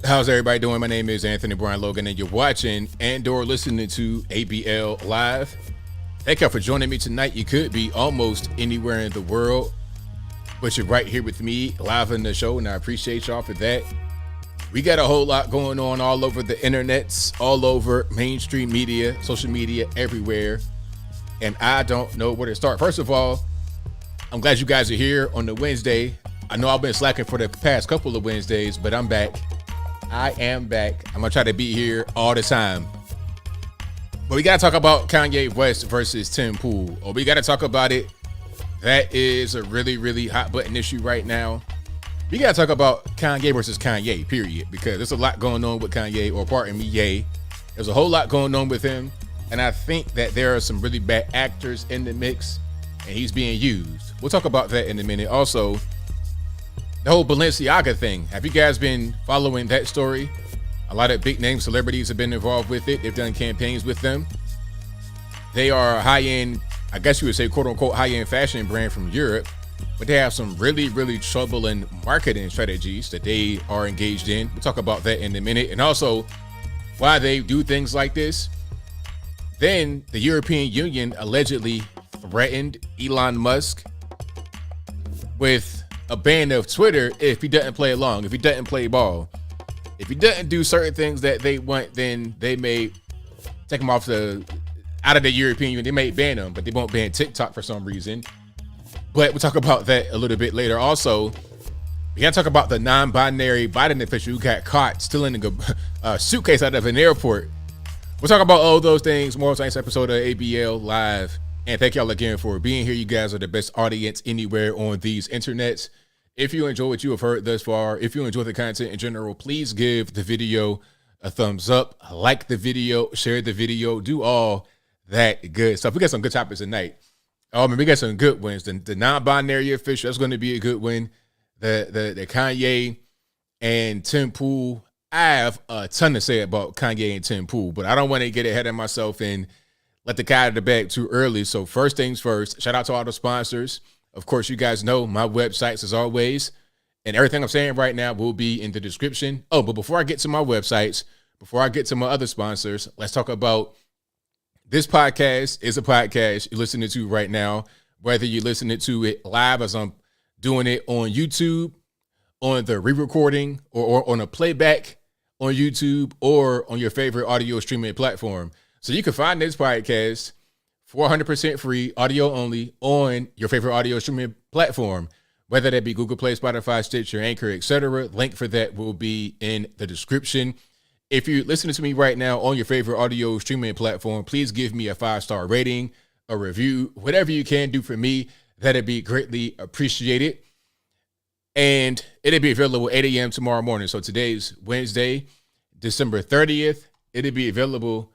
How's everybody doing? My name is Anthony Brian Logan, and you're watching and/or listening to ABL Live. Thank y'all for joining me tonight. You could be almost anywhere in the world, but you're right here with me live in the show, and I appreciate y'all for that. We got a whole lot going on all over the internets, all over mainstream media, social media, everywhere, and I don't know where to start. First of all, I'm glad you guys are here on the Wednesday. I know I've been slacking for the past couple of Wednesdays, but I'm back. I am back. I'm going to try to be here all the time. But we got to talk about Kanye West versus Tim Pool. Or we got to talk about it. That is a really, really hot button issue right now. We got to talk about Kanye versus Kanye, period. Because there's a lot going on with Kanye, or pardon me, Ye. There's a whole lot going on with him. And I think that there are some really bad actors in the mix. And he's being used. We'll talk about that in a minute. Also, the whole Balenciaga thing. Have you guys been following that story? A lot of big name celebrities have been involved with it. They've done campaigns with them. They are a high-end, I guess you would say, quote-unquote, high-end fashion brand from Europe. But they have some really, really troubling marketing strategies that they are engaged in. We'll talk about that in a minute. And also, why they do things like this. Then, the European Union allegedly threatened Elon Musk with a ban of Twitter if he doesn't play along, if he doesn't play ball. If he doesn't do certain things that they want, then they may take him out of the European Union. They may ban him, but they won't ban TikTok for some reason. But we'll talk about that a little bit later. Also, we got to talk about the non-binary Biden official who got caught stealing a suitcase out of an airport. We'll talk about all those things more on tonight's episode of ABL Live. And thank y'all again for being here. You guys are the best audience anywhere on these internets. If you enjoy what you have heard thus far, if you enjoy the content in general, please give the video a thumbs up, like the video, share the video, do all that good stuff. We got some good topics tonight. We got some good ones. The non-binary official, that's going to be a good one. The Kanye and Tim Pool. I have a ton to say about Kanye and Tim Pool, but I don't want to get ahead of myself and let the cat out of the bag too early. So first things first, shout out to all the sponsors. Of course, you guys know my websites as always, and everything I'm saying right now will be in the description. Oh, but before I get to my websites, before I get to my other sponsors, let's talk about this podcast is a podcast you're listening to right now, whether you're listening to it live as I'm doing it on YouTube, on the re-recording, or on a playback on YouTube, or on your favorite audio streaming platform. So you can find this podcast for 100% free, audio only, on your favorite audio streaming platform, whether that be Google Play, Spotify, Stitcher, Anchor, etc. Link for that will be in the description. If you're listening to me right now on your favorite audio streaming platform, please give me a 5-star rating, a review, whatever you can do for me. That'd be greatly appreciated. And it'll be available 8 a.m. tomorrow morning. So today's Wednesday, December 30th. It'll be available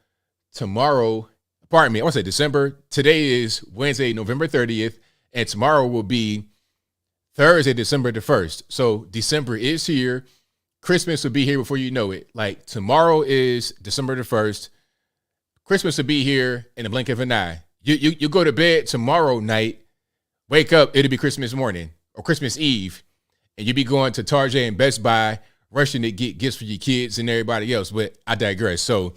tomorrow. Pardon me, I want to say December. Today is Wednesday, November 30th, and tomorrow will be Thursday, December the 1st. So December is here. Christmas will be here before you know it. Like, tomorrow is December the 1st. Christmas will be here in the blink of an eye. You go to bed tomorrow night, wake up, it'll be Christmas morning or Christmas Eve, and you'll be going to Target and Best Buy, rushing to get gifts for your kids and everybody else. But I digress. So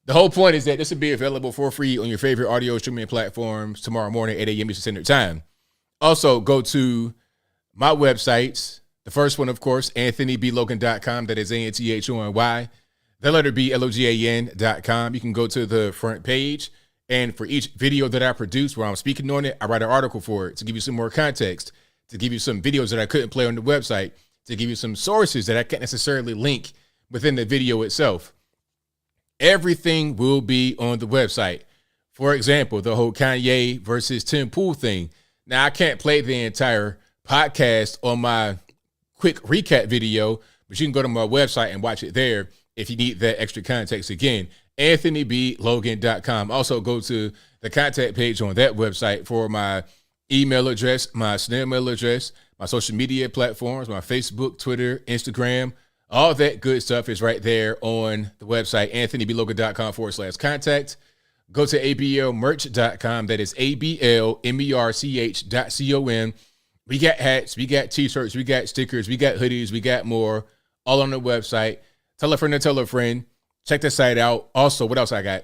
the whole point is that this will be available for free on your favorite audio streaming platforms tomorrow morning, 8 a.m. Eastern Standard Time. Also, go to my websites. The first one, of course, anthonyblogan.com. That is ANTHONY. The letter B, LOGAN.com. You can go to the front page. And for each video that I produce where I'm speaking on it, I write an article for it to give you some more context, to give you some videos that I couldn't play on the website, to give you some sources that I can't necessarily link within the video itself. Everything will be on the website. For example, the whole Kanye versus Tim Pool thing. Now, I can't play the entire podcast on my quick recap video, but you can go to my website and watch it there if you need that extra context. Again, AnthonyBLogan.com. Also, go to the contact page on that website for my email address, my snail mail address, my social media platforms, my Facebook, Twitter, Instagram. All that good stuff is right there on the website, anthonyblogan.com/contact. Go to ablmerch.com. That is ablmerch.com. We got hats, we got t-shirts, we got stickers, we got hoodies, we got more. all on the website. Tell a friend to tell a friend. Check the site out. Also, what else I got?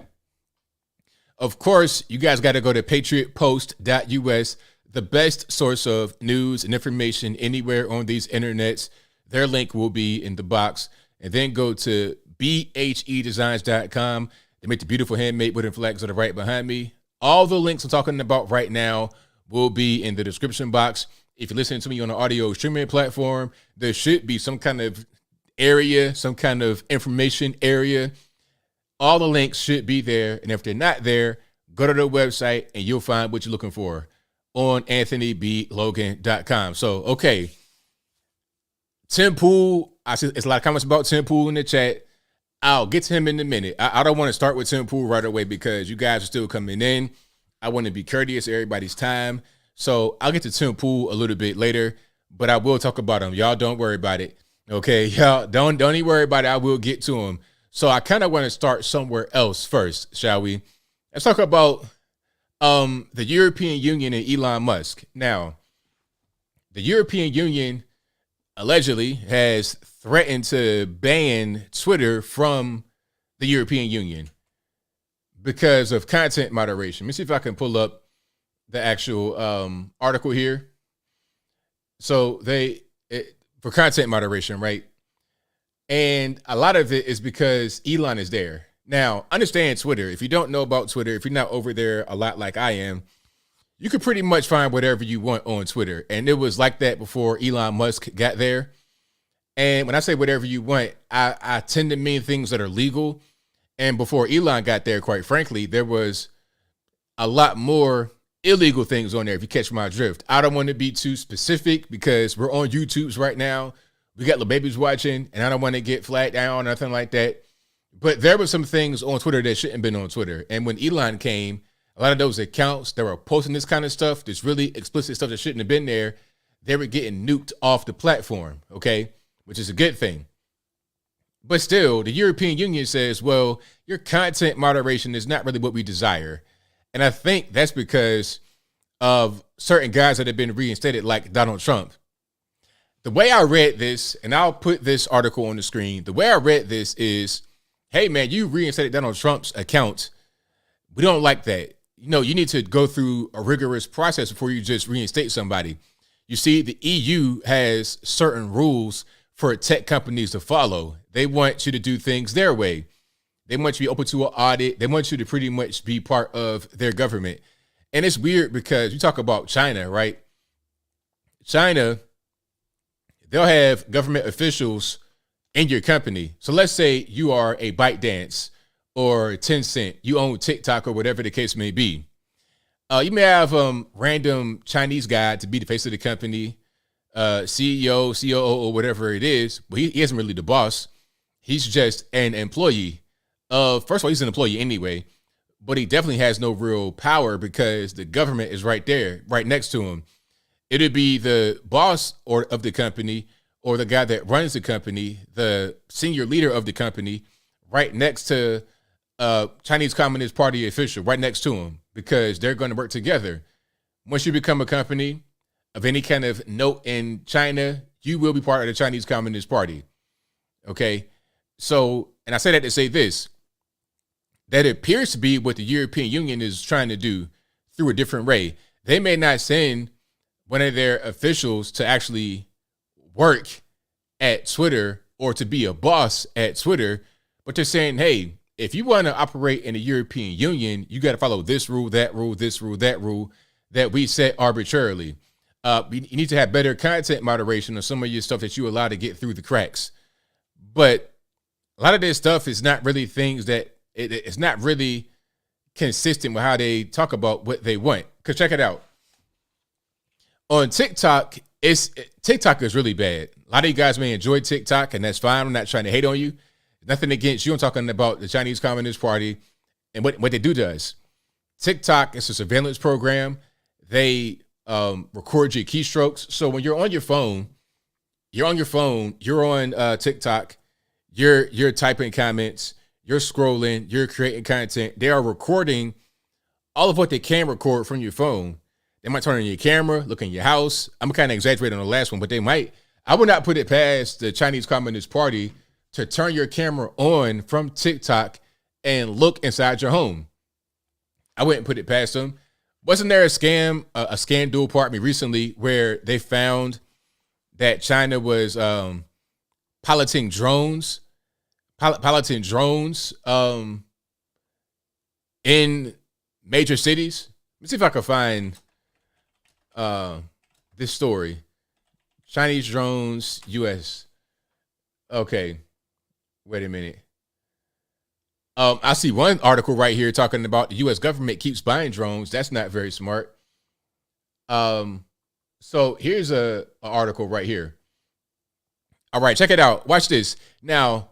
Of course, you guys got to go to patriotpost.us, the best source of news and information anywhere on these internets. Their link will be in the box. And then go to bhedesigns.com. They make the beautiful handmade wooden flags that are right behind me. All the links I'm talking about right now will be in the description box. If you're listening to me on an audio streaming platform, there should be some kind of area, some kind of information area. All the links should be there. And if they're not there, go to the website and you'll find what you're looking for on anthonyblogan.com. So, okay. Tim Pool, I see it's a lot of comments about Tim Pool in the chat. I'll get to him in a minute. I don't want to start with Tim Pool right away because you guys are still coming in. I want to be courteous of everybody's time. So I'll get to Tim Pool a little bit later, but I will talk about him. Y'all don't worry about it. Okay, y'all don't even worry about it. I will get to him. So I kind of want to start somewhere else first, shall we? Let's talk about the European Union and Elon Musk. Now, the European Union allegedly has threatened to ban Twitter from the European Union because of content moderation. Let me see if I can pull up the actual article here. So for content moderation, right? And a lot of it is because Elon is there. Now, understand Twitter. If you don't know about Twitter, if you're not over there a lot like I am, you could pretty much find whatever you want on Twitter. And it was like that before Elon Musk got there. And when I say whatever you want, I tend to mean things that are legal. And before Elon got there, quite frankly, there was a lot more illegal things on there, if you catch my drift. I don't want to be too specific because we're on YouTube's right now. We got little babies watching, and I don't want to get flagged down or nothing like that. But there were some things on Twitter that shouldn't have been on Twitter. And when Elon came, a lot of those accounts that were posting this kind of stuff, this really explicit stuff that shouldn't have been there, they were getting nuked off the platform, okay, which is a good thing. But still, the European Union says, well, your content moderation is not really what we desire. And I think that's because of certain guys that have been reinstated, like Donald Trump. The way I read this, and I'll put this article on the screen, the way I read this is, hey, man, you reinstated Donald Trump's account. We don't like that. You know, you need to go through a rigorous process before you just reinstate somebody. You see, the EU has certain rules for tech companies to follow. They want you to do things their way. They want you to be open to an audit. They want you to pretty much be part of their government. And it's weird because you talk about China, right? China, they'll have government officials in your company. So let's say you are a ByteDance or Tencent, you own TikTok or whatever the case may be. You may have random Chinese guy to be the face of the company, CEO, COO, or whatever it is, but he isn't really the boss. He's just an employee. First of all, he's an employee anyway, but he definitely has no real power because the government is right there, right next to him. It'd be the boss of the company or the guy that runs the company, the senior leader of the company, right next to Chinese Communist Party official, right next to him, because they're going to work together. Once you become a company of any kind of note in China, you will be part of the Chinese Communist Party. Okay? So, and I say that to say this, that appears to be what the European Union is trying to do through a different way. They may not send one of their officials to actually work at Twitter or to be a boss at Twitter, but they're saying, hey, if you want to operate in the European Union, you got to follow this rule, that rule, this rule, that rule that we set arbitrarily. You need to have better content moderation on some of your stuff that you allow to get through the cracks. But a lot of this stuff is not really things that it's not really consistent with how they talk about what they want. Because check it out. On TikTok, TikTok is really bad. A lot of you guys may enjoy TikTok, and that's fine. I'm not trying to hate on you. Nothing against you. I'm talking about the Chinese Communist Party and what they do to us. TikTok is a surveillance program. They record your keystrokes. So when you're on your phone, you're on TikTok, you're typing comments, you're scrolling, you're creating content. They are recording all of what they can record from your phone. They might turn on your camera, look in your house. I'm kind of exaggerating on the last one, but they might. I would not put it past the Chinese Communist Party to turn your camera on from TikTok and look inside your home. I wouldn't put it past them. Wasn't there a scandal, pardon me, recently where they found that China was piloting drones in major cities? Let me see if I can find this story. Chinese drones, U.S. Okay, wait a minute. I see one article right here talking about the U.S. government keeps buying drones. That's not very smart. So here's a article right here. All right, check it out. Watch this. Now,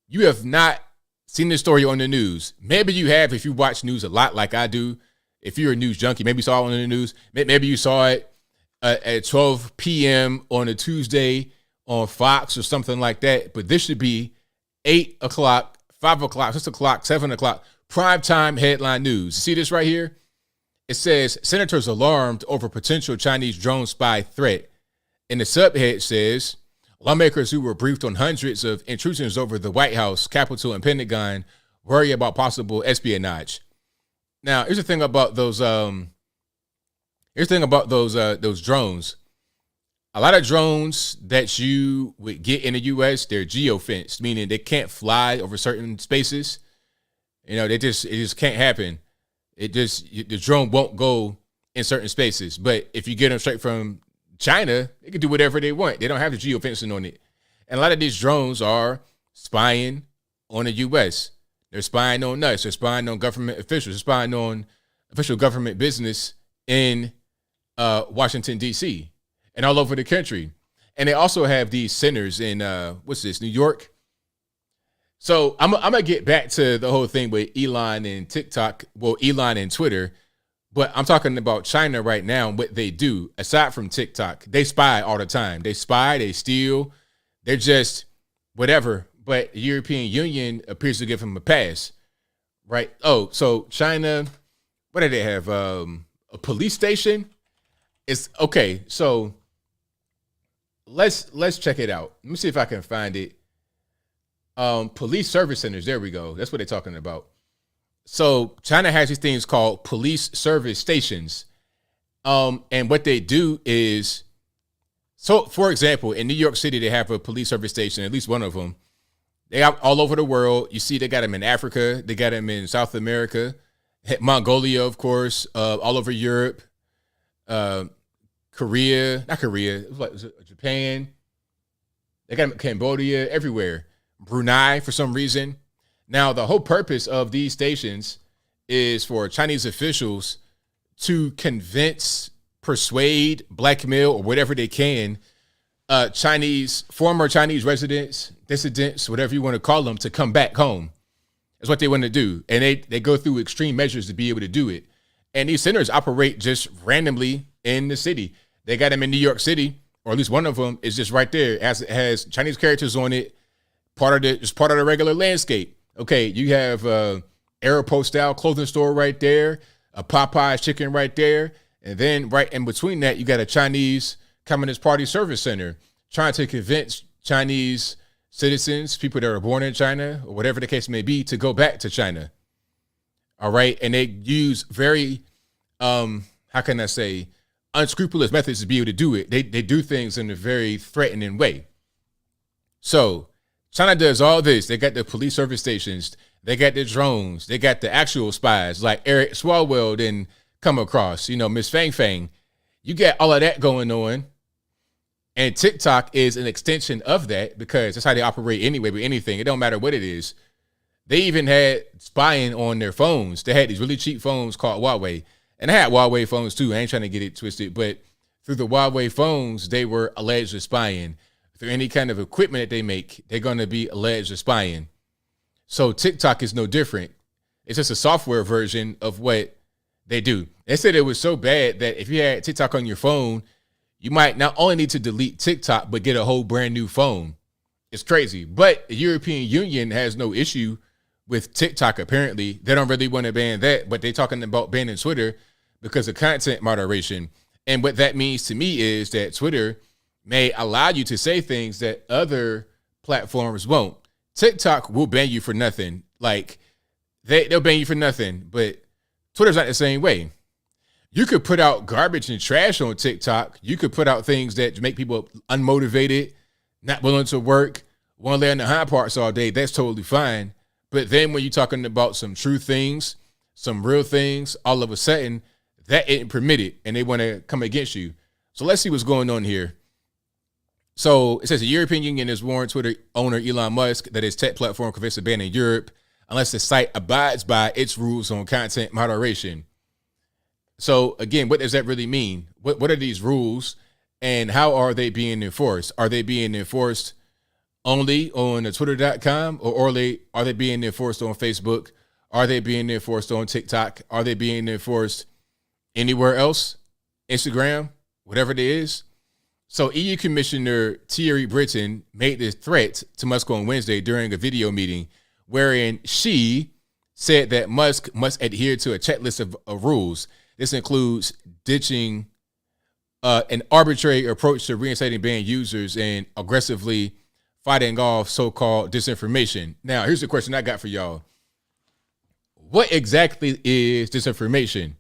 you have not seen this story on the news. Maybe you have if you watch news a lot like I do. If you're a news junkie, maybe you saw it on the news. Maybe you saw it at 12 p.m. on a Tuesday on Fox or something like that. But this should be 8 o'clock, 5 o'clock, 6 o'clock, 7 o'clock, primetime headline news. See this right here? It says, senators alarmed over potential Chinese drone spy threat. And the subhead says, lawmakers who were briefed on hundreds of intrusions over the White House, Capitol, and Pentagon worry about possible espionage. Now, here's the thing about those drones. A lot of drones that you would get in the U.S., they're geofenced, meaning they can't fly over certain spaces. You know, it just can't happen. The drone won't go in certain spaces. But if you get them straight from China, they can do whatever they want. They don't have the geofencing on it. And a lot of these drones are spying on the U.S. They're spying on us. They're spying on government officials. They're spying on official government business in Washington, D.C. and all over the country. And they also have these centers in, New York. So I'm going to get back to the whole thing with Elon and TikTok, Elon and Twitter. But I'm talking about China right now and what they do. Aside from TikTok, they spy all the time. They spy, they steal. They're just whatever. But the European Union appears to give them a pass, right? Oh, so China, what do they have? A police station? It's okay. So let's check it out. Let me see if I can find it. Police service centers. There we go. That's what they're talking about. So China has these things called police service stations. And what they do is, so for example, in New York City, they have a police service station, at least one of them. They got all over the world. You see, they got them in Africa. They got them in South America, Mongolia, of course, all over Europe, Japan. They got them in Cambodia, everywhere. Brunei, for some reason. Now, the whole purpose of these stations is for Chinese officials to convince, persuade, blackmail, or whatever they can, former Chinese residents, dissidents, whatever you want to call them, to come back home. That's what they want to do. And they go through extreme measures to be able to do it. And these centers operate just randomly in the city. They got them in New York City, or at least one of them is just right there. It has Chinese characters on it, part of the regular landscape. Okay, you have a Aeropostale clothing store right there, a Popeye's chicken right there, and then right in between that, you got a Chinese Communist Party service center trying to convince Chinese citizens, people that are born in China, or whatever the case may be, to go back to China. All right, and they use very, unscrupulous methods to be able to do it. They do things in a very threatening way. So China does all this. They got the police service stations. They got the drones. They got the actual spies like Eric Swalwell didn't come across, Miss Fang Fang. You got all of that going on. And TikTok is an extension of that because that's how they operate anyway with anything. It don't matter what it is. They even had spying on their phones. They had these really cheap phones called Huawei. And I had Huawei phones too. I ain't trying to get it twisted. But through the Huawei phones, they were alleged of spying. Through any kind of equipment that they make, they're going to be alleged of spying. So TikTok is no different. It's just a software version of what they do. They said it was so bad that if you had TikTok on your phone, you might not only need to delete TikTok, but get a whole brand new phone. It's crazy. But the European Union has no issue with TikTok, apparently. They don't really want to ban that, but they're talking about banning Twitter because of content moderation. And what that means to me is that Twitter may allow you to say things that other platforms won't. TikTok will ban you for nothing. Like they'll ban you for nothing, but Twitter's not the same way. You could put out garbage and trash on TikTok. You could put out things that make people unmotivated, not willing to work, want to lay on the high parts all day. That's totally fine. But then when you're talking about some true things, some real things, all of a sudden, that isn't permitted, and they want to come against you. So let's see what's going on here. So it says the European Union has warned Twitter owner Elon Musk that his tech platform could face a ban in Europe unless the site abides by its rules on content moderation. So again, what does that really mean? What are these rules, and how are they being enforced? Are they being enforced only on the Twitter.com, or are they being enforced on Facebook? Are they being enforced on TikTok? Are they being enforced anywhere else? Instagram, whatever it is. So EU Commissioner Thierry Breton made this threat to Musk on Wednesday during a video meeting wherein she said that Musk must adhere to a checklist of rules. This includes ditching an arbitrary approach to reinstating banned users and aggressively fighting off so-called disinformation. Now, here's the question I got for y'all. What exactly is disinformation?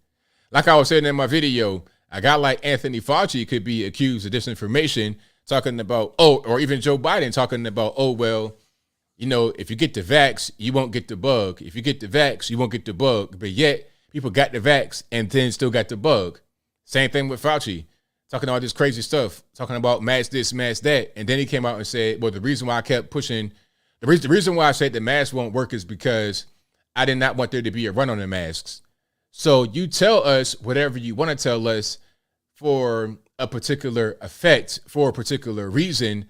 Like I was saying in my video, a guy like Anthony Fauci could be accused of disinformation, talking about, or even Joe Biden talking about, well, if you get the vax, you won't get the bug. If you get the vax, you won't get the bug. But yet, people got the vax and then still got the bug. Same thing with Fauci, talking all this crazy stuff, talking about mask this, mask that. And then he came out and said, well, the reason why I kept pushing, the reason why I said the mask won't work is because I did not want there to be a run on the masks. So you tell us whatever you want to tell us for a particular effect, for a particular reason,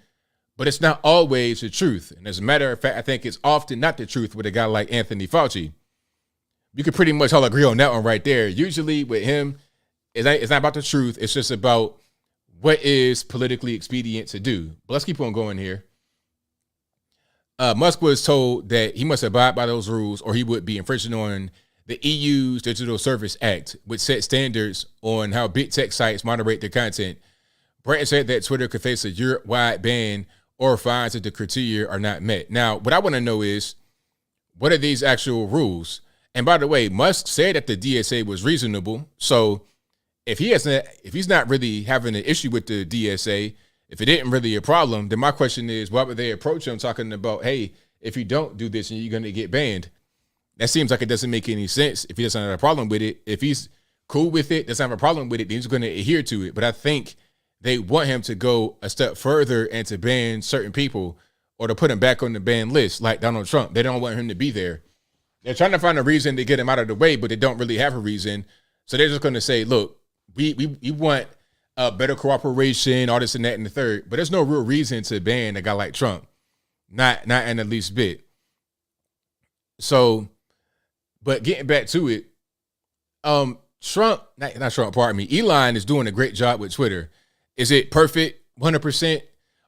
but it's not always the truth. And as a matter of fact, I think it's often not the truth with a guy like Anthony Fauci. You could pretty much all agree on that one right there. Usually with him, it's not about the truth. It's just about what is politically expedient to do. But let's keep on going here. Musk was told that he must abide by those rules or he would be infringing on the EU's Digital Service Act, which sets standards on how big tech sites moderate their content. Breton said that Twitter could face a Europe-wide ban or fines if the criteria are not met. Now, what I want to know is, what are these actual rules? And by the way, Musk said that the DSA was reasonable. So if he's not really having an issue with the DSA, if it isn't really a problem, then my question is, why would they approach him talking about, hey, if you don't do this, you're going to get banned? That seems like it doesn't make any sense if he doesn't have a problem with it. If he's cool with it, doesn't have a problem with it, then he's going to adhere to it. But I think they want him to go a step further and to ban certain people or to put him back on the ban list like Donald Trump. They don't want him to be there. They're trying to find a reason to get him out of the way, but they don't really have a reason. So they're just going to say, look, we want better cooperation, all this and that and the third. But there's no real reason to ban a guy like Trump. Not in the least bit. So, but getting back to it, Elon is doing a great job with Twitter. Is it perfect 100%?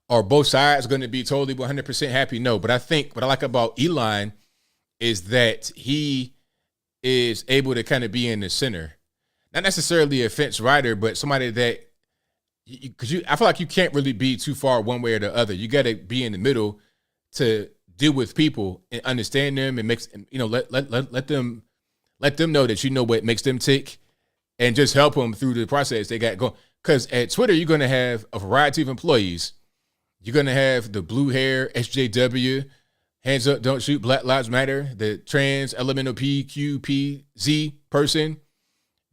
Are both sides going to be totally 100% happy? No, but I think what I like about Elon is that he is able to kind of be in the center. Not necessarily a fence rider, but somebody that, I feel like you can't really be too far one way or the other. You got to be in the middle to deal with people and understand them and let them know that you know what makes them tick and just help them through the process they got going. Because at Twitter, you're going to have a variety of employees. You're going to have the blue hair, SJW, hands up, don't shoot, Black Lives Matter, the trans, elemental PQPZ person.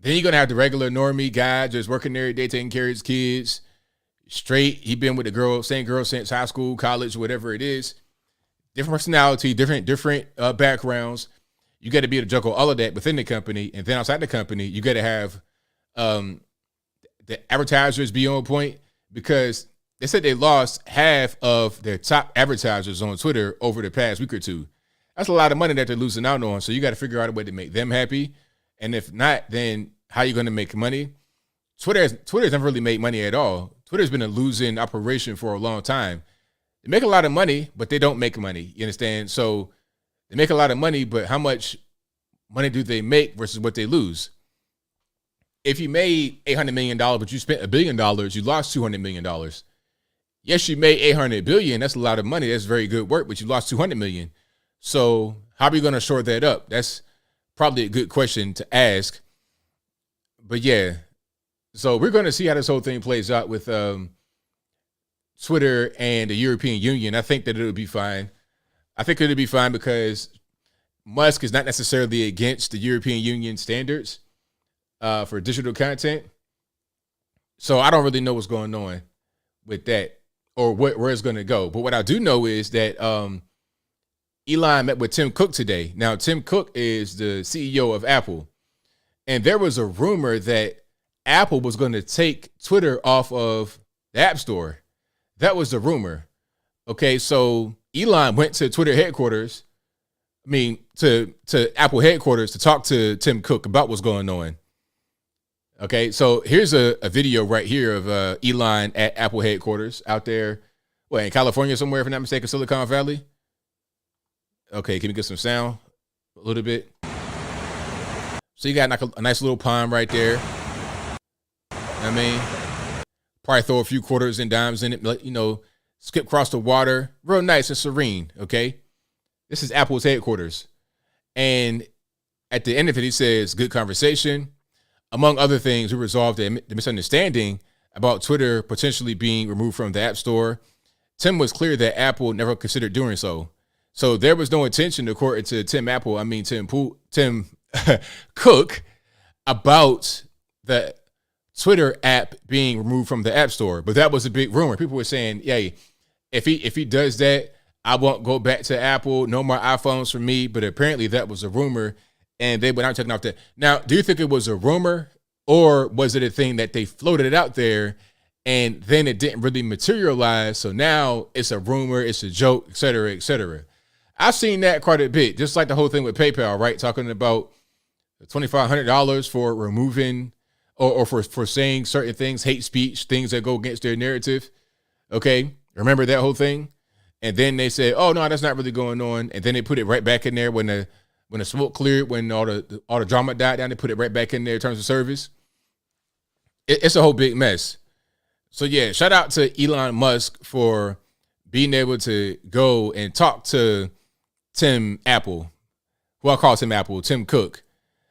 Then you're going to have the regular normie guy just working every day, taking care of his kids. Straight, he been with the same girl since high school, college, whatever it is. Different personality, different backgrounds. You got to be able to juggle all of that within the company. And then outside the company, you got to have the advertisers be on point, because they said they lost half of their top advertisers on Twitter over the past week or two. That's a lot of money that they're losing out on. So you got to figure out a way to make them happy. And if not, then how are you going to make money? Twitter's never really made money at all. Twitter's been a losing operation for a long time. They make a lot of money, but they don't make money. You understand? So they make a lot of money, but how much money do they make versus what they lose? If you made $800 million, but you spent $1 billion, you lost $200 million. Yes, you made 800 billion. That's a lot of money. That's very good work, but you lost 200 million. So how are you going to shore that up? That's probably a good question to ask. But yeah, so we're going to see how this whole thing plays out with Twitter and the European Union. I think that it'll be fine. I think it'll be fine because Musk is not necessarily against the European Union standards for digital content. So I don't really know what's going on with that or where it's going to go. But what I do know is that Elon met with Tim Cook today. Now, Tim Cook is the CEO of Apple. And there was a rumor that Apple was going to take Twitter off of the App Store. That was the rumor. Okay, so Elon went to Twitter headquarters, to Apple headquarters to talk to Tim Cook about what's going on. Okay, so here's a video right here of Elon at Apple headquarters out there, in California somewhere, if I'm not mistaken, Silicon Valley. Okay, can we get some sound a little bit? So you got like a nice little pond right there. Probably throw a few quarters and dimes in it, skip across the water, real nice and serene, okay? This is Apple's headquarters. And at the end of it, he says, good conversation. Among other things, we resolved the misunderstanding about Twitter potentially being removed from the App Store. Tim was clear that Apple never considered doing so. So there was no intention, according to Tim Cook, about the Twitter app being removed from the App Store. But that was a big rumor. People were saying, "Yay, if he does that, I won't go back to Apple. No more iPhones for me." But apparently that was a rumor, and they were not taking off that. Now, do you think it was a rumor, or was it a thing that they floated it out there, and then it didn't really materialize? So now it's a rumor, it's a joke, et cetera, et cetera. I've seen that quite a bit, just like the whole thing with PayPal, right? Talking about $2,500 for removing or for saying certain things, hate speech, things that go against their narrative. Okay, remember that whole thing? And then they said, "Oh no, that's not really going on." And then they put it right back in there when the smoke cleared, when all the drama died down. They put it right back in there in terms of service. It's a whole big mess. So yeah, shout out to Elon Musk for being able to go and talk to Tim Cook.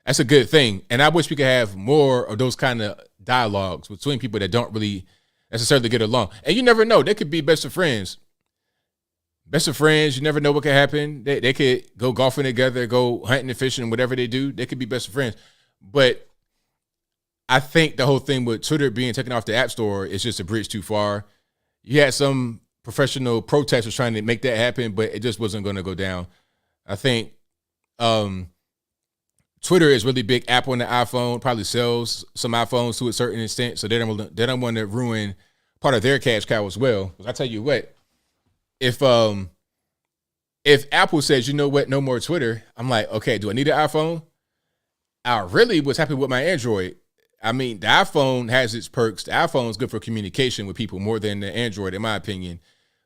That's a good thing. And I wish we could have more of those kind of dialogues between people that don't really necessarily get along. And you never know. They could be best of friends. Best of friends, you never know what could happen. They could go golfing together, go hunting and fishing, whatever they do. They could be best of friends. But I think the whole thing with Twitter being taken off the App Store is just a bridge too far. You had some professional protesters trying to make that happen, but it just wasn't going to go down. I think Twitter is really big. Apple on the iPhone probably sells some iPhones to a certain extent, so they don't want to ruin part of their cash cow as well. I tell you what, if Apple says, you know what, no more Twitter, I'm like, okay, do I need an iPhone? I really was happy with my Android. The iPhone has its perks. The iPhone is good for communication with people more than the Android, in my opinion.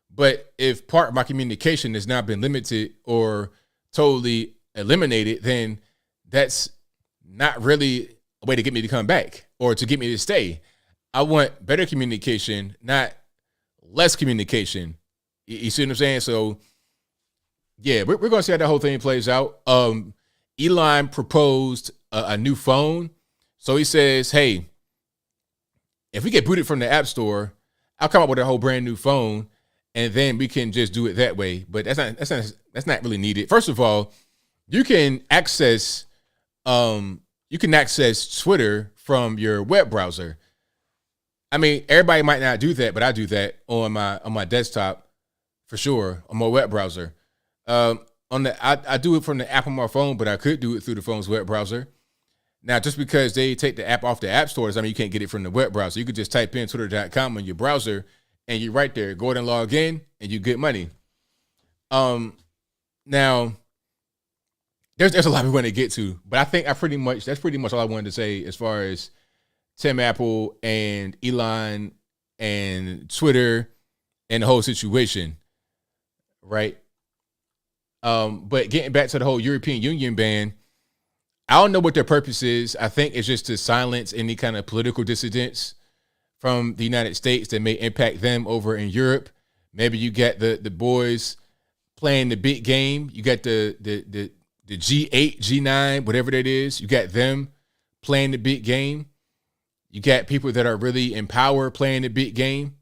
But if part of my communication has now been limited or totally eliminated, then that's not really a way to get me to come back or to get me to stay. I want better communication, not less communication. You see what I'm saying? So, yeah, we're going to see how that whole thing plays out. Elon proposed a new phone. So he says, hey, if we get booted from the App Store, I'll come up with a whole brand new phone, and then we can just do it that way. But that's not really needed. First of all, you can access Twitter from your web browser. Everybody might not do that, but I do that on my desktop for sure, on my web browser. I do it from the app on my phone, but I could do it through the phone's web browser. Now, just because they take the app off the app stores, you can't get it from the web browser. You could just type in twitter.com on your browser, and you're right there. Go ahead and log in, and you get money. Now, there's a lot we want to get to, but I think that's pretty much all I wanted to say as far as Tim Apple and Elon and Twitter and the whole situation, right? But getting back to the whole European Union ban, I don't know what their purpose is. I think it's just to silence any kind of political dissidents from the United States that may impact them over in Europe. Maybe you got the boys playing the big game. You got the G8, G9, whatever that is. You got them playing the big game. You got people that are really in power playing the big game.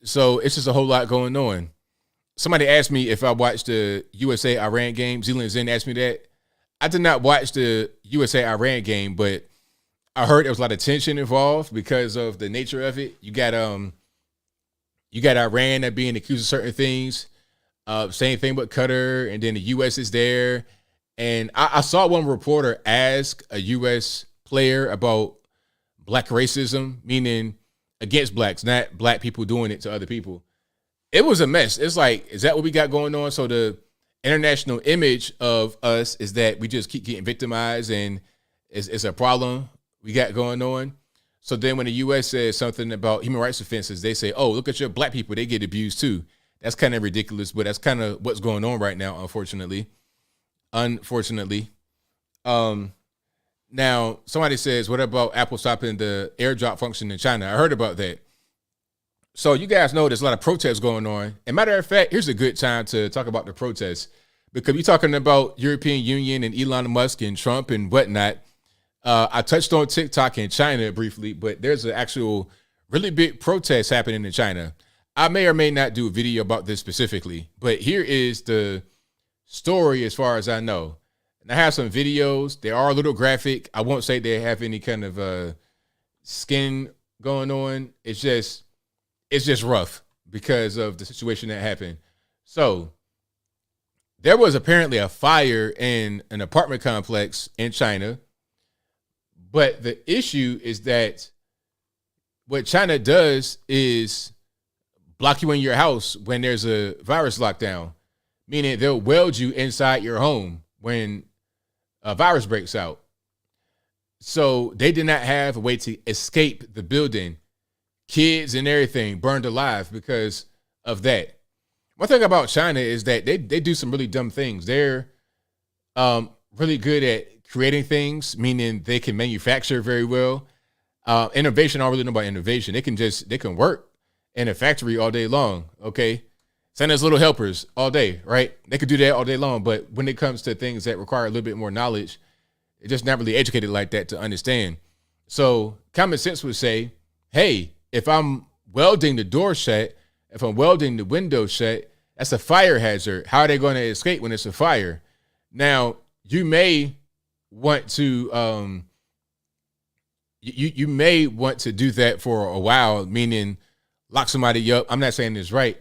So it's just a whole lot going on. Somebody asked me if I watched the USA-Iran game. Zealand Zen asked me that. I did not watch the USA-Iran game, but I heard there was a lot of tension involved because of the nature of it. You got Iran that being accused of certain things. Same thing with Qatar, and then the U.S. is there. And I saw one reporter ask a U.S. player about black racism, meaning against blacks, not black people doing it to other people. It was a mess. It's like, is that what we got going on? So the international image of us is that we just keep getting victimized, and it's a problem we got going on. So then when the U.S. says something about human rights offenses, they say, oh, look at your black people. They get abused too. That's kind of ridiculous, but that's kind of what's going on right now, unfortunately. Now, somebody says, what about Apple stopping the airdrop function in China? I heard about that. So you guys know there's a lot of protests going on. And matter of fact, here's a good time to talk about the protests, because we're talking about European Union and Elon Musk and Trump and whatnot. I touched on TikTok in China briefly, but there's an actual really big protest happening in China. I may or may not do a video about this specifically, but here is the story as far as I know. And I have some videos. They are a little graphic. I won't say they have any kind of skin going on. It's just rough because of the situation that happened. So there was apparently a fire in an apartment complex in China. But the issue is that what China does is block you in your house when there's a virus lockdown, meaning they'll weld you inside your home when a virus breaks out. So they did not have a way to escape the building. Kids and everything burned alive because of that. One thing about China is that they do some really dumb things. They're really good at creating things, meaning they can manufacture very well. Innovation, I don't really know about innovation. They can work in a factory all day long, okay? Send us little helpers all day, right? They could do that all day long, but when it comes to things that require a little bit more knowledge, they're just not really educated like that to understand. So common sense would say, hey, if I'm welding the door shut, if I'm welding the window shut, that's a fire hazard. How are they going to escape when it's a fire? Now, you may want to you may want to do that for a while, meaning lock somebody up. I'm not saying this right,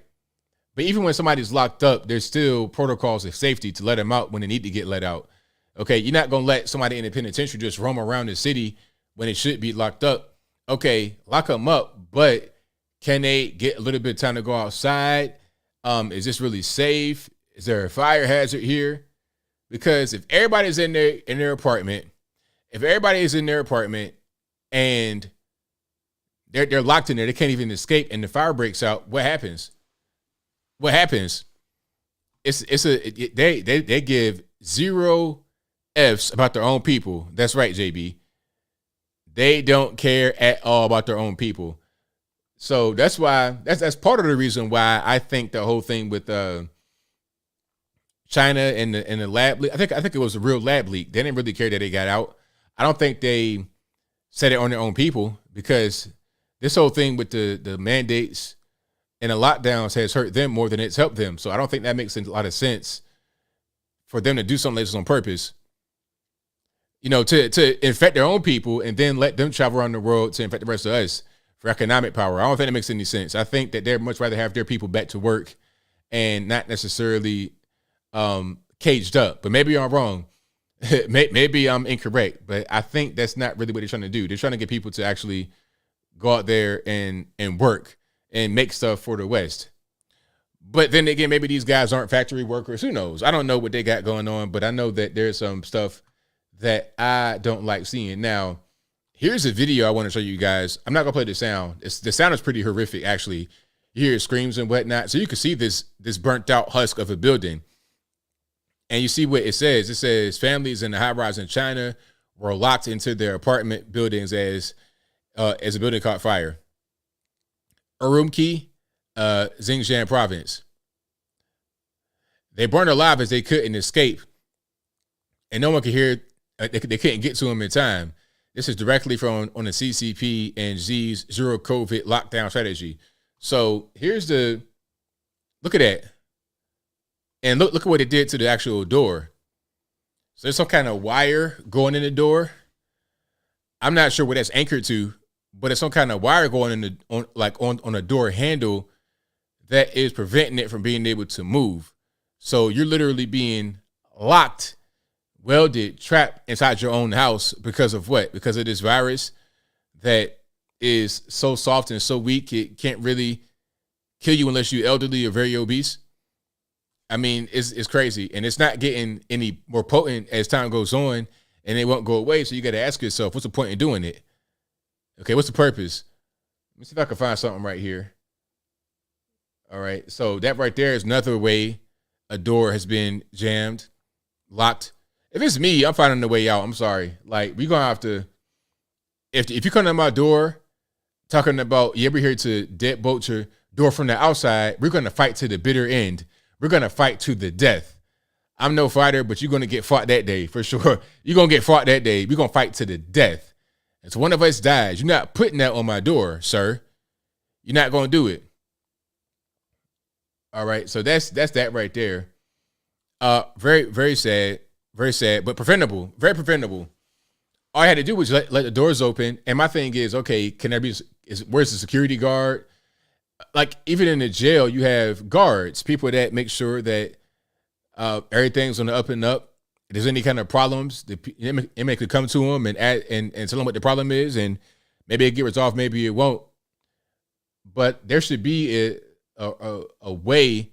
but even when somebody's locked up, there's still protocols of safety to let them out when they need to get let out. Okay, you're not going to let somebody in the penitentiary just roam around the city when they should be locked up. Okay, lock them up, but can they get a little bit of time to go outside? Is this really safe? Is there a fire hazard here? Because if everybody's in their apartment, and they're locked in there, they can't even escape, and the fire breaks out, what happens? They give zero F's about their own people. That's right, JB. They don't care at all about their own people. So that's why that's part of the reason why I think the whole thing with China and the lab leak, I think it was a real lab leak. They didn't really care that they got out. I don't think they set it on their own people, because this whole thing with the mandates and the lockdowns has hurt them more than it's helped them. So I don't think that makes a lot of sense for them to do something like this on purpose. You know, to infect their own people and then let them travel around the world to infect the rest of us for economic power. I don't think that makes any sense. I think that they'd much rather have their people back to work and not necessarily caged up. But maybe I'm wrong. Maybe I'm incorrect. But I think that's not really what they're trying to do. They're trying to get people to actually go out there and work and make stuff for the West. But then again, maybe these guys aren't factory workers. Who knows? I don't know what they got going on, but I know that there's some stuff that I don't like seeing. Now, here's a video I want to show you guys. I'm not going to play the sound. The sound is pretty horrific, actually. You hear screams and whatnot. So you can see this burnt out husk of a building. And you see what it says. It says families in the high rise in China were locked into their apartment buildings as a building caught fire. Urumqi, Xinjiang province. They burned alive as they couldn't escape, and no one could hear. They couldn't get to them in time. This is directly from on the CCP and Xi's zero COVID lockdown strategy. So here's the look at that, and look at what it did to the actual door. So there's some kind of wire going in the door. I'm not sure what that's anchored to, but it's some kind of wire going in the on a door handle that is preventing it from being able to move. So you're literally being locked, welded, trapped inside your own house because of what? Because of this virus that is so soft and so weak it can't really kill you unless you're elderly or very obese. I mean, it's crazy, and it's not getting any more potent as time goes on, and it won't go away. So you got to ask yourself, what's the point in doing it? Okay, what's the purpose? Let me see if I can find something right here. All right, so that right there is another way a door has been jammed, locked. If it's me, I'm finding the way out. I'm sorry. Like, we're going to have to, if you come to my door talking about, you ever here to deadbolt your door from the outside, we're going to fight to the bitter end. We're going to fight to the death. I'm no fighter, but you're going to get fought that day for sure. You're going to get fought that day. We're going to fight to the death. And so one of us dies. You're not putting that on my door, sir. You're not going to do it. All right. So that's that right there. Very, very sad. Very sad, but preventable. Very preventable. All I had to do was let the doors open. And my thing is, okay, can there be, where's the security guard? Like, even in the jail, you have guards, people that make sure that everything's on the up and up. If there's any kind of problems, the inmate could come to them and tell them what the problem is, and maybe it get resolved, maybe it won't. But there should be a way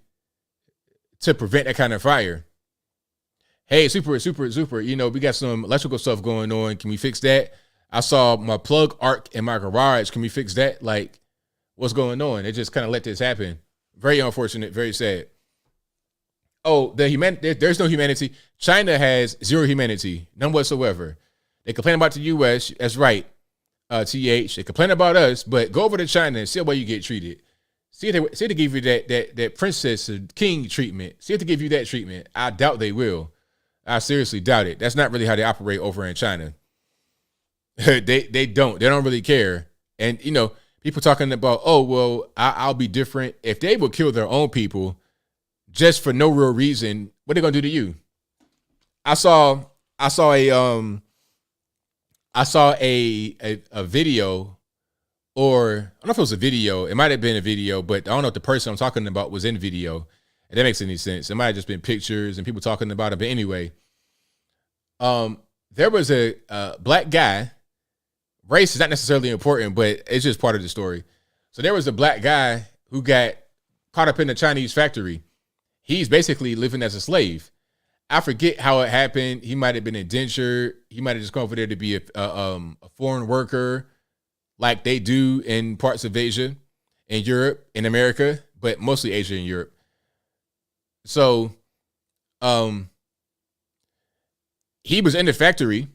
to prevent that kind of fire. Hey, super, you know, we got some electrical stuff going on. Can we fix that? I saw my plug arc in my garage. Can we fix that? Like, what's going on? They just kind of let this happen. Very unfortunate, very sad. Oh, there's no humanity. China has zero humanity, none whatsoever. They complain about the U.S. That's right, TH. They complain about us, but go over to China and see how you get treated. See if they give you that princess or king treatment. See if they give you that treatment. I doubt they will. I seriously doubt it. That's not really how they operate over in China. They don't really care. And, you know, people talking about, oh, well, I'll be different. If they would kill their own people just for no real reason, what are they gonna do to you? I saw a video, or I don't know if it was a video. It might have been a video, but I don't know if the person I'm talking about was in video. And that makes any sense. It might have just been pictures and people talking about it. But anyway, there was a black guy. Race is not necessarily important, but it's just part of the story. So there was a black guy who got caught up in a Chinese factory. He's basically living as a slave. I forget how it happened. He might have been indentured. He might have just come over there to be a foreign worker, like they do in parts of Asia, in Europe, in America, but mostly Asia and Europe. So, he was in the factory,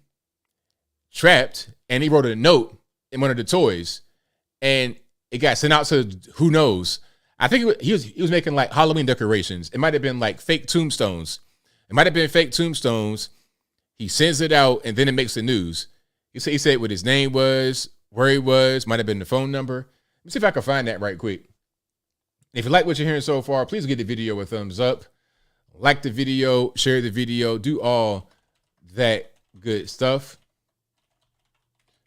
trapped, and he wrote a note in one of the toys, and it got sent out to who knows. I think he was making like Halloween decorations. It might have been like fake tombstones. It might have been fake tombstones. He sends it out, and then it makes the news. He said what his name was, where he was, might have been the phone number. Let me see if I can find that right quick. If you like what you're hearing so far, please give the video a thumbs up. Like the video, share the video, do all that good stuff.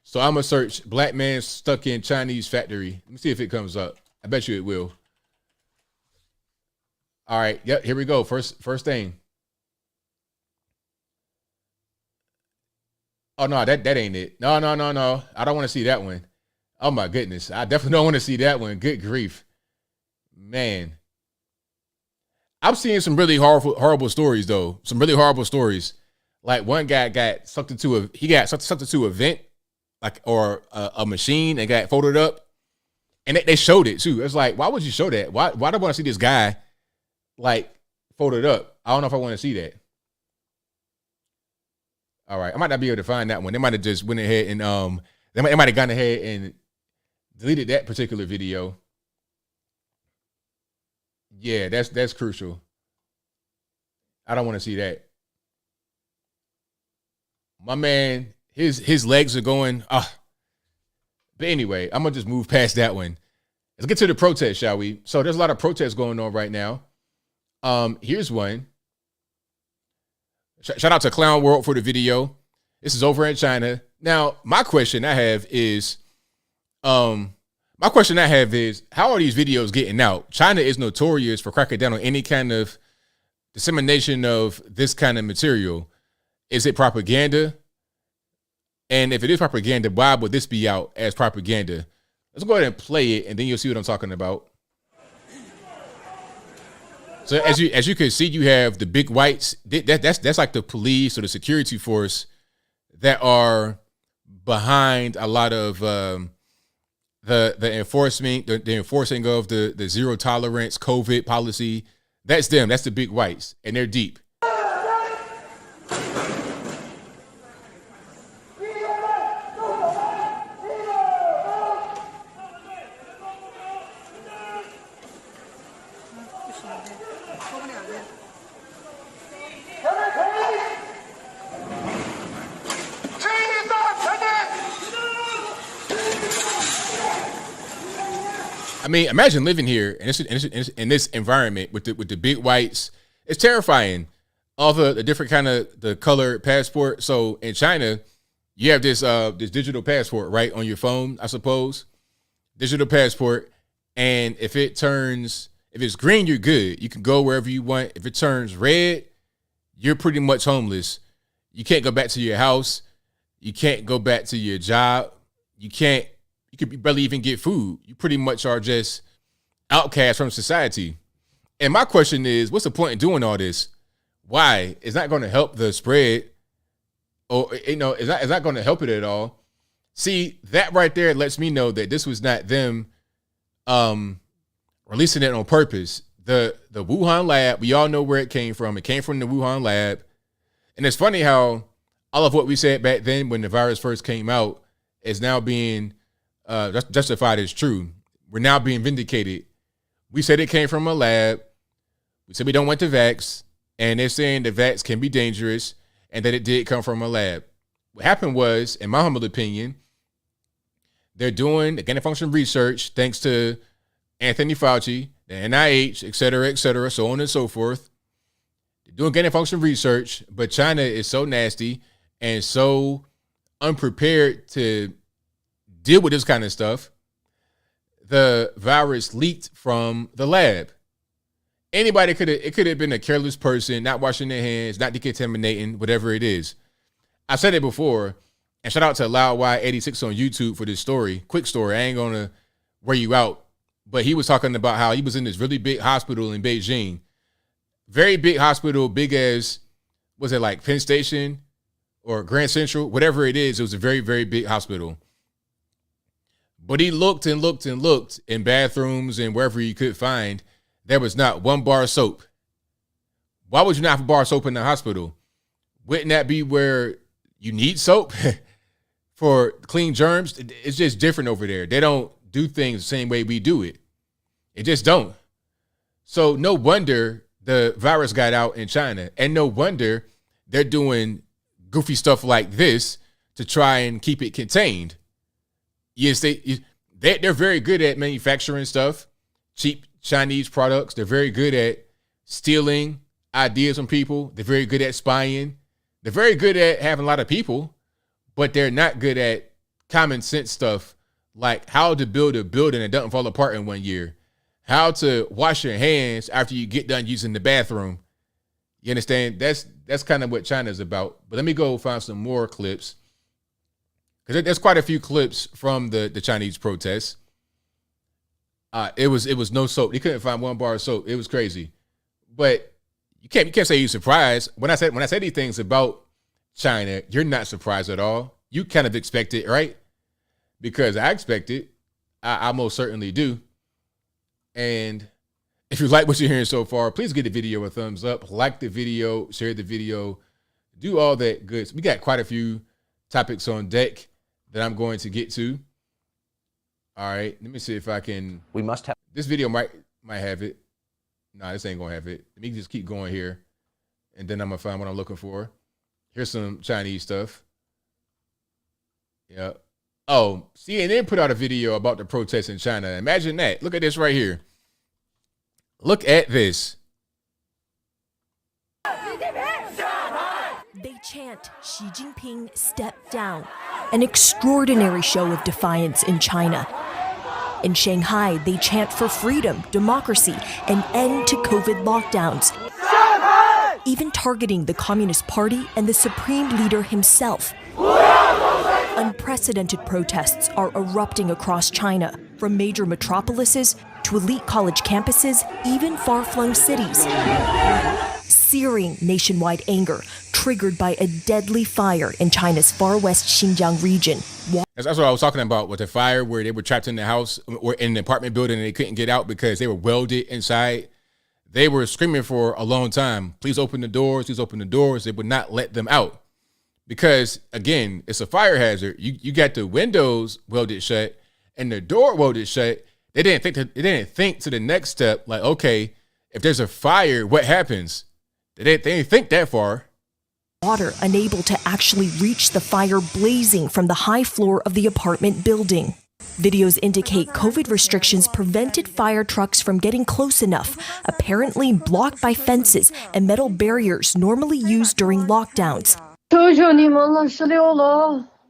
So I'm going to search black man stuck in Chinese factory. Let me see if it comes up. I bet you it will. All right. Yep. Here we go. First thing. Oh, no, that ain't it. No. I don't want to see that one. Oh, my goodness. I definitely don't want to see that one. Good grief. Man. I'm seeing some really horrible stories, though. Some really horrible stories. Like, one guy got sucked into a vent, like, or a machine, and got folded up. And they showed it, too. It's like, why would you show that? Why do I want to see this guy, like, folded up? I don't know if I want to see that. All right. I might not be able to find that one. They might have just went ahead and, they might have gone ahead and deleted that particular video. Yeah, that's crucial. I don't want to see that. My man, his legs are going. But anyway, I'm gonna just move past that one. Let's get to the protest, shall we? So there's a lot of protests going on right now. Here's one. Shout out to Clown World for the video. This is over in China. Now, my question I have is, how are these videos getting out? China is notorious for cracking down on any kind of dissemination of this kind of material. Is it propaganda? And if it is propaganda, why would this be out as propaganda? Let's go ahead and play it, and then you'll see what I'm talking about. So as you can see, you have the big whites. That's like the police or the security force that are behind a lot of the enforcement, the enforcing of the zero tolerance COVID policy. That's them. That's the big whites, and they're deep. I mean, imagine living here in this environment with the big whites. It's terrifying. All the different kind of the color passport. So in China, you have this digital passport, right, on your phone, I suppose. Digital passport. And if it's green, you're good. You can go wherever you want. If it turns red, you're pretty much homeless. You can't go back to your house. You can't go back to your job. You could barely even get food. You pretty much are just outcast from society. And my question is, what's the point in doing all this? Why? It's not going to help the spread, or it's not going to help it at all. See, that right there lets me know that this was not them releasing it on purpose. The Wuhan lab, we all know where it came from. It came from the Wuhan lab. And it's funny how all of what we said back then when the virus first came out is now being justified as true. We're now being vindicated. We said it came from a lab. We said we don't want the vax. And they're saying the vax can be dangerous and that it did come from a lab. What happened was, in my humble opinion, they're doing gain of function research thanks to Anthony Fauci, the NIH, et cetera, so on and so forth. They're doing gain of function research, but China is so nasty and so unprepared to deal with this kind of stuff. The virus leaked from the lab. Anybody could have been a careless person, not washing their hands, not decontaminating, whatever it is. I said it before, and shout out to LoudY86 on YouTube for this story. Quick story. I ain't gonna wear you out, but he was talking about how he was in this really big hospital in Beijing. Very big hospital, big as, was it like Penn Station or Grand Central? Whatever it is, it was a very, very big hospital. But he looked and looked and looked in bathrooms and wherever he could find. There was not one bar of soap. Why would you not have a bar of soap in the hospital? Wouldn't that be where you need soap for clean germs? It's just different over there. They don't do things the same way we do it. It just don't. So no wonder the virus got out in China. And no wonder they're doing goofy stuff like this to try and keep it contained. Yes, they're very good at manufacturing stuff, cheap Chinese products. They're very good at stealing ideas from people. They're very good at spying. They're very good at having a lot of people, but they're not good at common sense stuff like how to build a building that doesn't fall apart in 1 year, how to wash your hands after you get done using the bathroom. You understand? That's kind of what China's about. But let me go find some more clips, because there's quite a few clips from the Chinese protests. It was no soap. They couldn't find one bar of soap. It was crazy. But you can't say you're surprised. When I say these things about China, you're not surprised at all. You kind of expect it, right? Because I expect it. I most certainly do. And if you like what you're hearing so far, please give the video a thumbs up, like the video, share the video, do all that good. So we got quite a few topics on deck that I'm going to get to. All right, let me see if I can. We must have. This video might have it. Nah, this ain't gonna have it. Let me just keep going here, and then I'm gonna find what I'm looking for. Here's some Chinese stuff. Yeah. Oh, CNN put out a video about the protests in China. Imagine that. Look at this right here. Look at this. They chant, Xi Jinping, step down. An extraordinary show of defiance in China. In Shanghai, they chant for freedom, democracy, and end to COVID lockdowns. Even targeting the Communist Party and the Supreme Leader himself. Unprecedented protests are erupting across China, from major metropolises to elite college campuses, even far-flung cities. Searing nationwide anger, triggered by a deadly fire in China's far west Xinjiang region. That's what I was talking about with the fire where they were trapped in the house or in the apartment building and they couldn't get out because they were welded inside. They were screaming for a long time, please open the doors, please open the doors. They would not let them out because, again, it's a fire hazard. You got the windows welded shut and the door welded shut. They didn't think to the next step, like, okay, if there's a fire, what happens? They didn't think that far. Water unable to actually reach the fire blazing from the high floor of the apartment building. Videos indicate COVID restrictions prevented fire trucks from getting close enough, apparently blocked by fences and metal barriers normally used during lockdowns.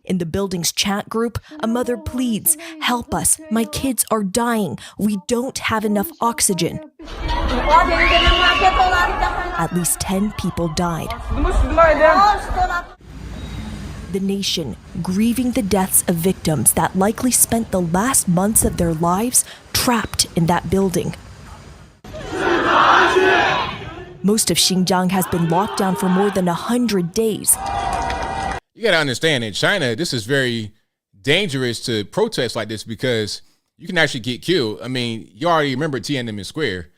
In the building's chat group, a mother pleads, help us, my kids are dying, we don't have enough oxygen. At least 10 people died. The nation grieving the deaths of victims that likely spent the last months of their lives trapped in that building. Most of Xinjiang has been locked down for more than 100 days. You got to understand, in China, this is very dangerous to protest like this because you can actually get killed. I mean, you already remember Tiananmen Square.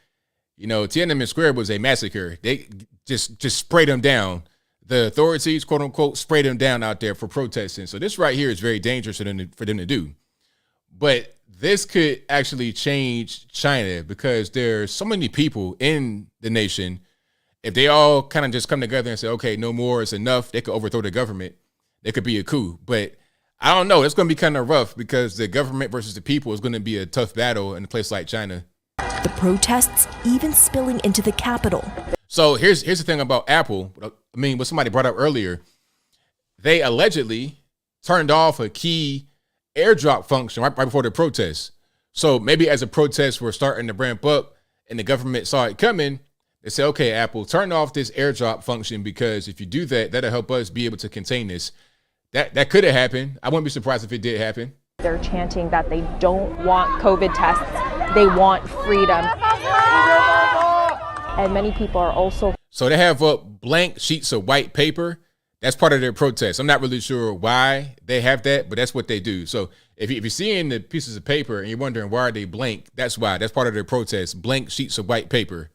You know, Tiananmen Square was a massacre. They just sprayed them down. The authorities, quote unquote, sprayed them down out there for protesting. So this right here is very dangerous for them to do. But this could actually change China because there's so many people in the nation. If they all kind of just come together and say, okay, no more, it's enough, they could overthrow the government. There could be a coup. But I don't know. It's going to be kind of rough because the government versus the people is going to be a tough battle in a place like China. The protests even spilling into the capital. So here's the thing about Apple. I mean, what somebody brought up earlier, they allegedly turned off a key airdrop function right before the protests. So maybe as a protest were starting to ramp up and the government saw it coming, they said, okay, Apple, turn off this airdrop function because if you do that, that'll help us be able to contain this. That could have happened. I wouldn't be surprised if it did happen. They're chanting that they don't want COVID tests. They want freedom. And many people are also... So they have up blank sheets of white paper. That's part of their protest. I'm not really sure why they have that, but that's what they do. So if you're seeing the pieces of paper and you're wondering why are they blank, that's why. That's part of their protest. Blank sheets of white paper.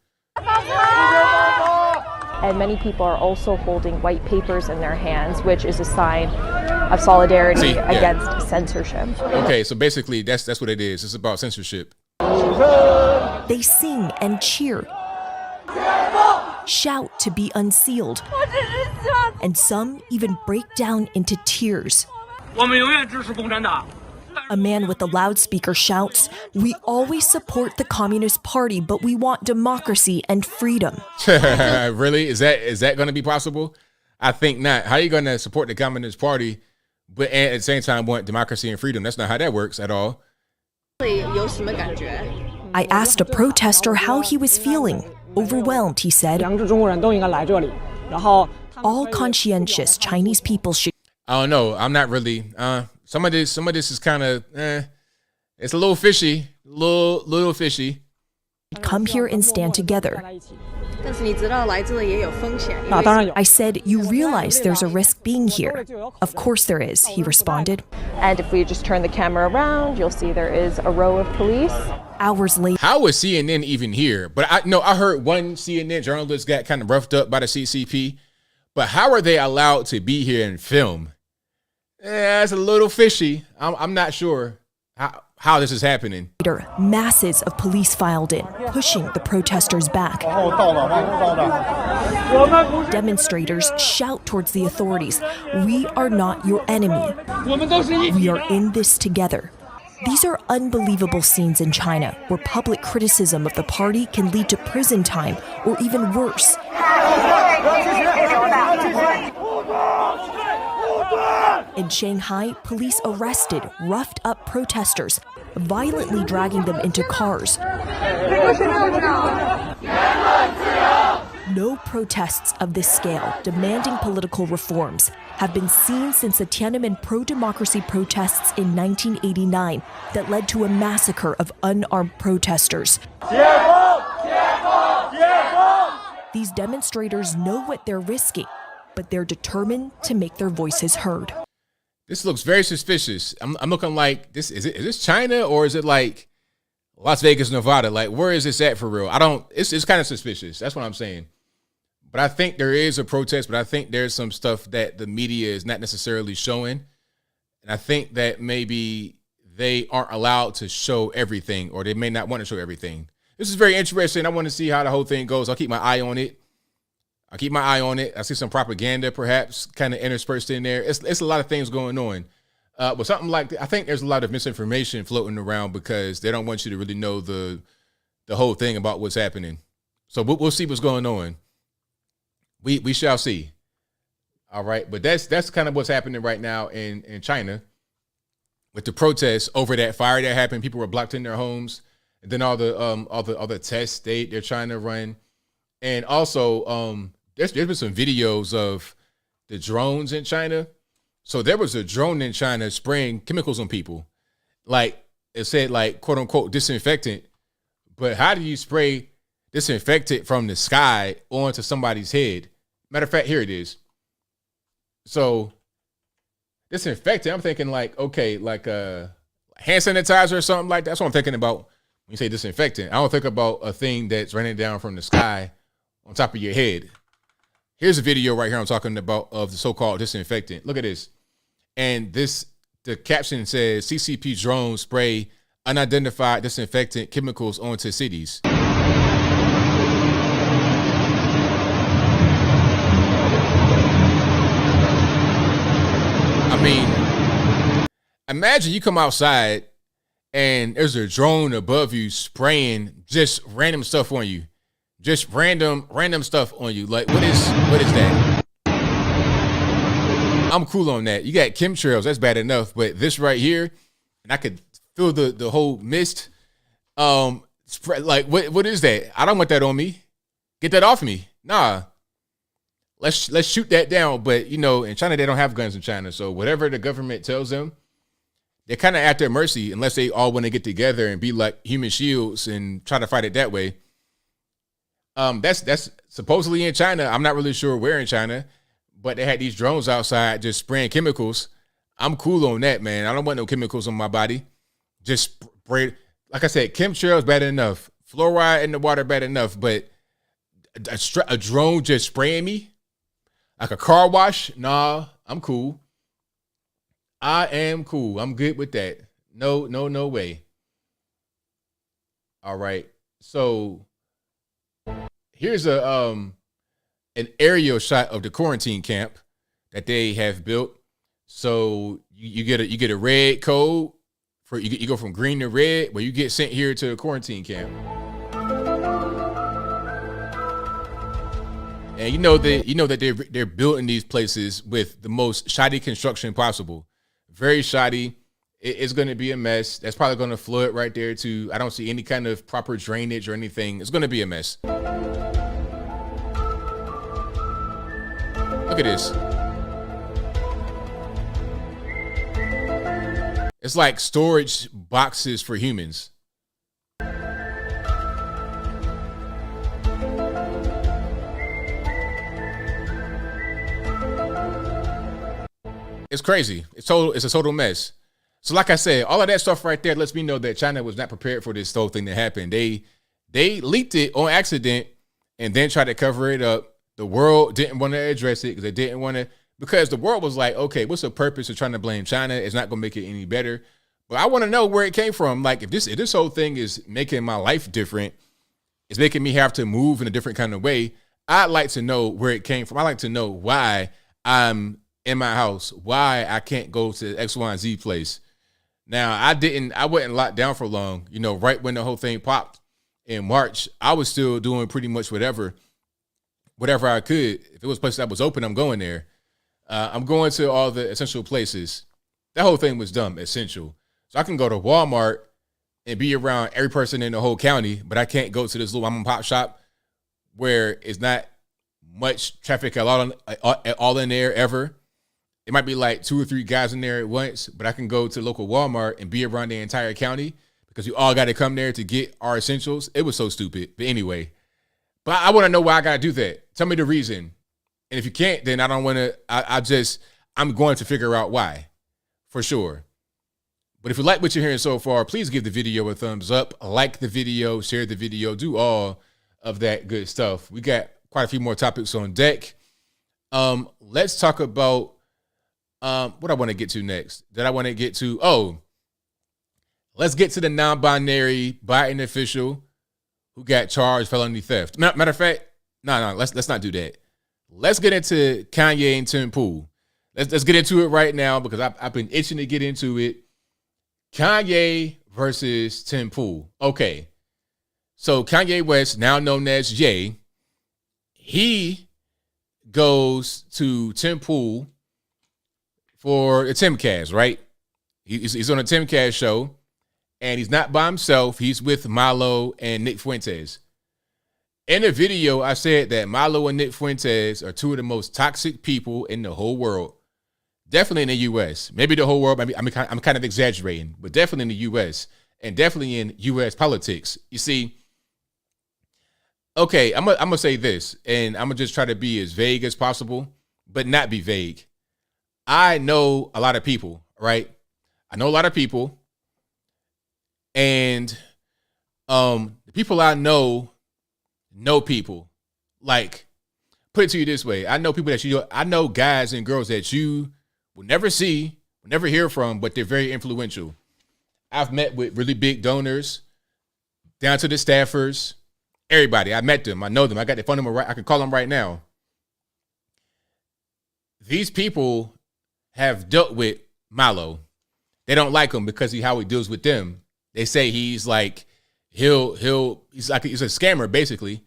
And many people are also holding white papers in their hands, which is a sign of solidarity against censorship. Okay, so basically that's what it is. It's about censorship. They sing and cheer, shout to be unsealed, and some even break down into tears. A man with a loudspeaker shouts, "We always support the Communist Party, but we want democracy and freedom." Really? Is that going to be possible? I think not. How are you going to support the Communist Party, but at the same time want democracy and freedom? That's not how that works at all. I asked a protester how he was feeling. Overwhelmed, he said. All conscientious Chinese people should... I don't know. I'm not really... Some of this is kind of... it's a little fishy. Little fishy. Come here and stand together. I said, you realize there's a risk being here. Of course there is, he responded. And if we just turn the camera around, you'll see there is a row of police. Hours later. How was CNN even here? But I heard one CNN journalist got kind of roughed up by the CCP. But how are they allowed to be here and film? Yeah, it's a little fishy. I'm not sure. how this is happening. Masses of police filed in, pushing the protesters back. Demonstrators shout towards the authorities, "We are not your enemy. We are in this together." These are unbelievable scenes in China, where public criticism of the party can lead to prison time or even worse. In Shanghai, police arrested roughed-up protesters, violently dragging them into cars. No protests of this scale, demanding political reforms, have been seen since the Tiananmen pro-democracy protests in 1989 that led to a massacre of unarmed protesters. These demonstrators know what they're risking, but they're determined to make their voices heard. This looks very suspicious. I'm looking like this. Is this China, or is it like Las Vegas, Nevada? Like, where is this at for real? It's kind of suspicious. That's what I'm saying. But I think there is a protest, but I think there's some stuff that the media is not necessarily showing. And I think that maybe they aren't allowed to show everything, or they may not want to show everything. This is very interesting. I want to see how the whole thing goes. I'll keep my eye on it. I see some propaganda perhaps kind of interspersed in there. It's a lot of things going on. But something like that, I think there's a lot of misinformation floating around because they don't want you to really know the whole thing about what's happening. So we'll see what's going on. We shall see. All right. But that's kind of what's happening right now in China with the protests over that fire that happened. People were blocked in their homes, and then all the tests they're trying to run. And also, there's been some videos of the drones in China. So there was a drone in China spraying chemicals on people. Like, it said, like, quote unquote, disinfectant. But how do you spray disinfectant from the sky onto somebody's head? Matter of fact, here it is. So disinfectant, I'm thinking like, okay, like a hand sanitizer or something like that. That's what I'm thinking about when you say disinfectant. I don't think about a thing that's raining down from the sky on top of your head. Here's a video right here I'm talking about of the so-called disinfectant. Look at this. And the caption says, CCP drones spray unidentified disinfectant chemicals onto cities. I mean, imagine you come outside and there's a drone above you spraying just random stuff on you. Just random stuff on you. Like, what is that? I'm cool on that. You got chemtrails, that's bad enough. But this right here, and I could feel the whole mist. Like, what is that? I don't want that on me. Get that off me. Nah. Let's shoot that down. But, you know, in China, they don't have guns in China. So whatever the government tells them, they're kind of at their mercy unless they all want to get together and be like human shields and try to fight it that way. That's supposedly in China. I'm not really sure where in China, but they had these drones outside just spraying chemicals. I'm cool on that, man. I don't want no chemicals on my body. Just spray. Like I said, chemtrails bad enough. Fluoride in the water bad enough, but a drone just spraying me like a car wash? Nah, I'm cool. I am cool. I'm good with that. No way. All right. So here's an aerial shot of the quarantine camp that they have built. So you get a red code for you go from green to red, where you get sent here to a quarantine camp. And you know that they're building these places with the most shoddy construction possible. Very shoddy. It's going to be a mess. That's probably going to flood right there too. I don't see any kind of proper drainage or anything. It's going to be a mess. Look at this. It's like storage boxes for humans. It's crazy. It's a total mess. So like I said, all of that stuff right there lets me know that China was not prepared for this whole thing to happen. They leaked it on accident and then tried to cover it up. The world didn't want to address it because the world was like, okay, what's the purpose of trying to blame China? It's not going to make it any better. But I want to know where it came from. Like if this whole thing is making my life different, it's making me have to move in a different kind of way. I'd like to know where it came from. I'd like to know why I'm in my house, why I can't go to X, Y, and Z place. Now, I wasn't locked down for long. You know, right when the whole thing popped in March, I was still doing pretty much whatever I could. If it was a place that was open, I'm going there. I'm going to all the essential places. That whole thing was dumb, essential. So I can go to Walmart and be around every person in the whole county, but I can't go to this little mom and pop shop where it's not much traffic at all in there ever. It might be like 2 or 3 guys in there at once, but I can go to the local Walmart and be around the entire county because we all got to come there to get our essentials. It was so stupid. But anyway, I want to know why I got to do that. Tell me the reason. And if you can't, then I don't want to, I'm going to figure out why for sure. But if you like what you're hearing so far, please give the video a thumbs up, like the video, share the video, do all of that good stuff. We got quite a few more topics on deck. Let's talk about what I want to get to next. Let's get to the non-binary Biden official who got charged felony theft. Matter of fact, no, let's not do that. Let's get into Kanye and Tim Pool. Let's get into it right now because I've been itching to get into it. Kanye versus Tim Pool. Okay. So Kanye West, now known as Ye, he goes to Tim Pool for a Timcast, right? He's on a Timcast show, and he's not by himself. He's with Milo and Nick Fuentes. In the video, I said that Milo and Nick Fuentes are 2 of the most toxic people in the whole world. Definitely in the U.S. Maybe the whole world. I'm kind of exaggerating, but definitely in the U.S. and definitely in U.S. politics. You see, okay, I'm gonna say this, and I'm gonna just try to be as vague as possible, but not be vague. I know a lot of people, right? I know a lot of people, and the people I know people. Like, put it to you this way: I know people I know guys and girls that you will never see, will never hear from, but they're very influential. I've met with really big donors, down to the staffers, everybody. I met them. I know them. I got their phone number right. I can call them right now. These people have dealt with Milo. They don't like him because of how he deals with them. They say he's like, he's a scammer, basically.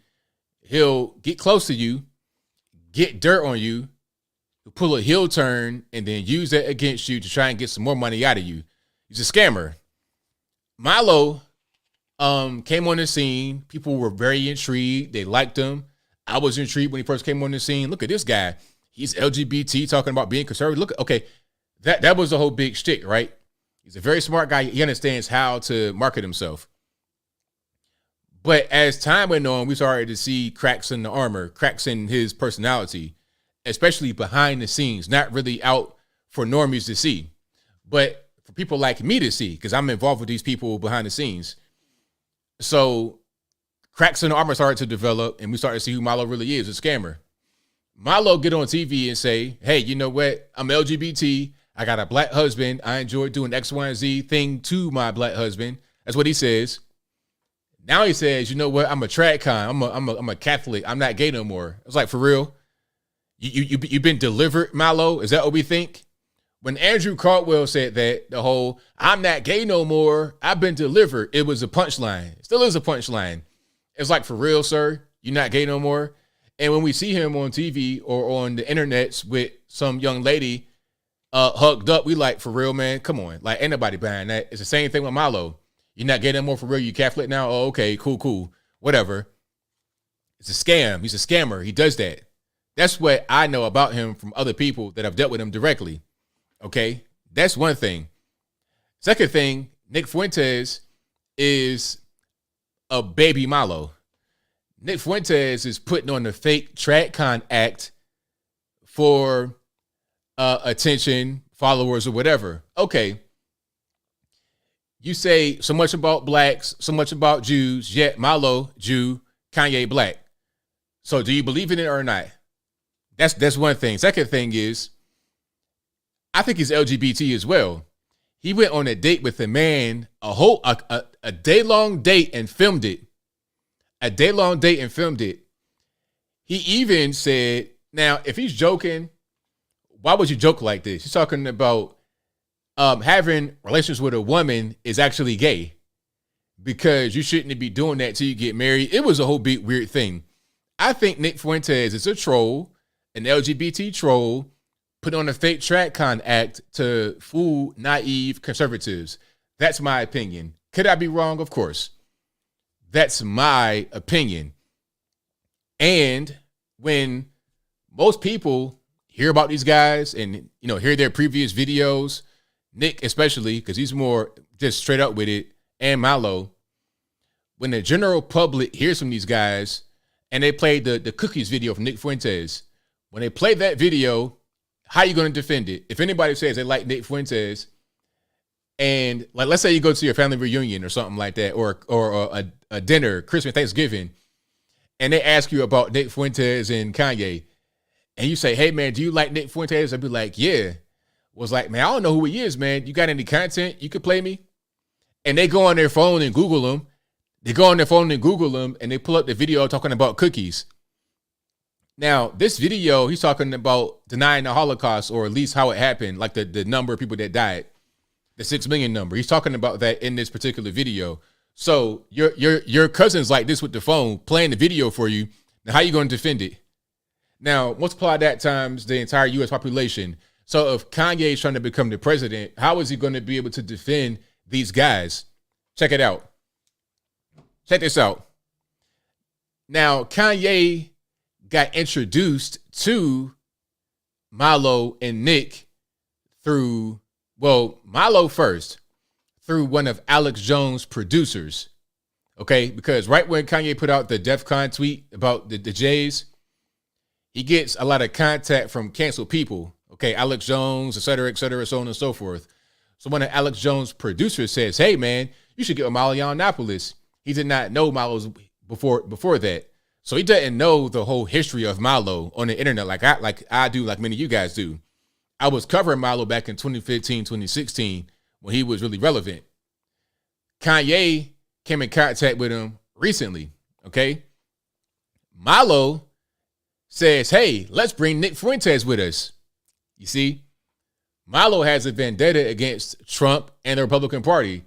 He'll get close to you, get dirt on you, pull a heel turn, and then use that against you to try and get some more money out of you. He's a scammer. Milo came on the scene. People were very intrigued. They liked him. I was intrigued when he first came on the scene. Look at this guy. He's LGBT, talking about being conservative. Look, okay, that was the whole big shtick, right? He's a very smart guy. He understands how to market himself. But as time went on, we started to see cracks in the armor, cracks in his personality, especially behind the scenes, not really out for normies to see, but for people like me to see, because I'm involved with these people behind the scenes. So cracks in the armor started to develop, and we started to see who Milo really is, a scammer. Milo get on TV and say, hey, you know what? I'm LGBT. I got a black husband. I enjoy doing X, Y, and Z thing to my black husband. That's what he says. Now he says, you know what? I'm a tradcon. I'm a Catholic. I'm not gay no more. It's like, for real? You've been delivered, Milo? Is that what we think? When Andrew Caldwell said that, the whole, I'm not gay no more, I've been delivered, it was a punchline. It still is a punchline. It's like, for real, sir? You're not gay no more? And when we see him on TV or on the internets with some young lady hugged up, we like, for real, man? Come on. Like, ain't nobody buying that. It's the same thing with Milo. You're not gay no more, for real? You Catholic now? Oh, okay, cool. Whatever. It's a scam. He's a scammer. He does that. That's what I know about him from other people that have dealt with him directly. Okay? That's one thing. Second thing, Nick Fuentes is a baby Milo. Nick Fuentes is putting on the fake TradCon act for attention, followers, or whatever. Okay. You say so much about blacks, so much about Jews, yet Milo, Jew, Kanye, black. So do you believe in it or not? That's one thing. Second thing is, I think he's LGBT as well. He went on a date with a man, a day-long date, and filmed it. A day-long date and filmed it. He even said, now, if he's joking, why would you joke like this? He's talking about having relations with a woman is actually gay because you shouldn't be doing that till you get married. It was a whole big weird thing. I think Nick Fuentes is a troll, an LGBT troll, put on a fake TradCon act to fool naive conservatives. That's my opinion. Could I be wrong? Of course. That's my opinion. And when most people hear about these guys and, hear their previous videos, Nick especially, because he's more just straight up with it, and Milo, when the general public hears from these guys and they play the cookies video from Nick Fuentes, when they play that video, how are you going to defend it? If anybody says they like Nick Fuentes, and like let's say you go to your family reunion or something like that, or a dinner, Christmas, Thanksgiving, and they ask you about Nick Fuentes and Kanye, and you say, hey man, do you like Nick Fuentes? I'd be like, yeah. Was like, man, I don't know who he is, man. You got any content you could play me? And they go on their phone and Google him. They go on their phone and Google him, and they pull up the video talking about cookies. Now, this video, he's talking about denying the Holocaust, or at least how it happened, like the number of people that died, the 6 million number. He's talking about that in this particular video. So your cousin's like this with the phone playing the video for you. Now, how you going to defend it? Now, multiply that times the entire U.S. population. So if Kanye is trying to become the president, how is he going to be able to defend these guys? Check it out. Check this out. Now, Kanye got introduced to Milo and Nick through, Milo first, through one of Alex Jones' producers. Okay, because right when Kanye put out the DEF CON tweet about the Jays, he gets a lot of contact from canceled people. Okay, Alex Jones, et cetera, so on and so forth. So one of Alex Jones' producers says, hey, man, you should get with Milo Yiannopoulos. He did not know Milo's before that. So he doesn't know the whole history of Milo on the internet like I do, like many of you guys do. I was covering Milo back in 2015, 2016 when he was really relevant. Kanye came in contact with him recently, okay? Milo says, hey, let's bring Nick Fuentes with us. You see, Milo has a vendetta against Trump and the Republican Party.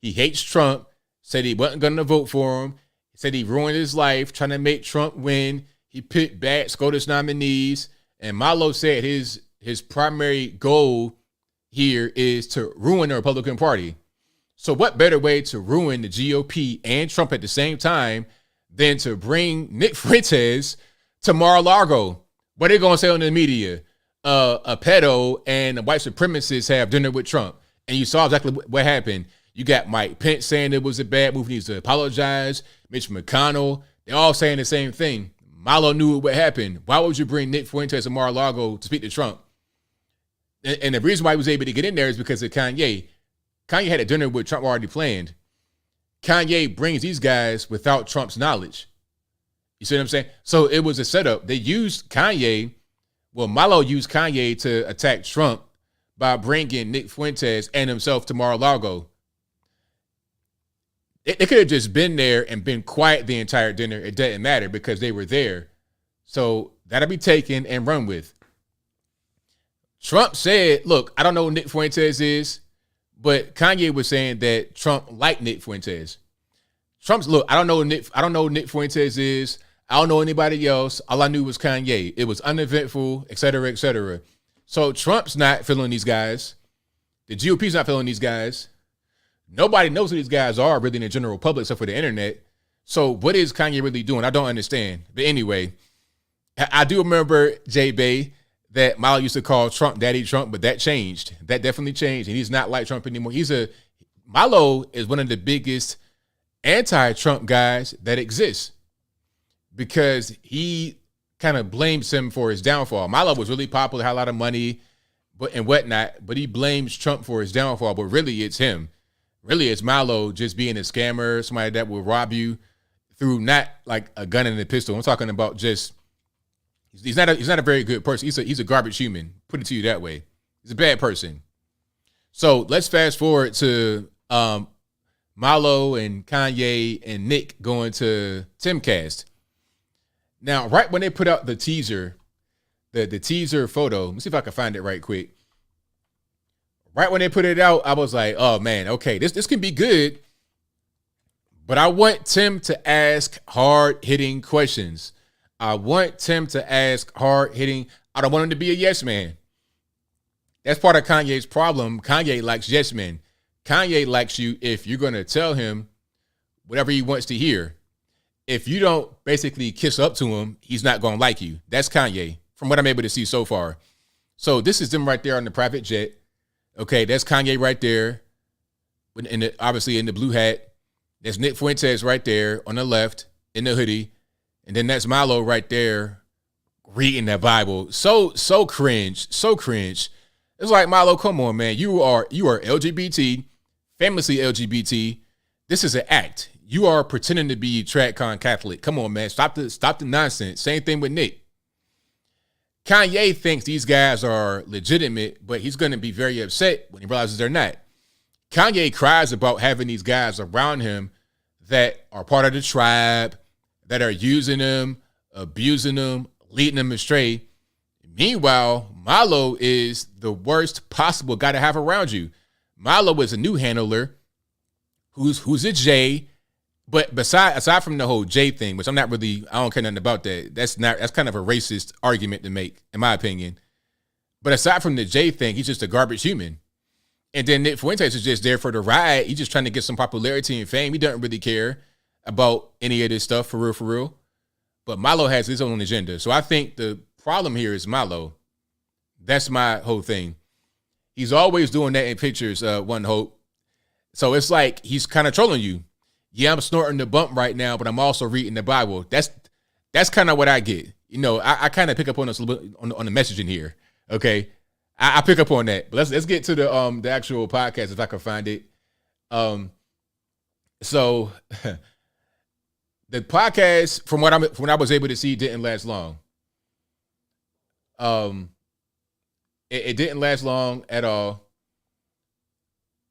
He hates Trump, said he wasn't going to vote for him, said he ruined his life trying to make Trump win. He picked bad SCOTUS nominees. And Milo said his primary goal here is to ruin the Republican Party. So what better way to ruin the GOP and Trump at the same time than to bring Nick Fuentes to Mar-a-Lago? What are they going to say on the media? A pedo and a white supremacist have dinner with Trump. And you saw exactly what happened. You got Mike Pence saying it was a bad move, he needs to apologize. Mitch McConnell, they're all saying the same thing. Milo knew what happened. Why would you bring Nick Fuentes to Mar-a-Lago to speak to Trump? And the reason why he was able to get in there is because of Kanye. Kanye had a dinner with Trump already planned. Kanye brings these guys without Trump's knowledge. You see what I'm saying? So it was a setup. They used Kanye. Well, Milo used Kanye to attack Trump by bringing Nick Fuentes and himself to Mar-a-Lago. They could have just been there and been quiet the entire dinner. It doesn't matter because they were there. So that'll be taken and run with. Trump said, look, I don't know who Nick Fuentes is, but Kanye was saying that Trump liked Nick Fuentes. Trump's, look, I don't know who Nick Fuentes is. I don't know anybody else. All I knew was Kanye. It was uneventful, et cetera, et cetera. So Trump's not feeling these guys. The GOP's not feeling these guys. Nobody knows who these guys are really in the general public except for the internet. So what is Kanye really doing? I don't understand. But anyway, I do remember, J-Bay, that Milo used to call Trump Daddy Trump, but that changed. That definitely changed. And he's not like Trump anymore. Milo is one of the biggest anti-Trump guys that exists because he kind of blames him for his downfall. Milo was really popular, had a lot of money and whatnot, but he blames Trump for his downfall. But really, it's him. Really, it's Milo just being a scammer, somebody that will rob you through not like a gun and a pistol. I'm talking about just he's not a very good person. He's a garbage human. Put it to you that way. He's a bad person. So let's fast forward to Milo and Kanye and Nick going to Timcast. Now, right when they put out the teaser, the teaser photo, let me see if I can find it right quick. Right when they put it out, I was like, oh man, okay, this can be good. But I want Tim to ask hard-hitting questions. I want Tim to ask hard-hitting. I don't want him to be a yes man. That's part of Kanye's problem. Kanye likes yes men. Kanye likes you if you're going to tell him whatever he wants to hear. If you don't basically kiss up to him, he's not going to like you. That's Kanye, from what I'm able to see so far. So this is them right there on the private jet. Okay, that's Kanye right there, obviously in the blue hat. There's Nick Fuentes right there on the left in the hoodie. And then that's Milo right there reading that Bible. So cringe. It's like, Milo, come on, man. You are LGBT, famously LGBT. This is an act. You are pretending to be TradCon Catholic. Come on, man. Stop the nonsense. Same thing with Nick. Kanye thinks these guys are legitimate, but he's going to be very upset when he realizes they're not. Kanye cries about having these guys around him that are part of the tribe, that are using him, abusing him, leading him astray. Meanwhile, Milo is the worst possible guy to have around you. Milo is a new handler who's a J, but aside from the whole J thing, which I don't care nothing about that. That's kind of a racist argument to make, in my opinion. But aside from the J thing, he's just a garbage human. And then Nick Fuentes is just there for the ride. He's just trying to get some popularity and fame. He doesn't really care about any of this stuff, for real. But Milo has his own agenda. So I think the problem here is Milo. That's my whole thing. He's always doing that in pictures, One Hope. So it's like he's kind of trolling you. Yeah, I'm snorting the bump right now, but I'm also reading the Bible. That's kind of what I get. You know, I kind of pick up on this a little bit on the messaging here. Okay. I pick up on that. But let's get to the actual podcast if I can find it. So the podcast, from what I was able to see, didn't last long. It didn't last long at all.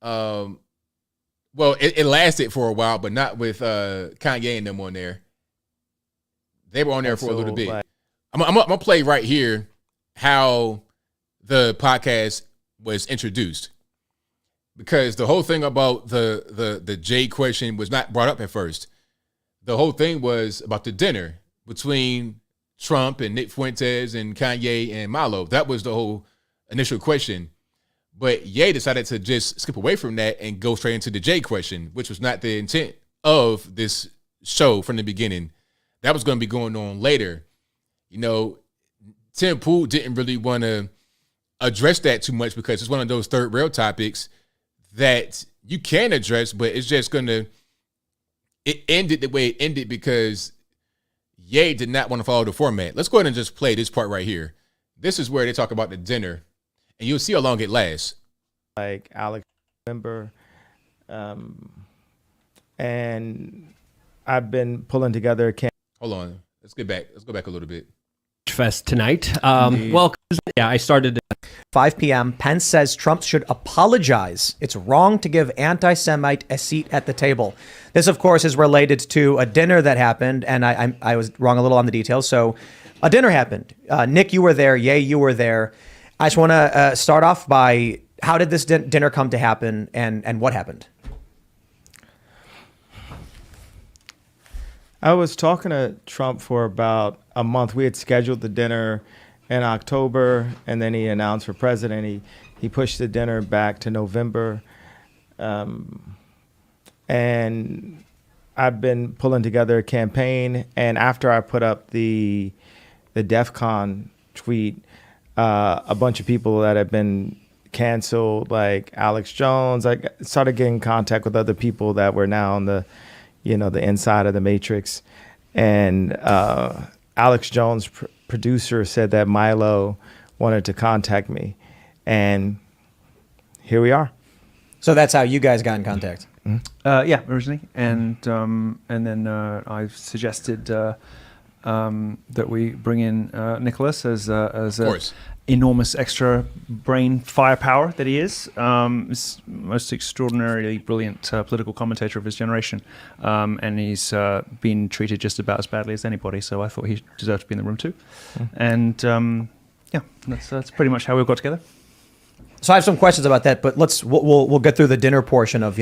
Well, it lasted for a while, but not with Kanye and them on there. They were on there for a little bit. I'm gonna play right here how the podcast was introduced, because the whole thing about the J question was not brought up at first. The whole thing was about the dinner between Trump and Nick Fuentes and Kanye and Milo. That was the whole initial question. But Ye decided to just skip away from that and go straight into the J question, which was not the intent of this show from the beginning. That was going to be going on later. You know, Tim Pool didn't really want to address that too much because it's one of those third rail topics that you can address, but it's just it ended the way it ended because Ye did not want to follow the format. Let's go ahead and just play this part right here. This is where they talk about the dinner, and you'll see how long it lasts. Like Alex, remember, and I've been pulling together a Hold on. Let's go back a little bit. Fest tonight. Well, yeah, I started 5 p.m. Pence says Trump should apologize. It's wrong to give anti-Semite a seat at the table. This, of course, is related to a dinner that happened, and I was wrong a little on the details. So a dinner happened. Nick, you were there. Ye, you were there. I just want to start off by, how did this dinner come to happen, and what happened? I was talking to Trump for about a month. We had scheduled the dinner in October, and then he announced for president. He pushed the dinner back to November. And I've been pulling together a campaign. And after I put up the DEF CON tweet, a bunch of people that have been canceled, like Alex Jones, I started getting in contact with other people that were now on the inside of the matrix. And Alex Jones, producer, said that Milo wanted to contact me. And here we are. So that's how you guys got in contact? Yeah, originally. And then I suggested that we bring in Nicholas as course. a enormous extra brain firepower that he is. He's most extraordinarily brilliant political commentator of his generation, and he's been treated just about as badly as anybody. So I thought he deserved to be in the room too. And yeah, that's pretty much how we got together. So I have some questions about that, but we'll get through the dinner portion of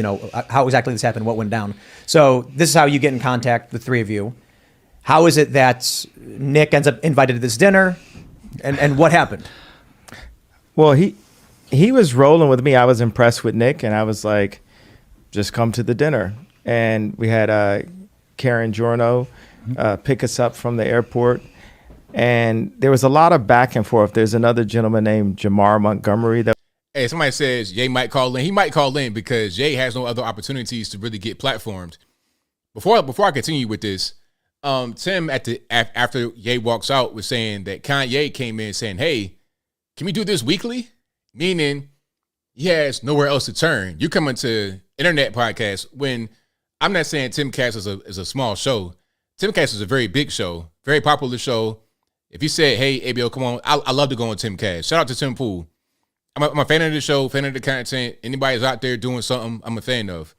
how exactly this happened, what went down. So this is how you get in contact, the three of you. How is it that Nick ends up invited to this dinner, and what happened? Well, he was rolling with me. I was impressed with Nick, and I was like, just come to the dinner. And we had Karen Giorno pick us up from the airport. And there was a lot of back and forth. There's another gentleman named Jamar Montgomery. Hey, somebody says Ye might call in. He might call in because Ye has no other opportunities to really get platformed. Before I continue with this, Tim after Ye walks out was saying that Kanye came in saying, "Hey, can we do this weekly?" Meaning he has nowhere else to turn. You come into internet podcasts when I'm not saying Timcast is a small show. Timcast is a very big show, very popular show. If you said, "Hey, ABL, come on," I love to go on Timcast. Shout out to Tim Pool. I'm a fan of the show, fan of the content. Anybody's out there doing something, I'm a fan of.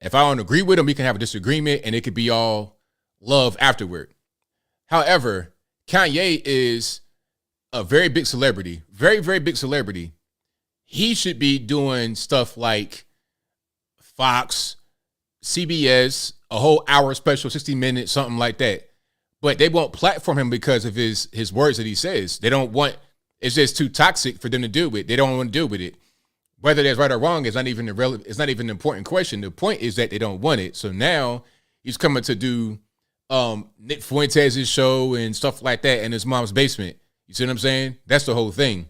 If I don't agree with them, we can have a disagreement, and it could be all love afterward. However, Kanye is a very big celebrity, very, very big celebrity. He should be doing stuff like Fox, CBS, a whole hour special, 60 minutes, something like that. But they won't platform him because of his words that he says. They don't want, it's just too toxic for them to deal with. They don't want to deal with it. Whether that's right or wrong is not even it's not even an important question. The point is that they don't want it. So now he's coming to do Nick Fuentes' show and stuff like that in his mom's basement. You see what I'm saying? That's the whole thing.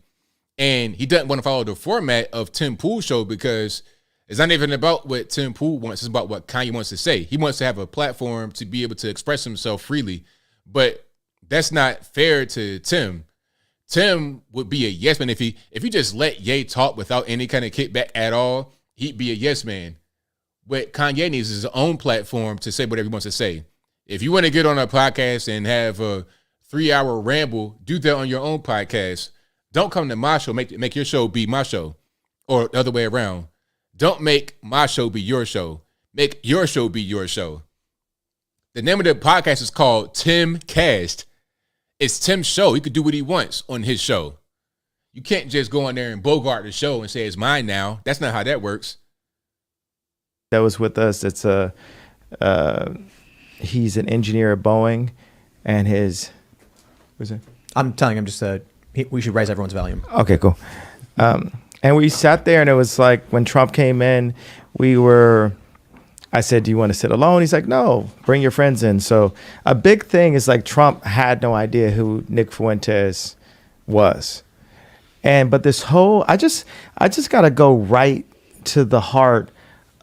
And he doesn't want to follow the format of Tim Pool's show because it's not even about what Tim Pool wants. It's about what Kanye wants to say. He wants to have a platform to be able to express himself freely. But that's not fair to Tim. Tim would be a yes man if he just let Ye talk without any kind of kickback at all. He'd be a yes man. What Kanye needs is his own platform to say whatever he wants to say. If you want to get on a podcast and have a 3-hour ramble, do that on your own podcast. Don't come to my show. Make your show be my show, or the other way around. Don't make my show be your show. Make your show be your show. The name of the podcast is called Timcast. It's Tim's show. He could do what he wants on his show. You can't just go in there and bogart the show and say it's mine now. That's not how that works. That was with us. It's he's an engineer at Boeing, and what's it? I'm telling him we should raise everyone's volume. Okay, cool. And we sat there, and it was like when Trump came in, I said, "Do you want to sit alone?" He's like, "No, bring your friends in." So a big thing is like Trump had no idea who Nick Fuentes was. But this whole, I just got to go right to the heart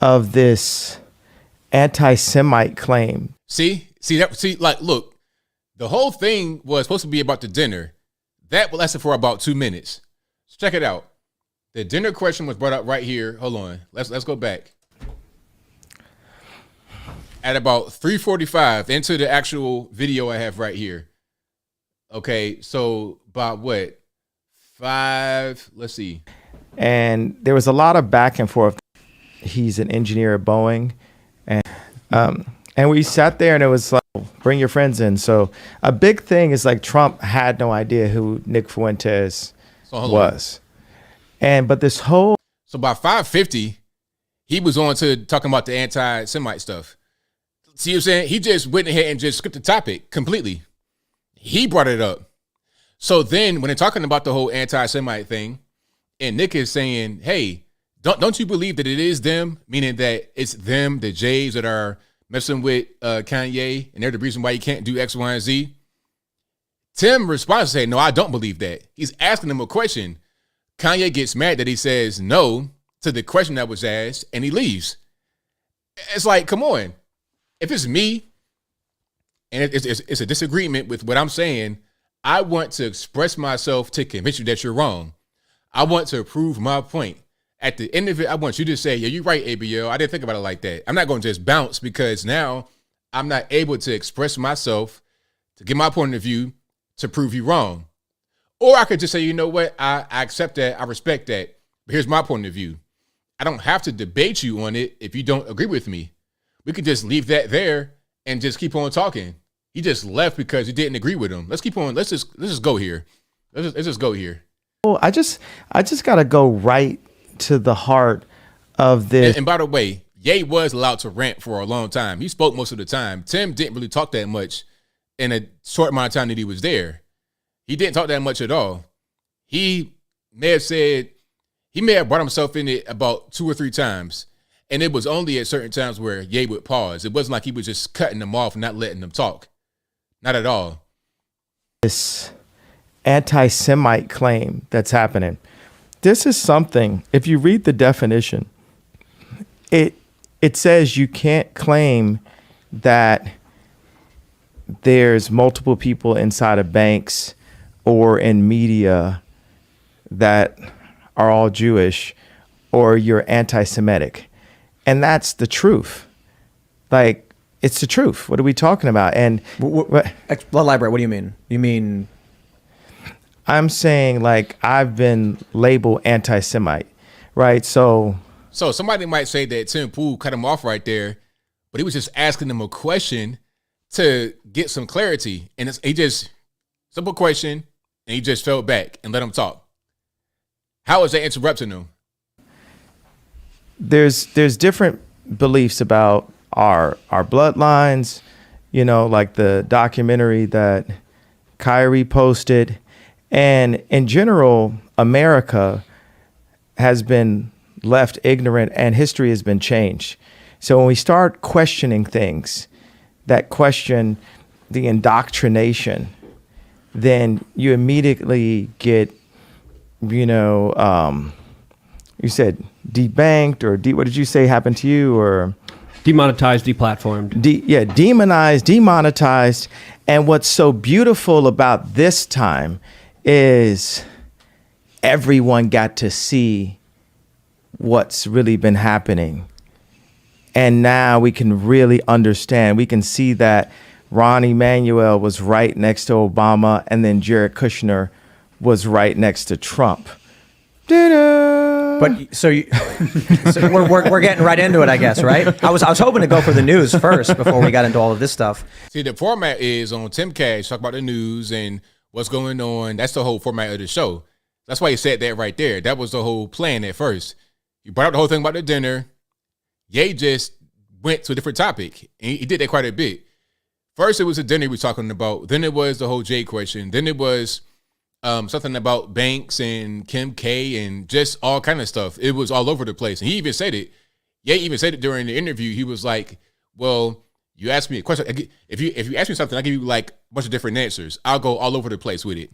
of this anti-Semite claim. Look, the whole thing was supposed to be about the dinner. That lasted for about 2 minutes. So check it out. The dinner question was brought up right here. Hold on. Let's go back. At about 3:45 into the actual video I have right here. Okay, so about what? 5, let's see. And there was a lot of back and forth. He's an engineer at Boeing. And we sat there, and it was like, bring your friends in. So a big thing is like Trump had no idea who Nick Fuentes was. But this whole... So by 5:50, he was on to talking about the anti-Semite stuff. See what I'm saying? He just went ahead and just skipped the topic completely. He brought it up. So then when they're talking about the whole anti-Semite thing, and Nick is saying, hey, don't you believe that it is them? Meaning that it's them, the Jays that are messing with Kanye, and they're the reason why he can't do X, Y, and Z. Tim responds saying, no, I don't believe that. He's asking him a question. Kanye gets mad that he says no to the question that was asked, and he leaves. It's like, come on. If it's me and it's a disagreement with what I'm saying, I want to express myself to convince you that you're wrong. I want to prove my point. At the end of it, I want you to say, yeah, you're right, ABL. I didn't think about it like that. I'm not going to just bounce because now I'm not able to express myself to get my point of view to prove you wrong. Or I could just say, you know what, I accept that, I respect that. But here's my point of view. I don't have to debate you on it if you don't agree with me. We could just leave that there and just keep on talking. He just left because he didn't agree with him. Let's keep on. Let's just go here. Let's just go here. Well, I just got to go right to the heart of this. And by the way, Ye was allowed to rant for a long time. He spoke most of the time. Tim didn't really talk that much in a short amount of time that he was there. He didn't talk that much at all. He may have brought himself in it about 2 or 3 times. And it was only at certain times where Ye would pause. It wasn't like he was just cutting them off and not letting them talk. Not at all. This anti-Semite claim that's happening. This is something, if you read the definition, it says you can't claim that there's multiple people inside of banks or in media that are all Jewish or you're anti-Semitic. And that's the truth. Like, it's the truth. What are we talking about? And elaborate. What do you mean? You mean? I'm saying, like, I've been labeled anti-Semite, right? So somebody might say that Tim Pool cut him off right there, but he was just asking him a question to get some clarity. And he just, simple question, and he just fell back and let him talk. How is that interrupting him? There's different beliefs about our bloodlines, you know, like the documentary that Kyrie posted. And in general, America has been left ignorant and history has been changed. So when we start questioning things that question the indoctrination, then you immediately get, you said debanked or what did you say happened to you? Or demonetized, deplatformed. Demonized, demonetized. And what's so beautiful about this time is everyone got to see what's really been happening. And now we can really understand. We can see that Ron Emanuel was right next to Obama, and then Jared Kushner was right next to Trump. Ta-da! But so we're getting right into it, I guess, right? I was hoping to go for the news first before we got into all of this stuff. See, the format is on Timcast, talk about the news and what's going on. That's the whole format of the show. That's why you said that right there. That was the whole plan at first. You brought up the whole thing about the dinner. Ye just went to a different topic. And he did that quite a bit. First, it was the dinner we were talking about. Then it was the whole Jay question. Then it was something about banks and Kim K and just all kind of stuff. It was all over the place. And he even said it. Ye even said it during the interview. He was like, well, you asked me a question. If you ask me something, I'll give you like a bunch of different answers. I'll go all over the place with it.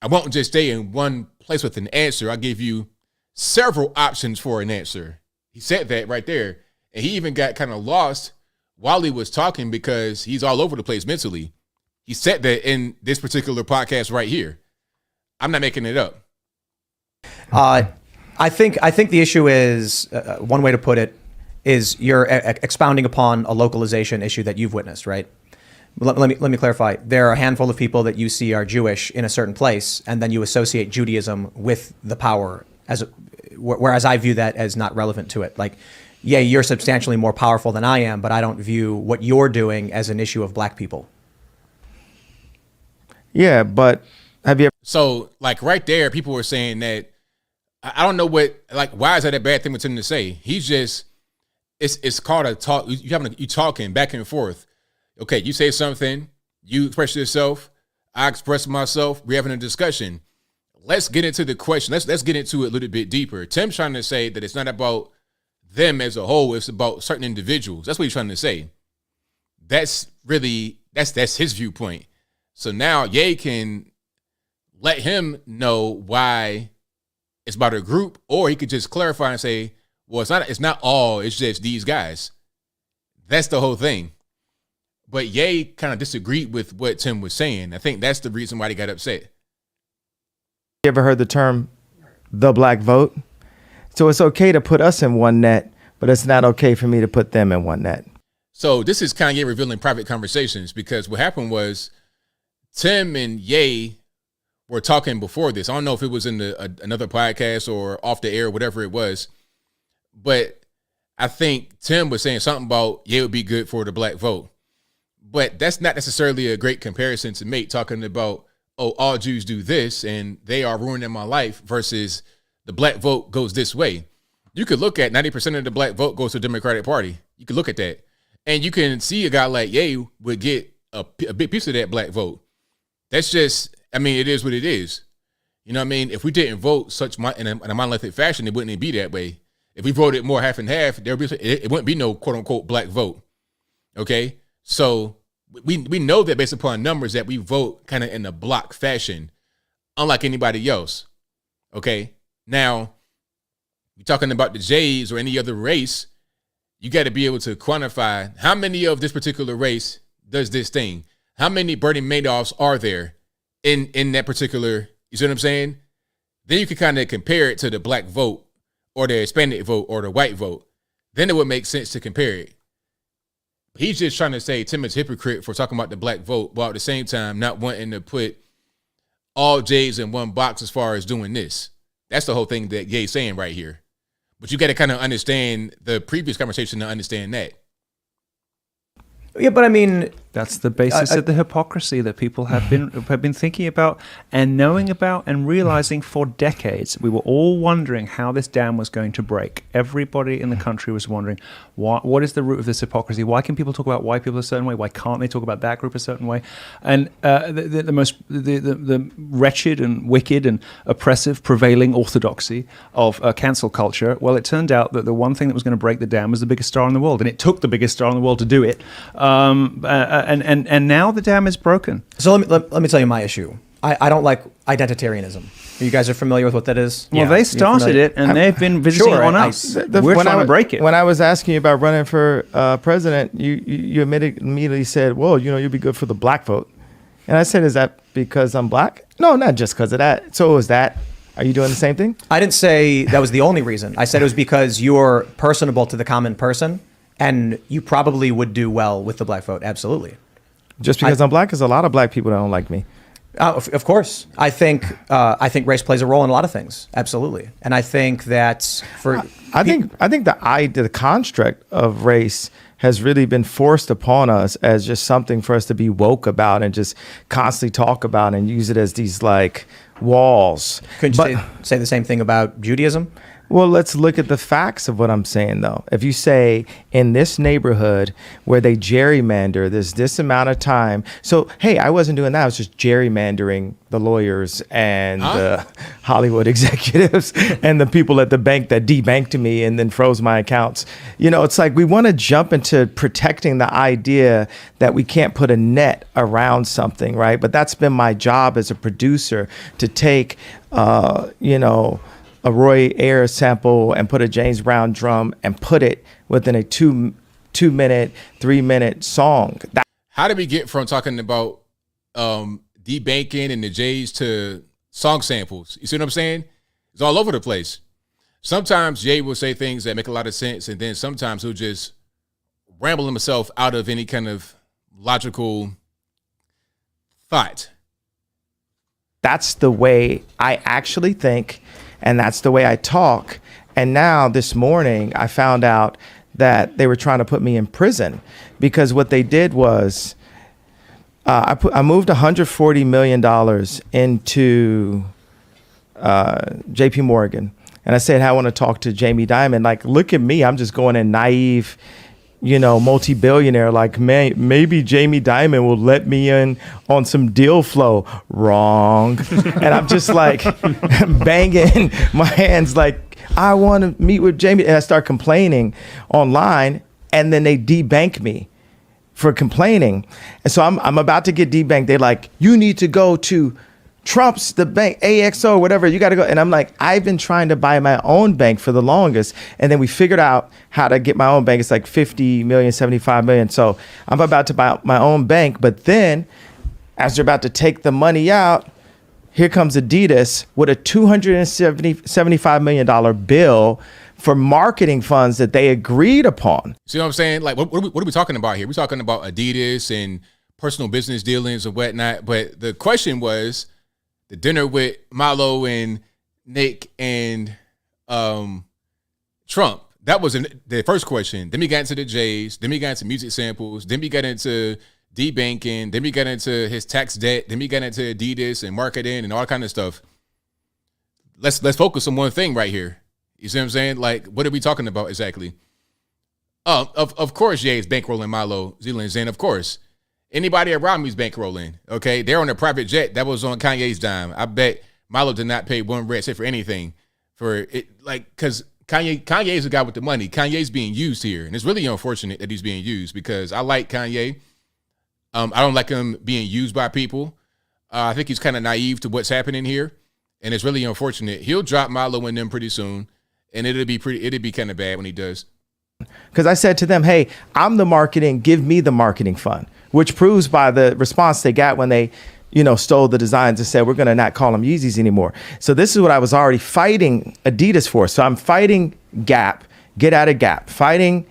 I won't just stay in one place with an answer. I'll give you several options for an answer. He said that right there. And he even got kind of lost while he was talking because he's all over the place mentally. He said that in this particular podcast right here. I'm not making it up. I think the issue is, one way to put it, is you're expounding upon a localization issue that you've witnessed, right? Let me clarify. There are a handful of people that you see are Jewish in a certain place, and then you associate Judaism with the power, whereas I view that as not relevant to it. Like, yeah, you're substantially more powerful than I am, but I don't view what you're doing as an issue of black people. Yeah, but have you ever? So, like right there, people were saying that, I don't know why is that a bad thing for him to say? He's just, it's called a talk. You talking back and forth. Okay, you say something, you express yourself, I express myself, we're having a discussion. Let's get into the question. Let's get into it a little bit deeper. Tim's trying to say that it's not about them as a whole, it's about certain individuals. That's what he's trying to say. That's his viewpoint. So now Ye can let him know why it's about a group, or he could just clarify and say, well, it's not all, it's just these guys. That's the whole thing. But Ye kind of disagreed with what Tim was saying. I think that's the reason why he got upset. You ever heard the term the black vote? So it's okay to put us in one net, but it's not okay for me to put them in one net. So this is Kanye revealing private conversations, because what happened was Tim and Ye were talking before this. I don't know if it was in another podcast or off the air, whatever it was. But I think Tim was saying something about Ye would be good for the black vote. But that's not necessarily a great comparison to make, talking about, oh, all Jews do this and they are ruining my life versus the black vote goes this way. You could look at 90% of the black vote goes to the Democratic Party. You could look at that. And you can see a guy like Ye would get a big piece of that black vote. That's just, I mean, it is what it is. You know what I mean? If we didn't vote in a monolithic fashion, it wouldn't be that way. If we voted more half and half, it wouldn't be no quote unquote black vote. Okay? So we know that based upon numbers that we vote kind of in a block fashion, unlike anybody else. Okay? Now, you're talking about the Jays or any other race, you got to be able to quantify how many of this particular race does this thing. How many Bernie Madoffs are there in that particular, you see what I'm saying? Then you can kind of compare it to the black vote or the Hispanic vote or the white vote. Then it would make sense to compare it. He's just trying to say Tim is a hypocrite for talking about the black vote, while at the same time not wanting to put all J's in one box as far as doing this. That's the whole thing that Ye's saying right here. But you got to kind of understand the previous conversation to understand that. Yeah, but I mean, that's the basis of the hypocrisy that people have been thinking about and knowing about and realizing for decades. We were all wondering how this dam was going to break. Everybody in the country was wondering, what is the root of this hypocrisy? Why can people talk about white people a certain way? Why can't they talk about that group a certain way? And the wretched and wicked and oppressive prevailing orthodoxy of cancel culture. Well, it turned out that the one thing that was going to break the dam was the biggest star in the world, and it took the biggest star in the world to do it. And now the dam is broken. So let me tell you my issue. I don't like identitarianism. You guys are familiar with what that is? Well, they started it, and they've been visiting on us. We're trying to break it. When I was asking you about running for president, you immediately said, well, you'd be good for the black vote. And I said, is that because I'm black? No, not just because of that. So is that, are you doing the same thing? I didn't say that was the only reason. I said it was because you're personable to the common person, and you probably would do well with the black vote. Absolutely. Just because I'm black, there's a lot of black people that don't like me. Of course. I think race plays a role in a lot of things. Absolutely. And I think that I think the construct of race has really been forced upon us as just something for us to be woke about and just constantly talk about and use it as these like walls. Couldn't you say the same thing about Judaism? Well, let's look at the facts of what I'm saying, though. If you say in this neighborhood where they gerrymander, there's this amount of time. So, hey, I wasn't doing that. I was just gerrymandering the lawyers and the Hollywood executives and the people at the bank that debanked me and then froze my accounts. It's like we want to jump into protecting the idea that we can't put a net around something, right? But that's been my job as a producer, to take, a Roy Ayers sample and put a James Brown drum and put it within a 2 minute, 3 minute song. How did we get from talking about debanking and the J's to song samples? You see what I'm saying? It's all over the place. Sometimes Jay will say things that make a lot of sense, and then sometimes he'll just ramble himself out of any kind of logical thought. That's the way I actually think. And that's the way I talk. And now this morning, I found out that they were trying to put me in prison because what they did was I moved $140 million into JP Morgan. And I said, I want to talk to Jamie Dimon. Like, look at me. I'm just going in naive, multi-billionaire, like, maybe Jamie Dimon will let me in on some deal flow. Wrong. And I'm just like banging my hands like, I want to meet with Jamie. And I start complaining online, and then they debank me for complaining. And so I'm about to get debanked. They're like, you need to go to Trump's, the bank, AXO, whatever, you got to go. And I'm like, I've been trying to buy my own bank for the longest. And then we figured out how to get my own bank. It's like 50 million, 75 million. So I'm about to buy my own bank. But then as they're about to take the money out, here comes Adidas with a $275 million bill for marketing funds that they agreed upon. See what I'm saying? Like, what are we talking about here? We're talking about Adidas and personal business dealings and whatnot. But the question was the dinner with Milo and Nick and Trump. That was the first question. Then we got into the J's. Then we got into music samples. Then we got into debanking. Then we got into his tax debt. Then we got into Adidas and marketing and all kind of stuff. Let's focus on one thing right here. You see what I'm saying? Like, what are we talking about exactly? Of course, Ye is bankrolling Milo Zealand's, and of course, anybody around me is bankrolling. Okay, they're on a private jet that was on Kanye's dime. I bet Milo did not pay one red cent for anything for it, like, because Kanye is the guy with the money. Kanye's being used here, and it's really unfortunate that he's being used because I like Kanye. I don't like him being used by people. I think he's kind of naive to what's happening here, and it's really unfortunate. He'll drop Milo in them pretty soon, and it'll be kind of bad when he does. Because I said to them, hey, I'm the marketing, give me the marketing fund, which proves by the response they got when they, stole the designs and said, we're going to not call them Yeezys anymore. So this is what I was already fighting Adidas for. So I'm fighting Gap, get out of Gap, fighting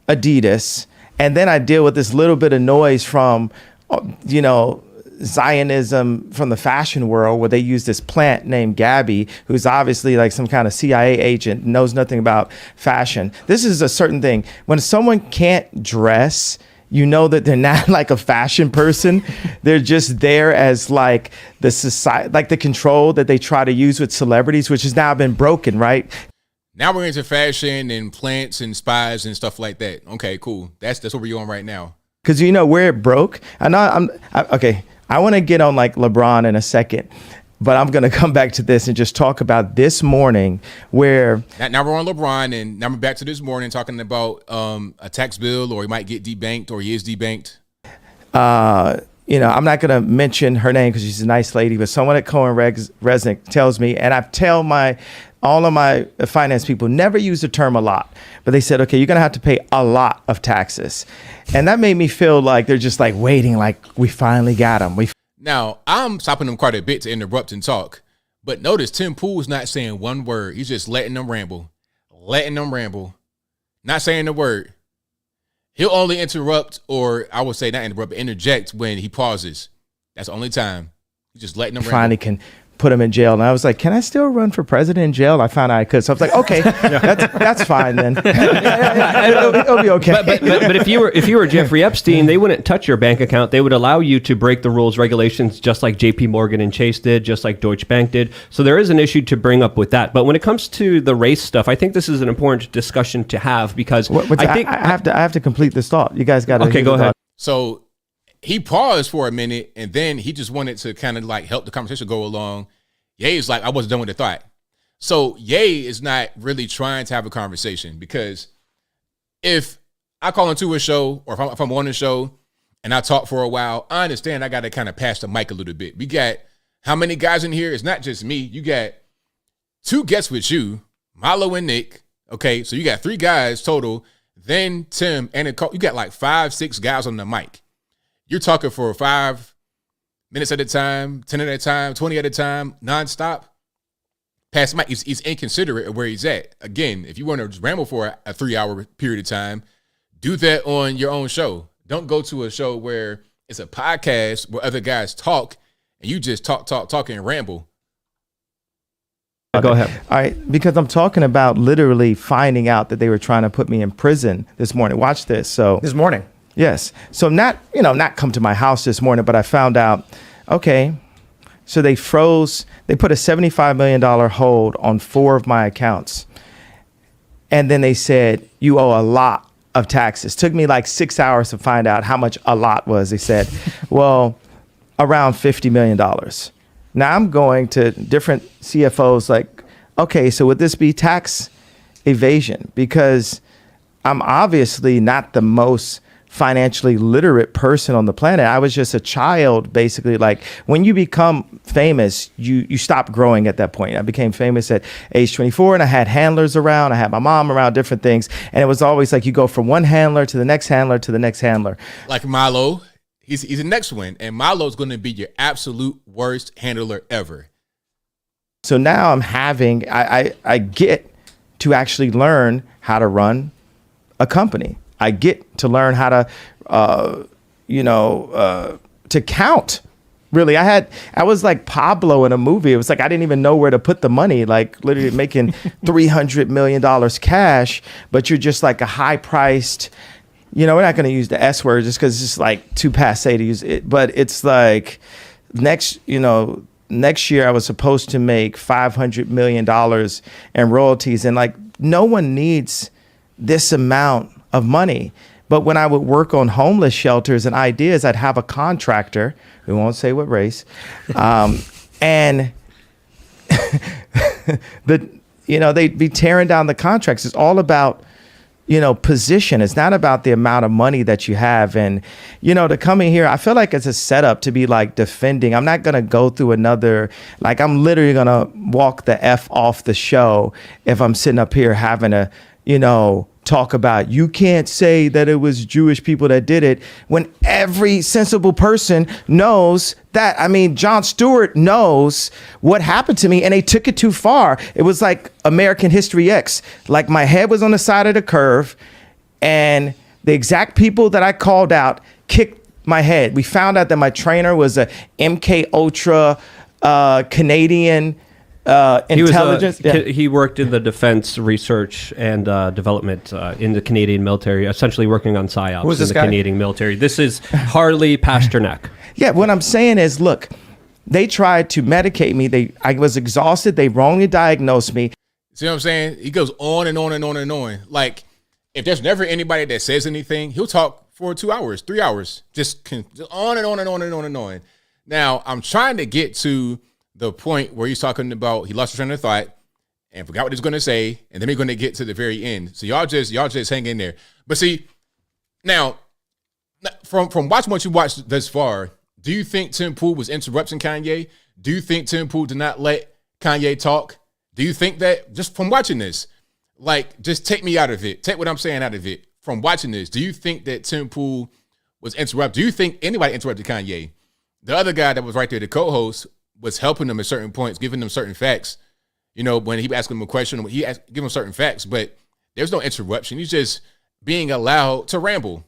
Adidas. And then I deal with this little bit of noise from, Zionism from the fashion world, where they use this plant named Gabby, who's obviously like some kind of CIA agent, knows nothing about fashion. This is a certain thing. When someone can't dress, you know that they're not like a fashion person. They're just there as like the society, like the control that they try to use with celebrities, which has now been broken, right? Now we're into fashion and plants and spies and stuff like that. Okay, cool. That's what we're on right now. Because where it broke. Okay. I want to get on like LeBron in a second, but I'm going to come back to this and just talk about this morning where. Now we're on LeBron, and now we're back to this morning talking about a tax bill, or he might get debanked, or he is debanked. I'm not going to mention her name because she's a nice lady, but someone at Cohen Resnick tells me, and I tell all of my finance people, never use the term a lot, but they said, okay, you're going to have to pay a lot of taxes. And that made me feel like they're just like waiting, like we finally got them. Now, I'm stopping them quite a bit to interrupt and talk, but notice Tim Pool's not saying one word. He's just letting them ramble, not saying a word. He'll only interrupt, or I would say not interrupt, but interject when he pauses. That's the only time. He's just letting them ramble. Finally can put him in jail. And I was like, can I still run for president in jail? I found out I could. So I was like, okay, that's fine then. It'll be okay. But if you were Jeffrey Epstein, they wouldn't touch your bank account. They would allow you to break the rules, regulations, just like JP Morgan and Chase did, just like Deutsche Bank did. So there is an issue to bring up with that. But when it comes to the race stuff, I think this is an important discussion to have because I have to complete this thought. You guys got to. Okay, go ahead. So he paused for a minute, and then he just wanted to kind of like help the conversation go along. Ye is like, I wasn't done with the thought. So Ye is not really trying to have a conversation, because if I call into a show, or if I'm on a show and I talk for a while, I understand I got to kind of pass the mic a little bit. We got how many guys in here? It's not just me. You got 2 guests with you, Milo and Nick. Okay, so you got 3 guys total. Then Tim and you got like 5, 6 guys on the mic. You're talking for 5 minutes at a time, 10 at a time, 20 at a time, nonstop. Pass Mike, he's inconsiderate of where he's at. Again, if you want to ramble for a 3-hour period of time, do that on your own show. Don't go to a show where it's a podcast where other guys talk and you just talk and ramble. Go ahead. All right, because I'm talking about literally finding out that they were trying to put me in prison this morning. Watch this. So This morning? Yes. So not come to my house this morning, but I found out, okay, so they put a $75 million hold on 4 of my accounts. And then they said, you owe a lot of taxes. Took me like 6 hours to find out how much a lot was. They said, well, around $50 million. Now I'm going to different CFOs like, okay, so would this be tax evasion? Because I'm obviously not the most financially literate person on the planet. I was just a child, basically. Like when you become famous, you stop growing at that point. I became famous at age 24, and I had handlers around. I had my mom around, different things. And it was always like you go from one handler to the next handler to the next handler. Like Milo, he's the next one. And Milo's going to be your absolute worst handler ever. So now I get to actually learn how to run a company. I get to learn how to, to count. Really, I was like Pablo in a movie. It was like I didn't even know where to put the money. Like literally making $300 million cash, but you're just like a high priced. We're not going to use the S word just because it's like too passe to use it. But it's like next year I was supposed to make $500 million in royalties, and like no one needs this amount of money. But when I would work on homeless shelters and ideas, I'd have a contractor, we won't say what race, and they'd be tearing down the contracts. It's all about, position. It's not about the amount of money that you have. And, to come in here, I feel like it's a setup to be like defending. I'm not going to go through another, like I'm literally going to walk the F off the show if I'm sitting up here having a, talk about you can't say that it was Jewish people that did it when every sensible person knows that. I mean, Jon Stewart knows what happened to me and they took it too far. It was like American History X. Like my head was on the side of the curve and the exact people that I called out kicked my head. We found out that my trainer was a MK Ultra Canadian intelligence. He worked in the defense research and development in the Canadian military, essentially working on psyops Who's in this the guy? Canadian military. This is Harley Pasternak. Yeah, what I'm saying is, look, they tried to medicate me. I was exhausted. They wrongly diagnosed me. See what I'm saying? He goes on and on and on and on. Like, if there's never anybody that says anything, he'll talk for 2 hours, 3 hours, just on and on and on and on and on. Now, I'm trying to get to the point where he's talking about he lost his train of thought and forgot what he was going to say, and then we're going to get to the very end. So y'all just hang in there. But see, now from watching what you watched thus far, do you think Tim Pool was interrupting Kanye? Do you think Tim Pool did not let Kanye talk? Do you think that, just from watching this, like, just take me out of it, take what I'm saying out of it, from watching this, do you think that Tim Pool was interrupted? Do you think anybody interrupted Kanye? The other guy that was right there, the co-host, was helping them at certain points, giving them certain facts. When he asked him a question, give him certain facts, but there's no interruption. He's just being allowed to ramble.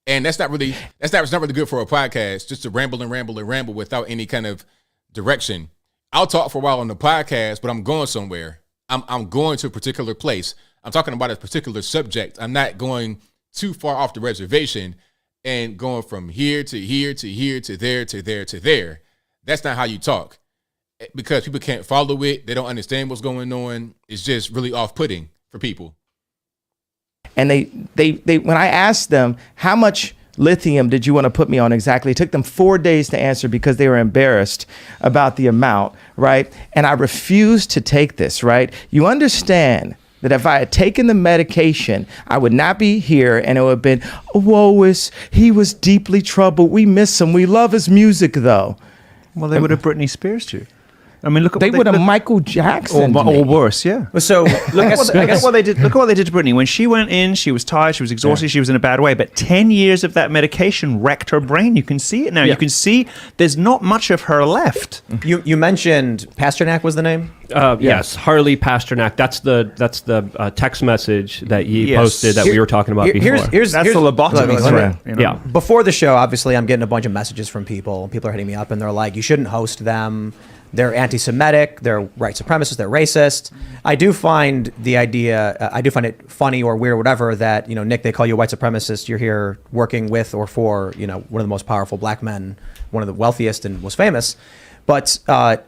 And that's not really good for a podcast, just to ramble and ramble and ramble without any kind of direction. I'll talk for a while on the podcast, but I'm going somewhere. I'm going to a particular place. I'm talking about a particular subject. I'm not going too far off the reservation and going from here to here to here to there to there to there. That's not how you talk, because people can't follow it. They don't understand what's going on. It's just really off-putting for people. And they when I asked them, how much lithium did you want to put me on exactly? It took them 4 days to answer because they were embarrassed about the amount, right? And I refused to take this, right? You understand that if I had taken the medication, I would not be here, and it would have been, he was deeply troubled. We miss him. We love his music, though. Well, they would have Britney Spears you. I mean, look at they would have Michael Jackson or worse, yeah. So Look at what they did. Look at what they did to Britney. When she went in, she was tired, she was exhausted, she was in a bad way. But 10 years of that medication wrecked her brain. You can see it now. You can see there's not much of her left. You mentioned Pasternak was the name. Yes, Harley Pasternak. That's the text message that he posted that we were talking about before. Here's the lobotomy. Yeah. Before the show, obviously, I'm getting a bunch of messages from people. People are hitting me up, and they're like, "You shouldn't host them. They're anti-Semitic. They're white supremacists. They're racist." I do find the idea. I do find it funny or weird, or whatever, that Nick, they call you a white supremacist. You're here working with or for one of the most powerful black men, one of the wealthiest and most famous. But a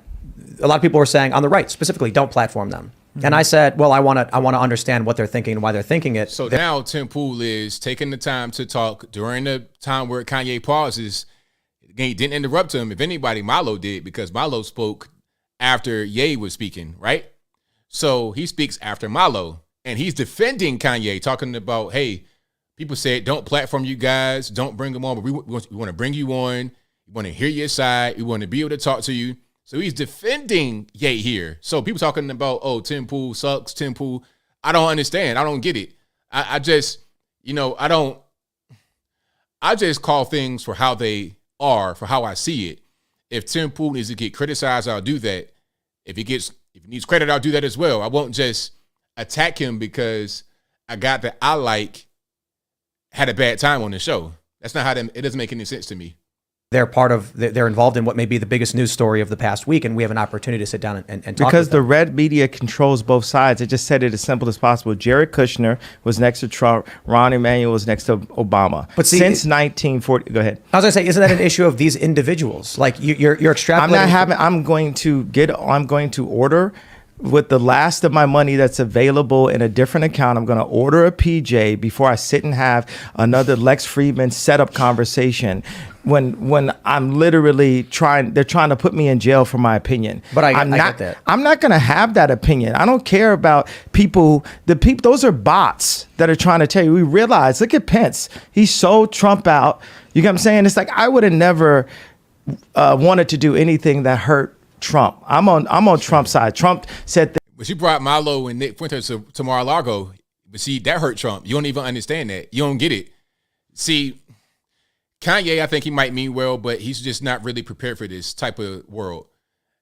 lot of people were saying on the right specifically, don't platform them. Mm-hmm. And I said, well, I want to understand what they're thinking and why they're thinking it. So now Tim Pool is taking the time to talk during the time where Kanye pauses. He didn't interrupt him. If anybody, Milo did, because Milo spoke after Ye was speaking, right? So he speaks after Milo, and he's defending Kanye, talking about, hey, people said don't platform you guys, don't bring them on, but we want to bring you on. We want to hear your side. We want to be able to talk to you. So he's defending Ye here. So people talking about, oh, Tim Pool sucks, Tim Pool. I don't understand. I don't get it. I just call things for how they are, for how I see it. If Tim Pool needs to get criticized, I'll do that. If he needs credit, I'll do that as well. I won't just attack him because a guy that I like had a bad time on the show. That's not how it doesn't make any sense to me. They're involved in what may be the biggest news story of the past week, and we have an opportunity to sit down and talk. Because with the them. red media controls both sides. It just said it as simple as possible. Jared Kushner was next to Trump. Ron Emanuel was next to Obama. But see, since 1940, go ahead. I was going to say, isn't that an issue of these individuals? Like you're extrapolating. I'm going to order with the last of my money that's available in a different account. I'm going to order a PJ before I sit and have another Lex Friedman setup conversation. When I'm literally they're trying to put me in jail for my opinion. But I get that. I'm not going to have that opinion. I don't care about people. Those are bots that are trying to tell you. We realize, look at Pence. He sold Trump out. You get what I'm saying? It's like, I would have never wanted to do anything that hurt Trump. I'm on Trump's side. Trump said that. But you brought Milo and Nick Fuentes to Mar-a-Lago. But see, that hurt Trump. You don't even understand that. You don't get it. See, Kanye, I think he might mean well, but he's just not really prepared for this type of world.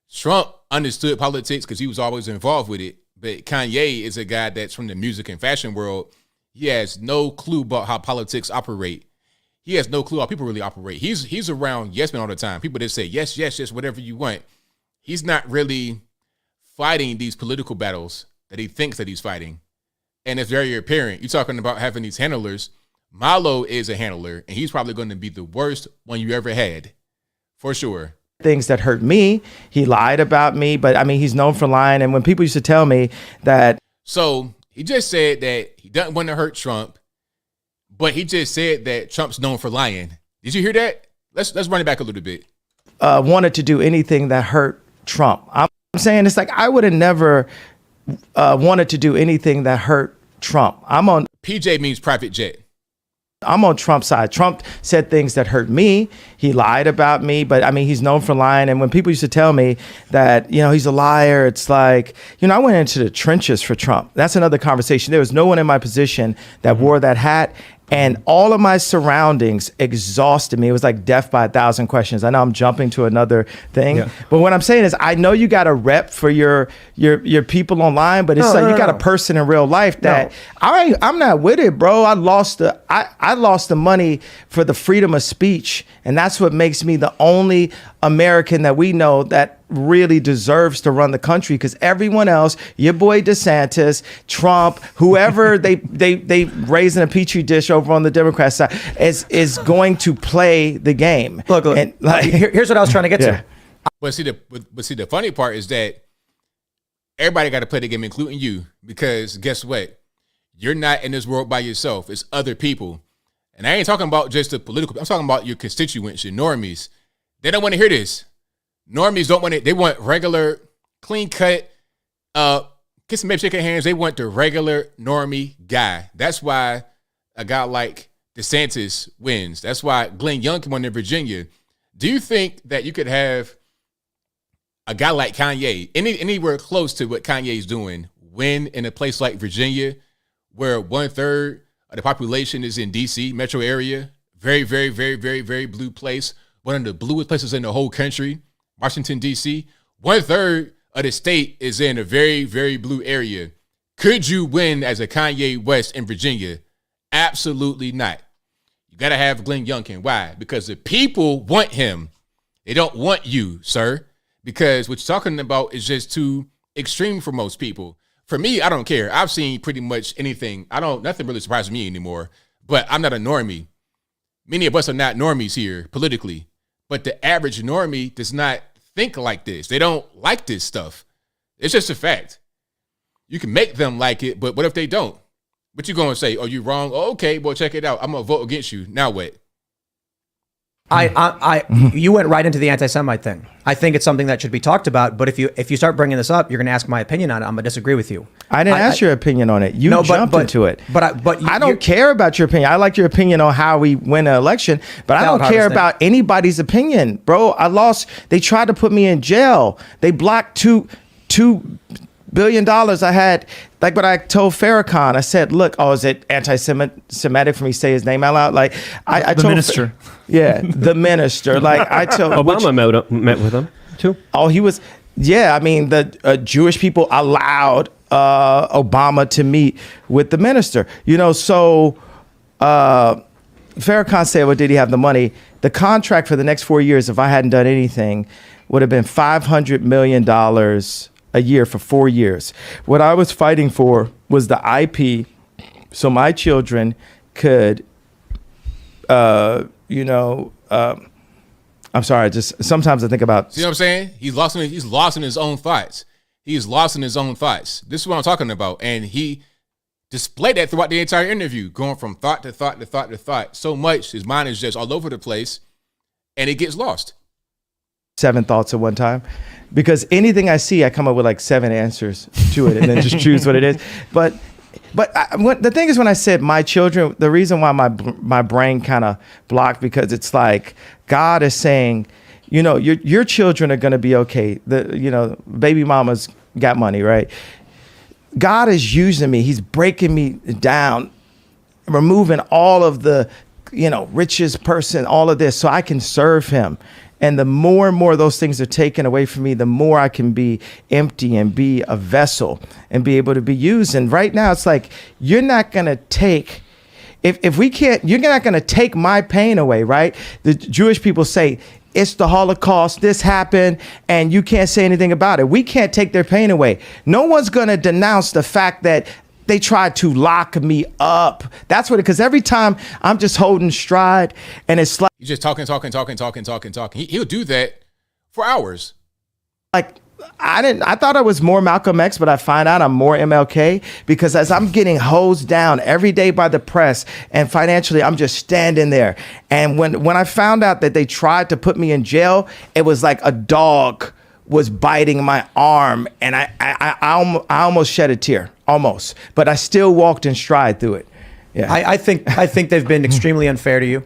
Trump understood politics because he was always involved with it. But Kanye is a guy that's from the music and fashion world. He has no clue about how politics operate. He has no clue how people really operate. He's around yes men all the time. People that say yes, yes, yes, whatever you want. He's not really fighting these political battles that he thinks that he's fighting. And it's very apparent. You're talking about having these handlers. Milo is a handler, and he's probably going to be the worst one you ever had, for sure. Things that hurt me. He lied about me, but I mean, he's known for lying. And when people used to tell me that. So he just said that he doesn't want to hurt Trump, but he just said that Trump's known for lying. Did you hear that? Let's run it back a little bit. Wanted to do anything that hurt Trump. I'm saying it's like, I would have never wanted to do anything that hurt Trump. PJ means private jet. I'm on Trump's side. Trump said things that hurt me. He lied about me, but I mean, he's known for lying. And when people used to tell me that, he's a liar, it's like, I went into the trenches for Trump. That's another conversation. There was no one in my position that wore that hat. And all of my surroundings exhausted me. It was like death by 1,000 questions. I know I'm jumping to another thing, but what I'm saying is, I know you got a rep for your people online, but it's you got a person in real life that I'm not with it, bro. I lost the money for the freedom of speech, and that's what makes me the only American that we know that really deserves to run the country, because everyone else, your boy DeSantis, Trump, whoever they raise in a petri dish over on the Democrat side is going to play the game. Look, and here's what I was trying to get to. But see, the funny part is that everybody got to play the game, including you, because guess what? You're not in this world by yourself. It's other people. And I ain't talking about just the political. I'm talking about your constituents, your normies. They don't want to hear this. Normies don't want it. They want regular, clean cut, kiss and maybe shake hands. They want the regular normie guy. That's why a guy like DeSantis wins. That's why Glenn Young won in Virginia. Do you think that you could have a guy like Kanye, anywhere close to what Kanye's doing, win in a place like Virginia, where 1/3 of the population is in DC metro area? Very, very, very, very, very blue place. One of the bluest places in the whole country, Washington, D.C. 1/3 of the state is in a very, very blue area. Could you win as a Kanye West in Virginia? Absolutely not. You got to have Glenn Youngkin. Why? Because the people want him. They don't want you, sir. Because what you're talking about is just too extreme for most people. For me, I don't care. I've seen pretty much anything. Nothing really surprises me anymore. But I'm not a normie. Many of us are not normies here politically. But the average normie does not think like this. They don't like this stuff. It's just a fact. You can make them like it, but what if they don't? What you gonna say? Oh, you wrong? Oh, okay, well, check it out. I'm gonna vote against you. Now what? You went right into the anti-Semite thing. I think it's something that should be talked about. But if you start bringing this up, you're going to ask my opinion on it. I'm going to disagree with you. I didn't ask your opinion on it. You jumped into it. But I don't care about your opinion. I like your opinion on how we win an election, but I don't care about anybody's opinion, bro. I lost. They tried to put me in jail. They blocked $2 billion I had. Like what I told Farrakhan, I said, look, is it anti-Semitic for me to say his name out loud? Like I told minister. The minister. Like I told Obama met with him too. Oh, he was. Yeah, I mean the Jewish people allowed Obama to meet with the minister. So Farrakhan said, well, did he have the money? The contract for the next 4 years, if I hadn't done anything, would have been $500 million a year for 4 years. What I was fighting for was the IP, so my children could, I'm sorry, just sometimes I think about. See what I'm saying? He's lost in his own thoughts. He's lost in his own thoughts. This is what I'm talking about. And he displayed that throughout the entire interview, going from thought to thought to thought to thought. So much, his mind is just all over the place, and it gets lost. 7 thoughts at one time, because anything I see, I come up with like 7 answers to it, and then just choose what it is. But the thing is, when I said my children, the reason why my brain kind of blocked, because it's like God is saying, your children are going to be okay. Baby mama's got money, right? God is using me. He's breaking me down, removing all of the, richest person, all of this, so I can serve him. And the more and more those things are taken away from me, the more I can be empty and be a vessel and be able to be used. And right now, it's like, you're not going to take, if we can't, you're not going to take my pain away, right? The Jewish people say, it's the Holocaust, this happened, and you can't say anything about it. We can't take their pain away. No one's going to denounce the fact that they tried to lock me up. That's what because every time I'm just holding stride, and it's like he's just talking. He'll do that for hours. Like I thought I was more Malcolm X, but I find out I'm more MLK, because as I'm getting hosed down every day by the press and financially, I'm just standing there. And when I found out that they tried to put me in jail, it was like a dog was biting my arm, and I almost shed a tear, almost, but I still walked in stride through it. Yeah, I think they've been extremely unfair to you.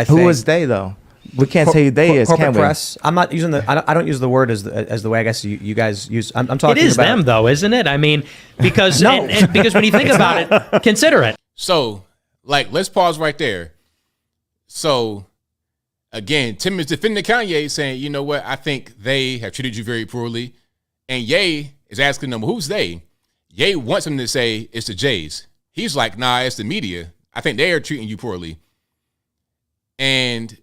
Who was they though? We can't say who they is. Corporate can we? press. I'm not using I don't use the word as the way I guess you guys use. I'm talking. It is about them though, isn't it? I mean, because No. because when you think about it, consider it. So, let's pause right there. So, again, Tim is defending Kanye, saying, you know what, I think they have treated you very poorly. And Ye is asking them, who's they? Ye wants him to say it's the Jays. He's like, nah, it's the media. I think they are treating you poorly. And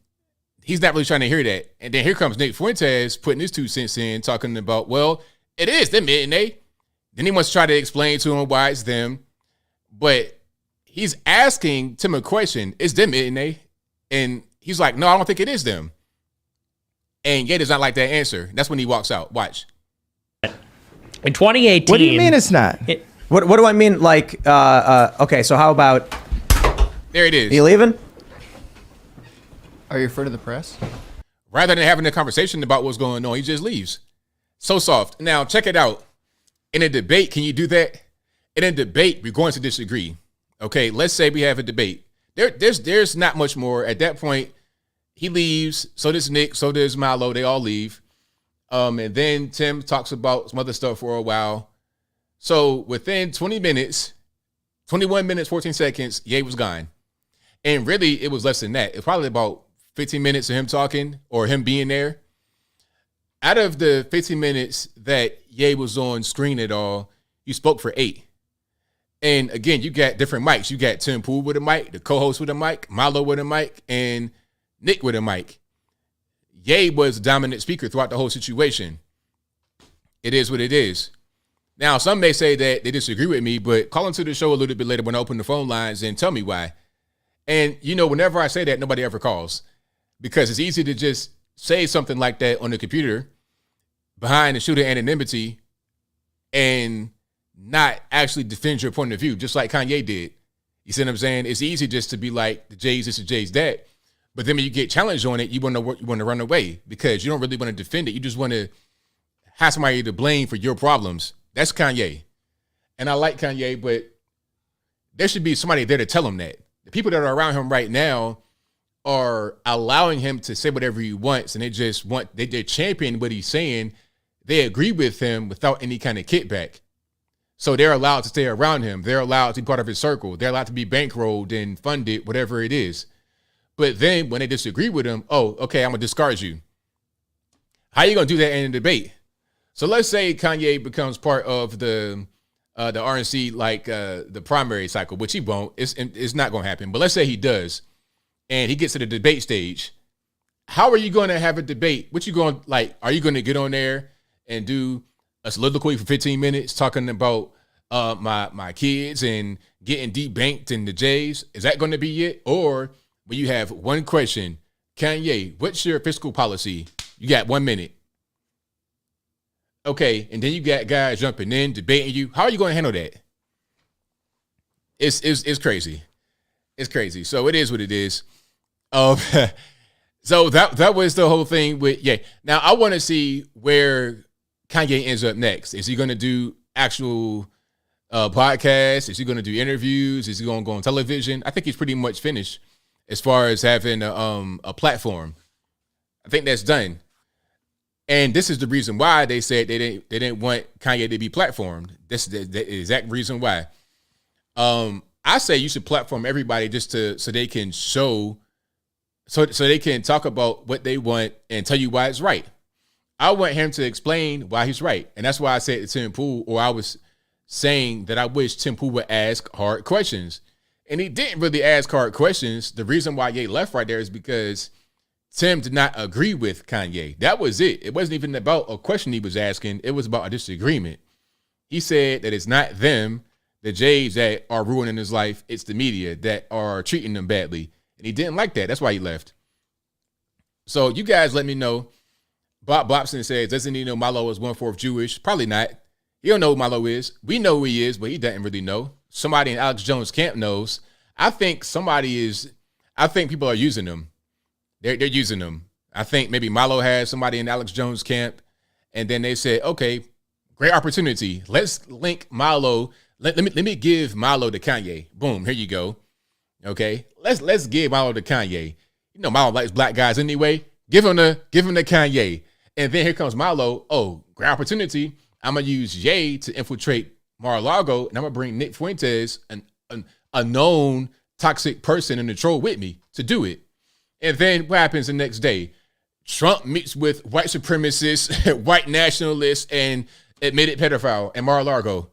he's not really trying to hear that. And then here comes Nick Fuentes putting his 2 cents in, talking about, well, it is them, isn't they? Then he wants to try to explain to him why it's them. But he's asking Tim a question, it's them, isn't they? And he's like, no, I don't think it is them. And Ye does not like that answer. That's when he walks out. Watch. In 2018. What do you mean it's not? what do I mean? Like, okay, so how about? There it is. Are you leaving? Are you referring to the press? Rather than having a conversation about what's going on, he just leaves. So soft. Now, check it out. In a debate, can you do that? In a debate, we're going to disagree. Okay, let's say we have a debate. There's not much more. At that point, he leaves. So does Nick. So does Milo. They all leave. And then Tim talks about some other stuff for a while. So within 20 minutes, 21 minutes, 14 seconds, Ye was gone. And really, it was less than that. It's probably about 15 minutes of him talking or him being there. Out of the 15 minutes that Ye was on screen at all, he spoke for 8. And again, you got different mics. You got Tim Pool with a mic, the co-host with a mic, Milo with a mic, and Nick with a mic. Ye was the dominant speaker throughout the whole situation. It is what it is. Now, some may say that they disagree with me, but call into the show a little bit later when I open the phone lines and tell me why. And, whenever I say that, nobody ever calls, because it's easy to just say something like that on the computer behind the shooter anonymity and not actually defend your point of view, just like Kanye did. You see what I'm saying? It's easy just to be like, the Jays this, the Jays that. But then when you get challenged on it, you want to run away because you don't really want to defend it. You just want to have somebody to blame for your problems. That's Kanye. And I like Kanye, but there should be somebody there to tell him that. The people that are around him right now are allowing him to say whatever he wants, and they're championing what he's saying. They agree with him without any kind of kickback. So they're allowed to stay around him. They're allowed to be part of his circle. They're allowed to be bankrolled and funded, whatever it is. But then when they disagree with him, oh, okay, I'm going to discard you. How are you going to do that in a debate? So let's say Kanye becomes part of the RNC, like the primary cycle, which he won't. It's not going to happen. But let's say he does. and he gets to the debate stage. How are you going to have a debate? What you going like? Are you going to get on there and do a soliloquy for 15 minutes talking about my kids and getting debanked in the J's? Is that going to be it? Or will you have one question? Kanye, what's your fiscal policy? You got 1 minute. Okay, and then you got guys jumping in, debating you. How are you going to handle that? It's crazy. It's crazy. So it is what it is. So that was the whole thing with Now I want to see where Kanye ends up next. Is he going to do actual podcasts? Is he going to do interviews? Is he going to go on television? I think he's pretty much finished as far as having a platform. I think that's done. And this is the reason why they said they didn't want Kanye to be platformed. This is the exact reason why. I say you should platform everybody just so they can show, so they can talk about what they want and tell you why it's right. I want him to explain why he's right. And that's why I said to Tim Pool, or I was saying that I wish Tim Pool would ask hard questions. And he didn't really ask hard questions. The reason why Ye left right there is because Tim did not agree with Kanye. That was it. It wasn't even about a question he was asking. It was about a disagreement. He said that it's not them, the J's, that are ruining his life. It's the media that are treating him badly. And he didn't like that. That's why he left. So you guys let me know. Bob Bobson says, doesn't he know Milo is 1/4 Jewish? Probably not. He don't know who Milo is. We know who he is, but he doesn't really know. Somebody in Alex Jones' camp knows. I think people are using him. They're using them. I think maybe Milo has somebody in Alex Jones' camp, and then they said, okay, great opportunity. Let's link Milo. Let me give Milo to Kanye. Boom, here you go. Okay, let's give Milo to Kanye. You know Milo likes black guys anyway. Give him to Kanye. And then here comes Milo. Oh, great opportunity. I'm gonna use Ye to infiltrate Mar-a-Lago, and I'm gonna bring Nick Fuentes, a known toxic person in the troll with me to do it. And then what happens the next day? Trump meets with white supremacists, white nationalists, and admitted pedophile in Mar-a-Lago.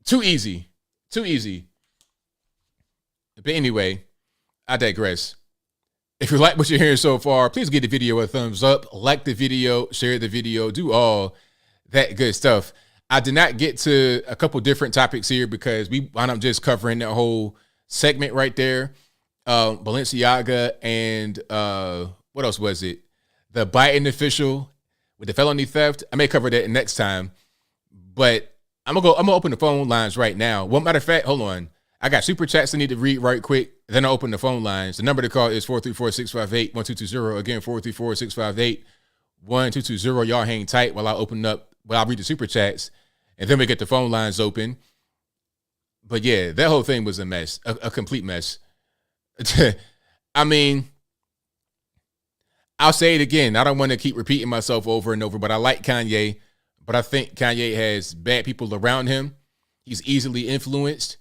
Too easy. But anyway, I digress. If you like what you're hearing so far, please give the video a thumbs up, like the video, share the video, do all that good stuff. I did not get to a couple different topics here because we wound up just covering that whole segment right there. Balenciaga and what else was it? The Biden official with the felony theft. I may cover that next time, but I'm gonna open the phone lines right now. Well, matter of fact, hold on. I got super chats I need to read right quick. Then I'll open the phone lines. The number to call is 434-658-1220. Again, 434-658-1220. Y'all hang tight while I read the super chats, and then we get the phone lines open. But yeah, that whole thing was a mess, a complete mess. I mean, I'll say it again. I don't want to keep repeating myself over and over, but I like Kanye. But I think Kanye has bad people around him. He's easily influenced.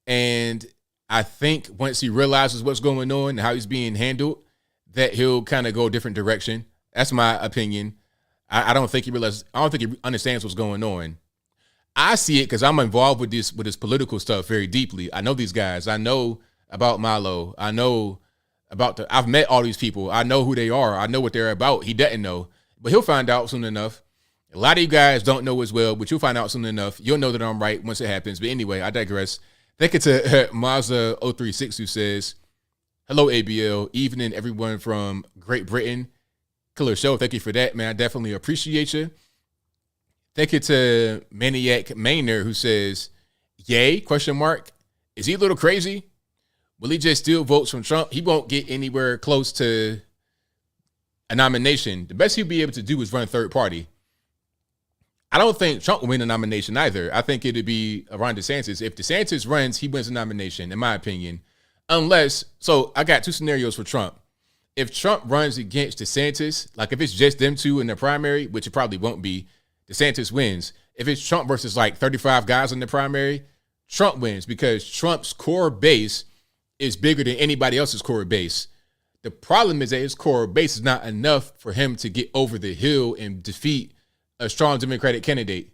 And I think once he realizes what's going on and how he's being handled, that he'll kind of go a different direction. That's my opinion. I don't think he understands what's going on. I see it because I'm involved with this political stuff very deeply. I know these guys. I know about Milo. I know about I've met all these people. I know who they are. I know what they're about. He doesn't know, but he'll find out soon enough. A lot of you guys don't know as well, but you'll find out soon enough. You'll know that I'm right once it happens. But anyway, I digress. Thank you to Mazda036 who says, hello, ABL. Evening, everyone from Great Britain. Killer show. Thank you for that, man. I definitely appreciate you. Thank you to Maniac Maynard who says, yay, ? Is he a little crazy? Will he just steal votes from Trump? He won't get anywhere close to a nomination. The best he'll be able to do is run third party. I don't think Trump will win a nomination either. I think it'd be Ron DeSantis. If DeSantis runs, he wins a nomination, in my opinion. So I got two scenarios for Trump. If Trump runs against DeSantis, like if it's just them two in the primary, which it probably won't be, DeSantis wins. If it's Trump versus like 35 guys in the primary, Trump wins because Trump's core base is bigger than anybody else's core base. The problem is that his core base is not enough for him to get over the hill and defeat a strong Democratic candidate.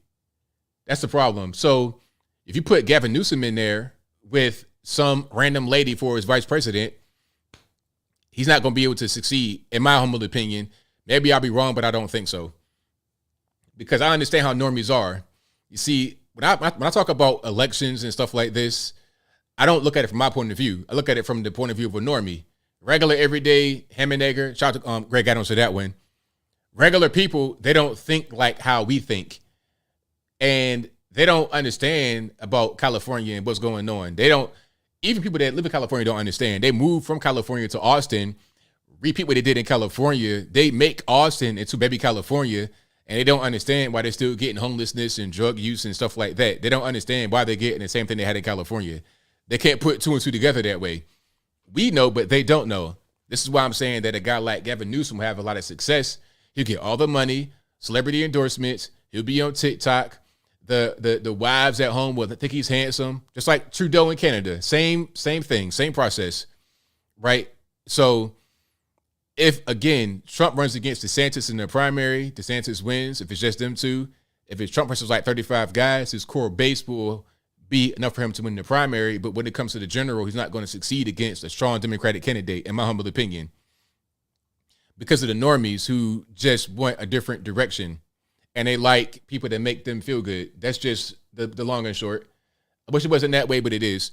That's the problem. So if you put Gavin Newsom in there with some random lady for his vice president, he's not going to be able to succeed, in my humble opinion. Maybe I'll be wrong, but I don't think so. Because I understand how normies are. You see, when I talk about elections and stuff like this, I don't look at it from my point of view. I look at it from the point of view of a normie. Regular, everyday, ham and egger. Shout out to Greg Adams for that one. Regular people, they don't think like how we think. And they don't understand about California and what's going on. They don't, even people that live in California don't understand. They moved from California to Austin, repeat what they did in California. They make Austin into baby California, and they don't understand why they're still getting homelessness and drug use and stuff like that. They don't understand why they're getting the same thing they had in California. They can't put two and two together that way. We know, but they don't know. This is why I'm saying that a guy like Gavin Newsom will have a lot of success. He'll get all the money, celebrity endorsements. He'll be on TikTok. The wives at home will think he's handsome, just like Trudeau in Canada. Same thing, same process, right? So if, again, Trump runs against DeSantis in the primary, DeSantis wins. If it's just them two, if it's Trump versus like 35 guys, his core base will be enough for him to win the primary. But when it comes to the general, he's not going to succeed against a strong Democratic candidate, in my humble opinion, because of the normies who just want a different direction. And they like people that make them feel good. That's just the long and short. I wish it wasn't that way, but it is.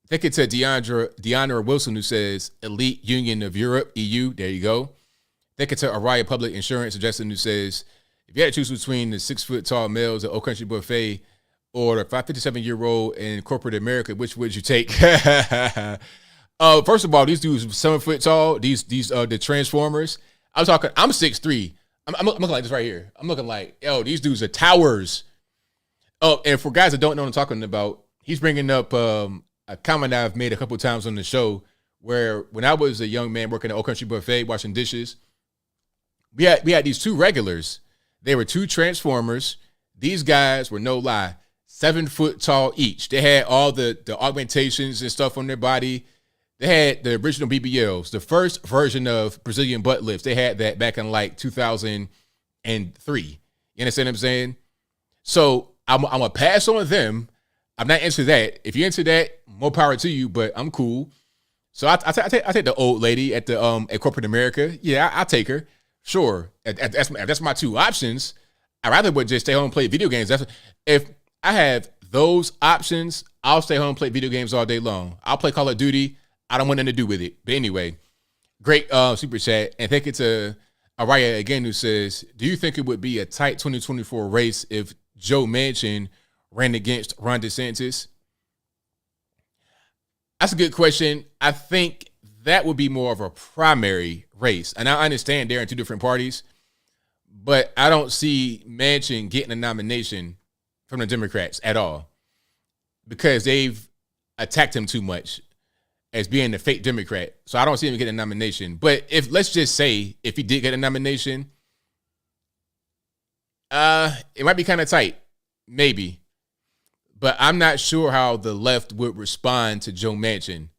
Thank you to Deanna Wilson, who says Elite Union of Europe, EU. There you go. Thank you to Araya Public Insurance, Justin, who says, if you had to choose between the 6-foot-tall males at Old Country Buffet or the 57-year-old in corporate America, which would you take? First of all, these dudes 7 foot tall. These the Transformers. I'm 6'3". I'm looking like this right here. I'm looking like, yo, these dudes are towers. Oh, and for guys that don't know what I'm talking about, he's bringing up a comment I've made a couple of times on the show where when I was a young man working at Old Country Buffet, washing dishes, we had these two regulars. They were two Transformers. These guys were, no lie, 7 foot tall each. They had all the augmentations and stuff on their body. They had the original BBLs, the first version of Brazilian butt lifts. They had that back in like 2003. You understand what I'm saying? So I'm going to pass on them. I'm not into that. If you're into that, more power to you, but I'm cool. So I take the old lady at the at corporate America. Yeah, I'll take her. Sure. That's my two options. I'd rather would just stay home and play video games. If I have those options, I'll stay home and play video games all day long. I'll play Call of Duty. I don't want nothing to do with it. But anyway, great super chat. And thank you to Araya again, who says, do you think it would be a tight 2024 race if Joe Manchin ran against Ron DeSantis? That's a good question. I think that would be more of a primary race. And I understand they're in two different parties, but I don't see Manchin getting a nomination from the Democrats at all because they've attacked him too much as being the fake Democrat. So I don't see him getting a nomination. But let's just say if he did get a nomination, it might be kind of tight, maybe. But I'm not sure how the left would respond to Joe Manchin.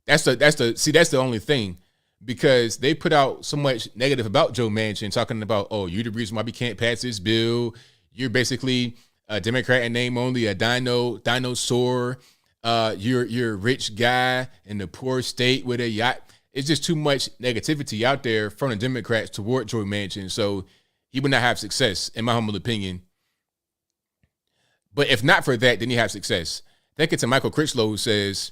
That's the only thing, because they put out so much negative about Joe Manchin, talking about, oh, you're the reason why we can't pass this bill. You're basically a Democrat in name only, a dinosaur. You're a rich guy in the poor state with a yacht. It's just too much negativity out there from the Democrats toward Joe Manchin. So he would not have success, in my humble opinion. But if not for that, then he have success. Thank you to Michael Critchlow, who says,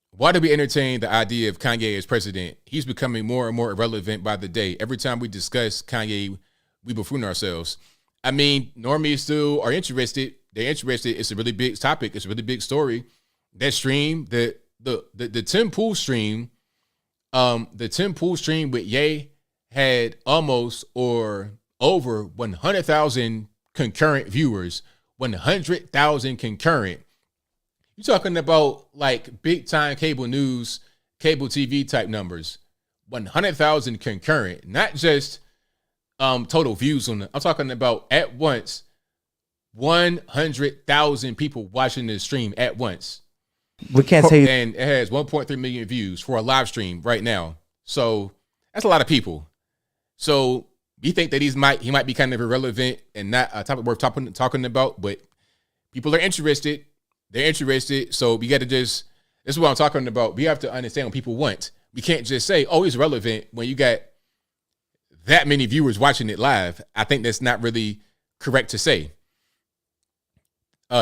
why do we entertain the idea of Kanye as president? He's becoming more and more irrelevant by the day. Every time we discuss Kanye, we buffoon ourselves. I mean, normies still are interested. They're interested. It's a really big topic. It's a really big story. That stream, the Tim Pool stream, with Ye had almost or over 100,000 concurrent viewers. 100,000 concurrent. You're talking about like big time cable news, cable TV type numbers. 100,000 concurrent, not just total views on it. I'm talking about at once 100,000 people watching this stream at once. We can't say, and it has 1.3 million views for a live stream right now. So that's a lot of people. So you think that he might be kind of irrelevant and not a topic worth talking about, but people are interested. They're interested. So we got to this is what I'm talking about. We have to understand what people want. We can't just say, oh, it's relevant when you got that many viewers watching it live. I think that's not really correct to say.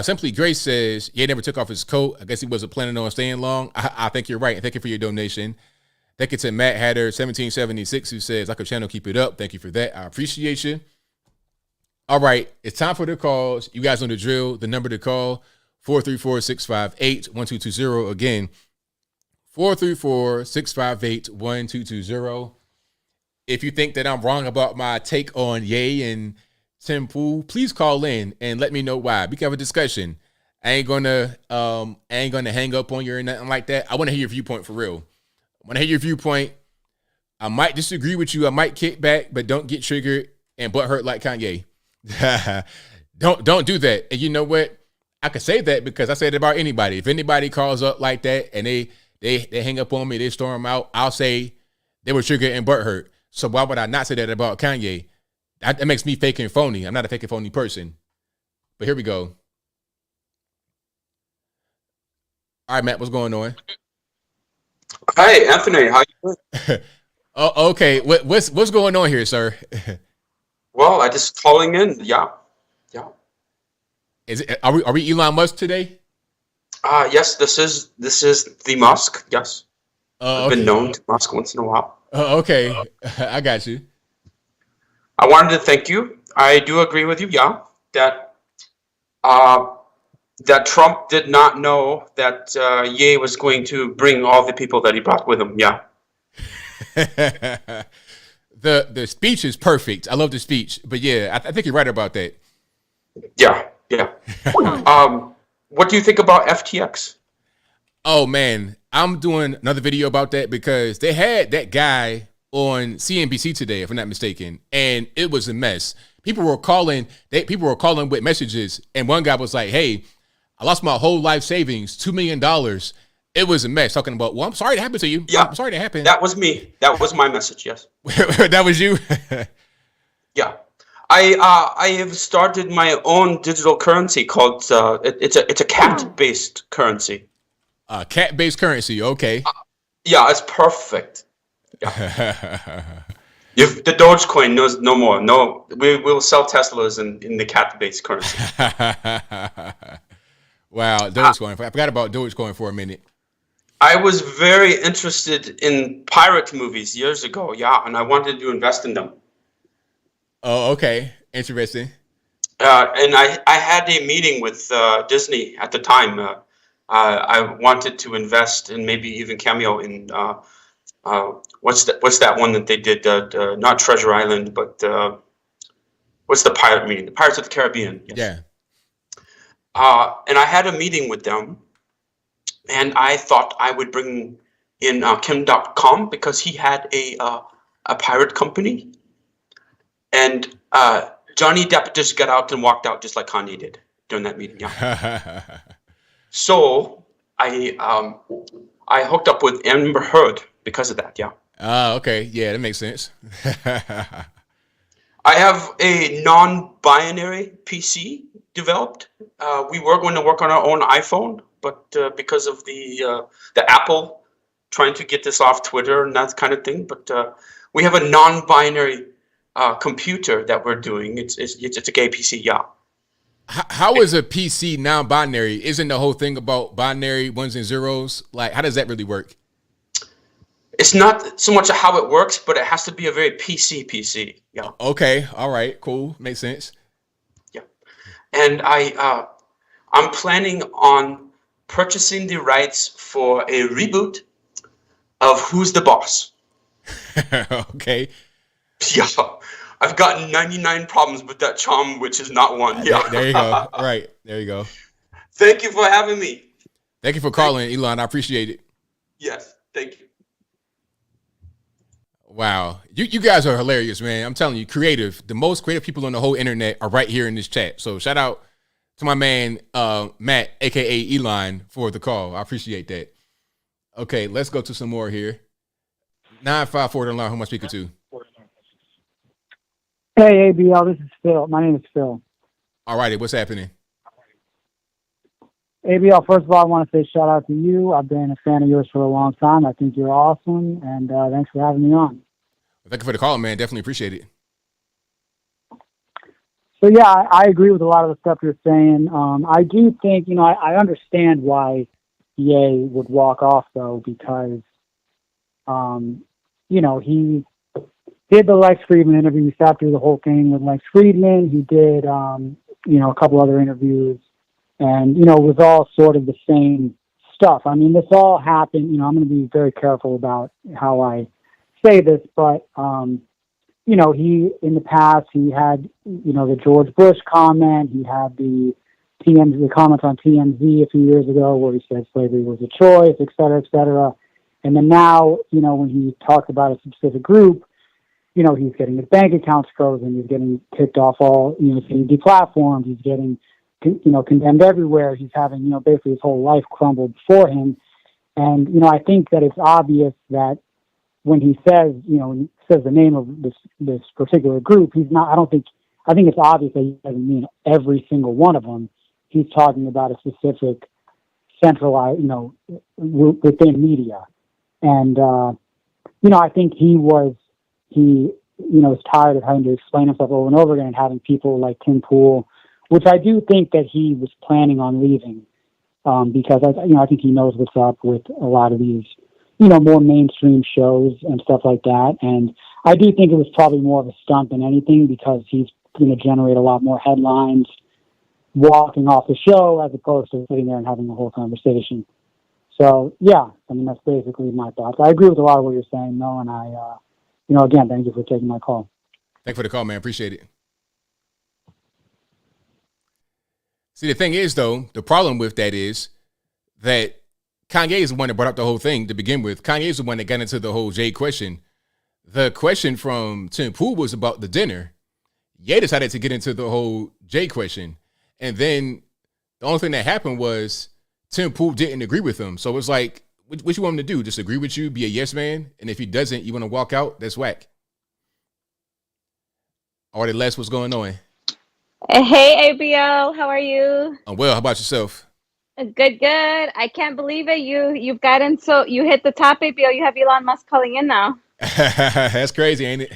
Simply Grace says, Ye never took off his coat. I guess he wasn't planning on staying long. I think you're right. Thank you for your donation. Thank you to Matt Hatter 1776 who says, like a channel, keep it up. Thank you for that. I appreciate you. All right, it's time for the calls. You guys know the drill. The number to call, 434-658-1220. Again, 434-658-1220. If you think that I'm wrong about my take on Ye and Tim Pool, please call in and let me know why. We can have a discussion. I ain't gonna hang up on you or nothing like that. I want to hear your viewpoint for real. I want to hear your viewpoint. I might disagree with you. I might kick back, but don't get triggered and butt hurt like Kanye. Don't do that. And you know what? I could say that because I say it about anybody. If anybody calls up like that and they hang up on me, they storm out, I'll say they were triggered and butt hurt. So why would I not say that about Kanye? That makes me fake and phony. I'm not a fake and phony person. But here we go. All right, Matt, what's going on? Hi, Anthony. How you doing? Oh, okay. What's going on here, sir? Well, I just calling in. Yeah. Are we Elon Musk today? Yes. This is the Musk. Yes. I've been known to Musk once in a while. Okay, I got you. I wanted to thank you. I do agree with you. Yeah, that Trump did not know that Ye was going to bring all the people that he brought with him. Yeah. The speech is perfect. I love the speech, but yeah, I think you're right about that. Yeah. What do you think about FTX? Oh man, I'm doing another video about that because they had that guy on CNBC today, if I'm not mistaken, and it was a mess. People were calling with messages, and one guy was like, "Hey, I lost my whole life savings, $2 million." It was a mess. Talking about, well, I'm sorry it happened to you. Yeah, I'm sorry that happened. That was me. That was my message. Yes. That was you. Yeah. I have started my own digital currency called it's a cat-based currency. Cat-based currency, okay. Yeah, it's perfect. Yeah. If the Dogecoin knows no more. No, we will sell Teslas in the cat-based currency. Wow, Dogecoin. I forgot about Dogecoin for a minute. I was very interested in pirate movies years ago, yeah, and I wanted to invest in them. Oh, okay. Interesting. And I had a meeting with Disney at the time. I wanted to invest and maybe even cameo in what's that one that they did? Not Treasure Island, but what's the pirate meeting? The Pirates of the Caribbean. Yes. Yeah. And I had a meeting with them, and I thought I would bring in Kim.com because he had a pirate company. And Johnny Depp just got out and walked out just like Kanye did during that meeting. Yeah. So I hooked up with Amber Heard because of that. Yeah. Okay. Yeah, that makes sense. I have a non-binary PC developed. We were going to work on our own iPhone, but because of the Apple trying to get this off Twitter and that kind of thing, but we have a non-binary computer that we're doing. It's a gay PC, yeah. How is a PC non-binary? Isn't the whole thing about binary ones and zeros? Like, how does that really work? It's not so much how it works, but it has to be a very PC. Yeah. Okay. All right. Cool. Makes sense. Yeah. And I'm planning on purchasing the rights for a reboot of Who's the Boss. Okay. Yeah. I've gotten 99 problems with that charm, which is not one. Yeah. There you go. Right. There you go. Thank you for having me. Thank you for calling, Elon. I appreciate it. Yes. Thank you. Wow. You guys are hilarious, man. I'm telling you, creative. The most creative people on the whole internet are right here in this chat. So shout out to my man, Matt, a.k.a. Elon, for the call. I appreciate that. Okay, let's go to some more here. 954 to line. Who am I speaking to? Hey, ABL, this is Phil. My name is Phil. All righty, what's happening? ABL, first of all, I want to say shout out to you. I've been a fan of yours for a long time. I think you're awesome, and thanks for having me on. Thank you for the call, man. Definitely appreciate it. So, yeah, I agree with a lot of the stuff you're saying. I do think, I understand why Ye would walk off, though, because, he did the Lex Friedman interview. He sat through the whole thing with Lex Friedman. He did, a couple other interviews. And, it was all sort of the same stuff. I mean, this all happened. I'm going to be very careful about how I say this, but, he, in the past, he had, the George Bush comment. He had the comments on TMZ a few years ago where he said slavery was a choice, et cetera, et cetera. And then now, when he talks about a specific group, he's getting his bank accounts frozen. He's getting kicked off all, being deplatformed. He's getting, condemned everywhere. He's having, basically his whole life crumbled before him. And, I think that it's obvious that when he says, when he says the name of this particular group, I think it's obvious that he doesn't mean every single one of them. He's talking about a specific centralized, within media. And, I think he was tired of having to explain himself over and over again and having people like Tim Pool, which I do think that he was planning on leaving, because I think he knows what's up with a lot of these, more mainstream shows and stuff like that. And I do think it was probably more of a stunt than anything, because he's going to generate a lot more headlines walking off the show as opposed to sitting there and having a whole conversation. So, yeah, I mean, that's basically my thoughts. I agree with a lot of what you're saying, though, and I, again, thank you for taking my call. Thank you for the call, man. Appreciate it. See, the thing is, though, the problem with that is that Kanye is the one that brought up the whole thing to begin with. Kanye is the one that got into the whole Jay question. The question from Tim Pool was about the dinner. Ye decided to get into the whole Jay question. And then the only thing that happened was Tim Pool didn't agree with him. So it's like, what you want him to do? Just agree with you, be a yes man? And if he doesn't, you want to walk out? That's whack. All right, Les, what's going on? Hey, ABL, how are you? I'm well. How about yourself? Good. I can't believe it. You've gotten you hit the top, ABL. You have Elon Musk calling in now. That's crazy, ain't it?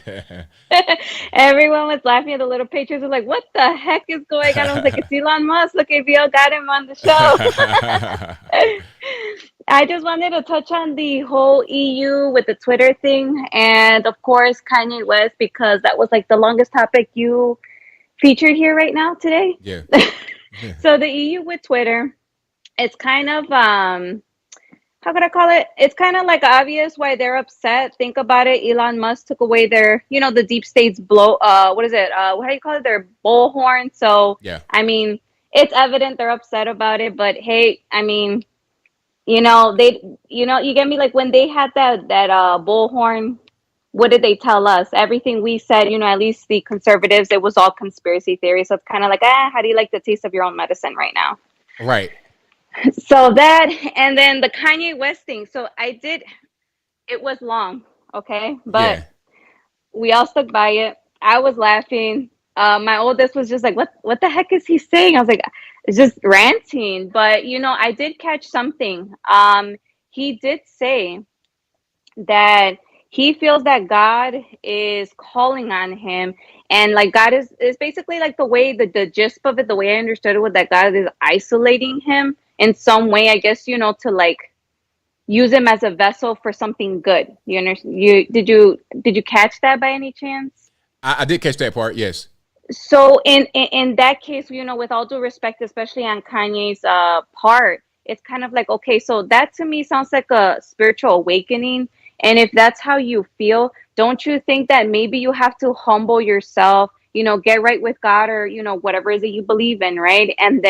Everyone was laughing at the little pictures. Like, what the heck is going on? I was like, it's Elon Musk. Look, ABL got him on the show. I just wanted to touch on the whole EU with the Twitter thing. And of course, Kanye West, because that was like the longest topic you featured here right now today. Yeah. So the EU with Twitter, it's kind of, how could I call it? It's kind of like obvious why they're upset. Think about it. Elon Musk took away their, the deep state's what is it? What do you call it? Their bullhorn. So, yeah. I mean, it's evident they're upset about it, but hey, I mean, you get me? Like when they had that bullhorn, what did they tell us? Everything we said, at least the conservatives, it was all conspiracy theories. So it's kind of like, how do you like the taste of your own medicine right now? Right. So that, and then the Kanye West thing. So it was long, okay? But we all stuck by it. I was laughing. My oldest was just like, what the heck is he saying? I was like, it's just ranting. But, I did catch something. He did say that he feels that God is calling on him. And like God is basically like the way, the gist of it, the way I understood it was that God is isolating him in some way, I guess, to like use him as a vessel for something good. You understand? Did you catch that by any chance? I did catch that part, yes. So in that case, with all due respect, especially on Kanye's part, it's kind of like, okay, so that to me sounds like a spiritual awakening. And if that's how you feel, don't you think that maybe you have to humble yourself, get right with God or, whatever it is that you believe in, right? And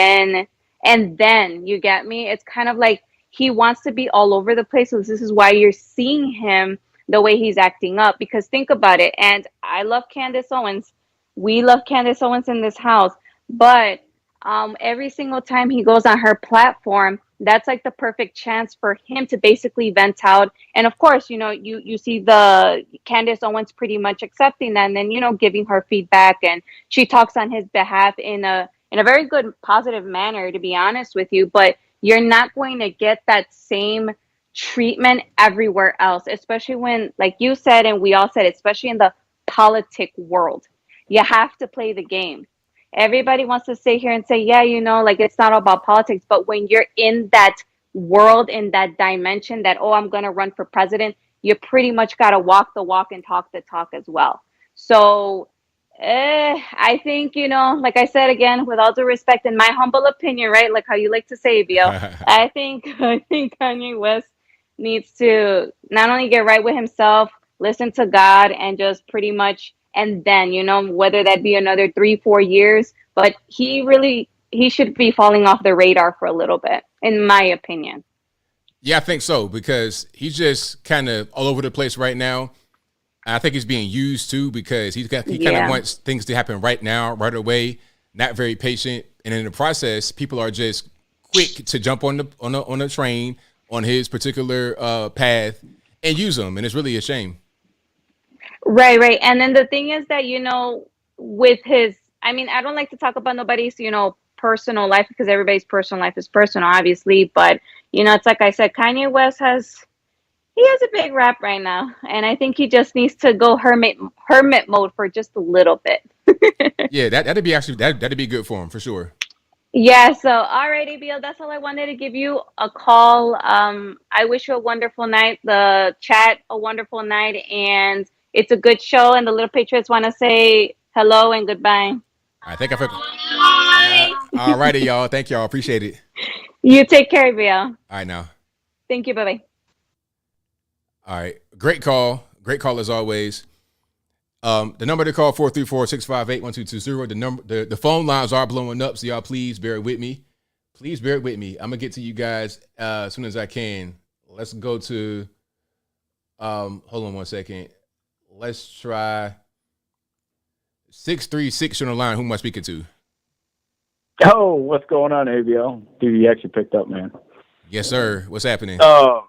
then you get me? It's kind of like he wants to be all over the place. So this is why you're seeing him the way he's acting up. Because think about it. And I love Candace Owens. We love Candace Owens in this house. But every single time he goes on her platform, that's like the perfect chance for him to basically vent out. And of course, you see the Candace Owens pretty much accepting that and then, giving her feedback. And she talks on his behalf in a very good, positive manner, to be honest with you. But you're not going to get that same treatment everywhere else, especially when, like you said, and we all said, especially in the politic world, you have to play the game. Everybody wants to sit here and say, yeah, like it's not all about politics. But when you're in that world, in that dimension that, oh, I'm going to run for president, you pretty much got to walk the walk and talk the talk as well. So I think, like I said, again, with all due respect, in my humble opinion, right? Like how you like to say, ABL, I think Kanye West needs to not only get right with himself, listen to God, and just pretty much, and then, whether that be another 3-4 years, but he should be falling off the radar for a little bit, in my opinion. Yeah, I think so, because he's just kind of all over the place right now. I think he's being used too, because he kind of wants things to happen right now, right away, not very patient. And in the process, people are just quick to jump on the train on his particular path and use him. And it's really a shame. Right. And then the thing is that, with his, I mean, I don't like to talk about nobody's, personal life, because everybody's personal life is personal, obviously. But, it's like I said, Kanye West has a big rap right now. And I think he just needs to go hermit mode for just a little bit. Yeah, that'd be good for him, for sure. Yeah, so all right, ABL, that's all I wanted to give you a call. I wish you a wonderful night, the chat a wonderful night, and it's a good show, and the Little Patriots want to say hello and goodbye. I think I forgot. All righty, y'all. Thank y'all. Appreciate it. You take care, ABL. All right, now. Thank you. Bye-bye. All right. Great call. Great call as always. The number to call 434-658-1220. The phone lines are blowing up, so y'all please bear with me. Please bear with me. I'm gonna get to you guys as soon as I can. Let's go to hold on one second. Let's try 636 on the line. Who am I speaking to? Oh, what's going on, ABL? Dude, you actually picked up, man. Yes, sir. What's happening? Not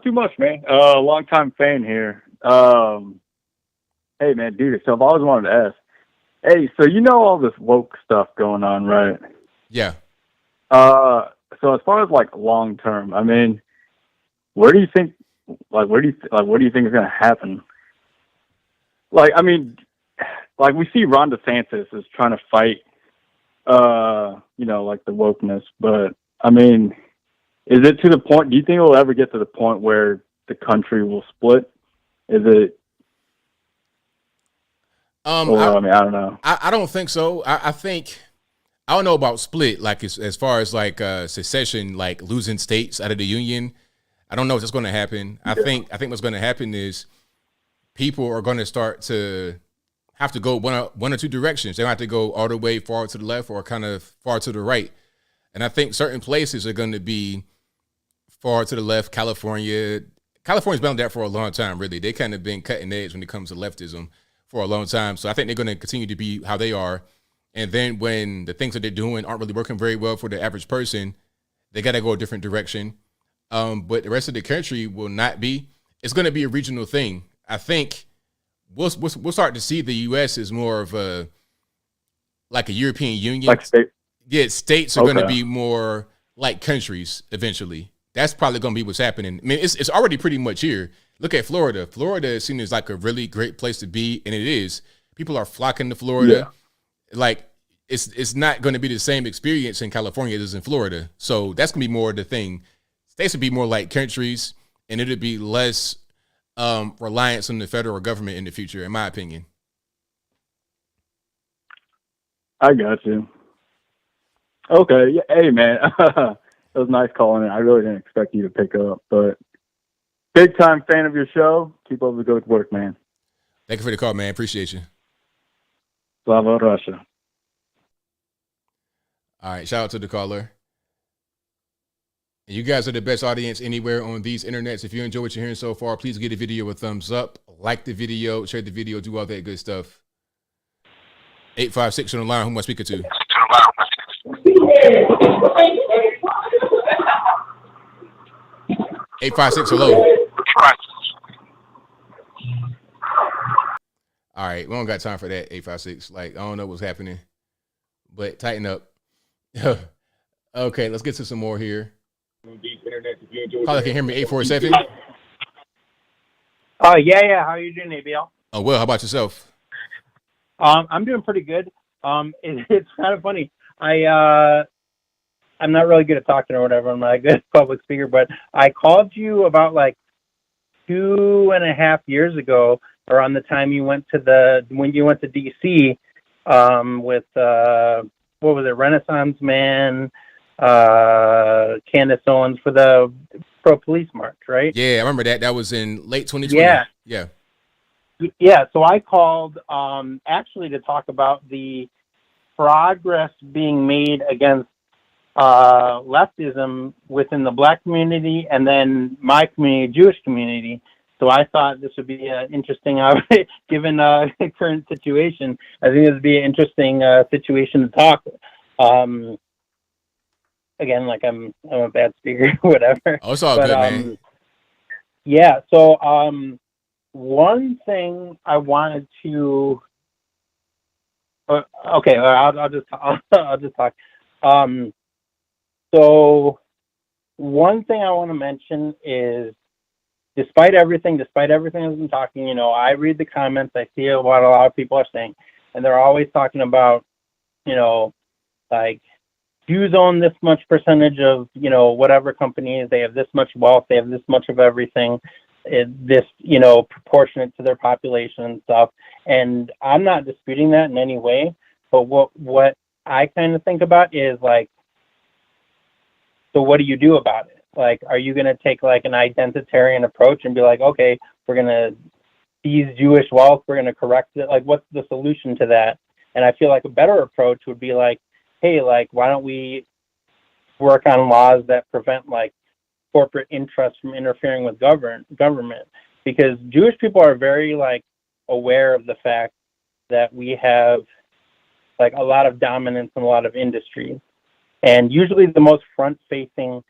too much, man. Long time fan here. Hey, man, dude, so I've always wanted to ask. Hey, so all this woke stuff going on, right? Yeah. So as far as like long term, I mean, where do you think is going to happen? Like, I mean, like we see Ron DeSantis is trying to fight, like the wokeness, but I mean, is it to the point? Do you think it'll ever get to the point where the country will split? Is it? I don't know. I don't think so. I think I don't know about split, like as far as like secession, like losing states out of the union. I don't know if that's going to happen. I think what's going to happen is people are going to start to have to go one or two directions. They don't have to go all the way far to the left or kind of far to the right. And I think certain places are going to be far to the left. California's been on that for a long time, really. They kind of been cutting edge when it comes to leftism for a long time. So I think they're going to continue to be how they are. And then when the things that they're doing aren't really working very well for the average person, they got to go a different direction. But the rest of the country will not be. It's going to be a regional thing. I think we'll start to see the U.S. as more of a European Union. Like state? Yeah, states are going to be more like countries eventually. That's probably going to be what's happening. I mean, it's already pretty much here. Look at Florida. Florida is seen as like a really great place to be, and it is. People are flocking to Florida. Yeah. Like, it's not going to be the same experience in California as in Florida. So that's going to be more the thing. States would be more like countries, and it'd be less reliance on the federal government in the future, in my opinion. I got you. Okay. Yeah, hey, man. It was nice calling in. I really didn't expect you to pick up, but big time fan of your show. Keep up the good work, man. Thank you for the call, man. Appreciate you. Slava Russia. All right. Shout out to the caller. And you guys are the best audience anywhere on these internets. If you enjoy what you're hearing so far, please give the video a thumbs up, like the video, share the video, do all that good stuff. 856 on the line. Who am I speaking to? 856, hello. All right, we don't got time for that, 856. Like, I don't know what's happening, but tighten up. Okay, let's get to some more here. Caller, can you hear me? 847. Yeah. How are you doing, ABL? Oh, well, how about yourself? I'm doing pretty good. It's kind of funny. I'm not really good at talking or whatever. I'm not a good public speaker, but I called you about like 2.5 years ago, around the time you went to when you went to DC, with what was it, Renaissance Man, Candace Owens for the pro police march, right? Yeah, I remember that. That was in late 2020. Yeah. Yeah, so I called actually to talk about the progress being made against leftism within the Black community and then my community, Jewish community. So I thought this would be interesting, given the current situation. I think this would be an interesting situation to talk. Again, like I'm a bad speaker, whatever. Oh, it's all good, man. Yeah, so one thing I wanted to. Okay, I'll just talk. So one thing I want to mention is, despite everything that's been talking, I read the comments, I see what a lot of people are saying, and they're always talking about, like, Jews own this much percentage of, whatever companies, they have this much wealth, they have this much of everything, this, proportionate to their population and stuff. And I'm not disputing that in any way, but what I kind of think about is like, so what do you do about it? Like, are you going to take like an identitarian approach and be like, okay, we're going to seize Jewish wealth, we're going to correct it? Like, what's the solution to that? And I feel like a better approach would be like, hey, like, why don't we work on laws that prevent like corporate interests from interfering with government? Because Jewish people are very like aware of the fact that we have like a lot of dominance in a lot of industries. And usually the most front-facing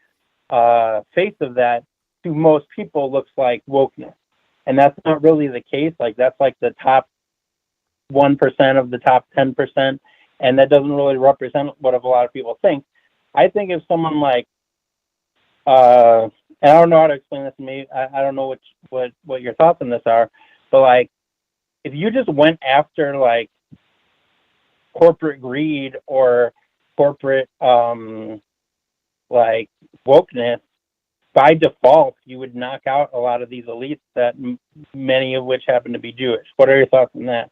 face of that to most people looks like wokeness. And that's not really the case. Like, that's like the top 1% of the top 10%. And that doesn't really represent what a lot of people think. I think if someone like, and I don't know how to explain this to me, I don't know what your thoughts on this are, but like, if you just went after like corporate greed or corporate like wokeness, by default you would knock out a lot of these elites that many of which happen to be Jewish. What are your thoughts on that?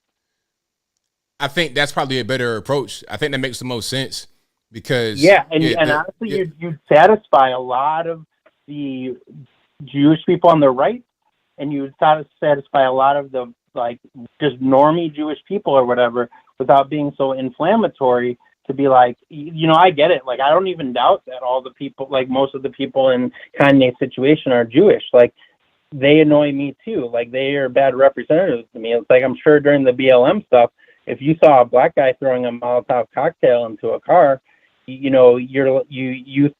I think that's probably a better approach. I think that makes the most sense because honestly, you'd satisfy a lot of the Jewish people on the right, and you would satisfy a lot of the like just normie Jewish people or whatever without being so inflammatory. To be like, I get it. Like, I don't even doubt that all the people, like most of the people in Kanye's situation are Jewish. Like, they annoy me too. Like, they are bad representatives to me. It's like, I'm sure during the BLM stuff, if you saw a black guy throwing a Molotov cocktail into a car, you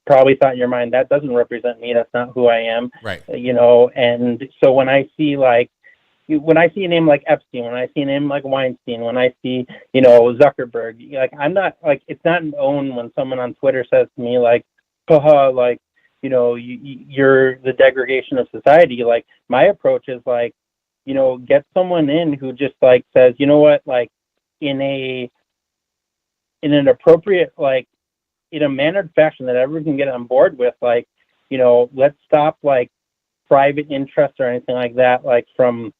probably thought in your mind, that doesn't represent me. That's not who I am. Right. And so when I see a name like Epstein, when I see a name like Weinstein, when I see, Zuckerberg, like, I'm not like, it's not an own when someone on Twitter says to me like, haha, like, you're the degradation of society. Like, my approach is like, get someone in who just like says, you know what, like in an appropriate, like in a mannered fashion that everyone can get on board with, like, let's stop like private interest or anything like that, like from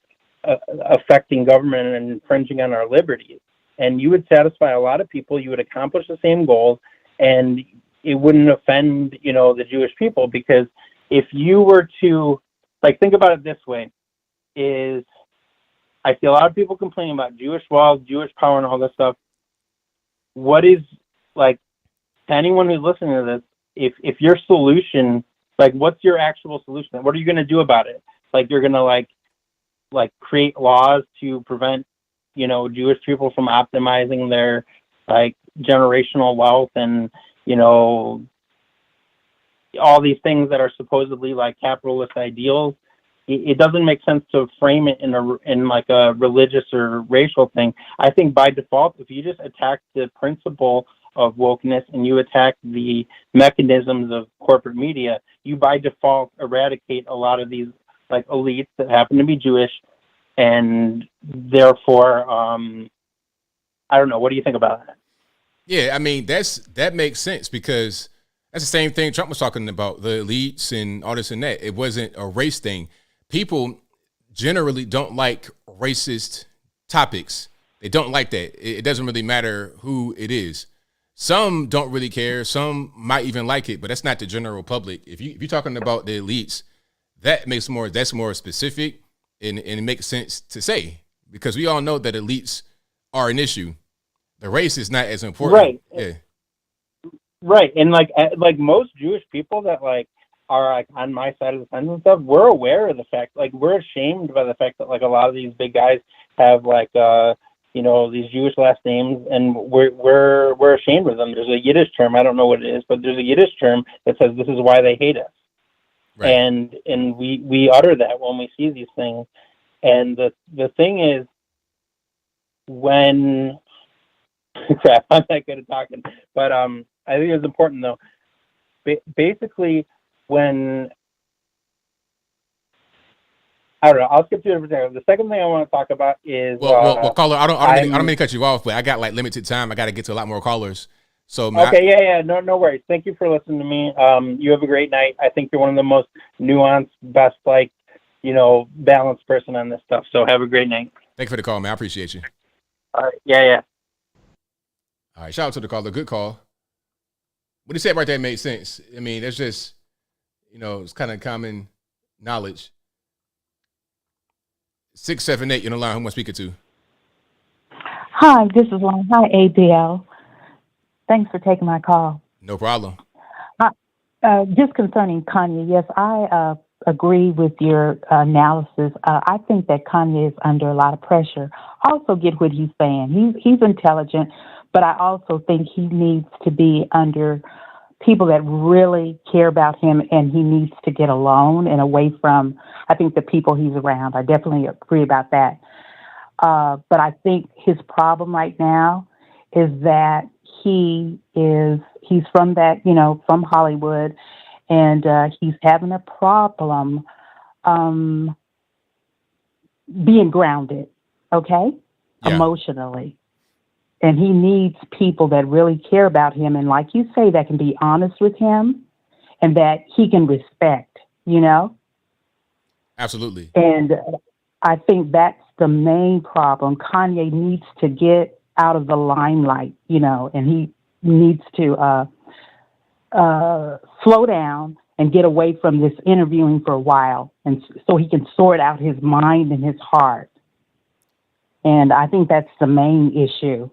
affecting government and infringing on our liberties. And you would satisfy a lot of people, you would accomplish the same goals, and it wouldn't offend, the Jewish people. Because if you were to, like, think about it this way, is I see a lot of people complaining about Jewish walls, Jewish power, and all this stuff. What is, like, to anyone who's listening to this, if your solution, like, what's your actual solution? What are you going to do about it? Like, you're going to, like create laws to prevent, Jewish people from optimizing their, like, generational wealth and, all these things that are supposedly, like, capitalist ideals. It doesn't make sense to frame it in like a religious or racial thing. I think by default, if you just attack the principle of wokeness and you attack the mechanisms of corporate media, you by default eradicate a lot of these like elites that happen to be Jewish, and therefore, I don't know. What do you think about that? Yeah, I mean that makes sense because that's the same thing Trump was talking about, the elites and all this and that. It wasn't a race thing. People generally don't like racist topics. They don't like that. It doesn't really matter who it is. Some don't really care. Some might even like it, but that's not the general public. If you're talking about the elites, that's more specific, and it makes sense to say because we all know that elites are an issue. The race is not as important. Right. Yeah. Right. And like most Jewish people that like are like on my side of the fence and stuff, we're aware of the fact, like we're ashamed by the fact that like a lot of these big guys have like these Jewish last names, and we're ashamed of them. There's a Yiddish term, I don't know what it is, but there's a Yiddish term that says this is why they hate us. Right. And we utter that when we see these things. And the thing is, when crap, I'm not good at talking, but I think it's important though. Basically, when I don't know, I'll skip to it for a second. The second thing I want to talk about is well, caller. I don't mean to cut you off, but I got like limited time. I got to get to a lot more callers. So okay, no worries. Thank you for listening to me. You have a great night. I think you're one of the most nuanced, best balanced person on this stuff. So have a great night. Thank you for the call, man. I appreciate you. All right, yeah. All right, shout out to the caller. Good call. What he said right there made sense. I mean, that's just, it's kind of common knowledge. 678, you're on the line. Who am I speaking to? Hi, this is Lon. Hi, ABL. Thanks for taking my call. No problem. Just concerning Kanye, yes, I agree with your analysis. I think that Kanye is under a lot of pressure. I also get what he's saying. He's intelligent, but I also think he needs to be under people that really care about him, and he needs to get alone and away from, I think, the people he's around. I definitely agree about that. But I think his problem right now is that he's from that, from Hollywood, and he's having a problem being grounded, okay, emotionally. And he needs people that really care about him, and like you say, that can be honest with him and that he can respect, Absolutely. And I think that's the main problem. Kanye needs to get out of the limelight, and he needs to slow down and get away from this interviewing for a while, and so he can sort out his mind and his heart. And I think that's the main issue.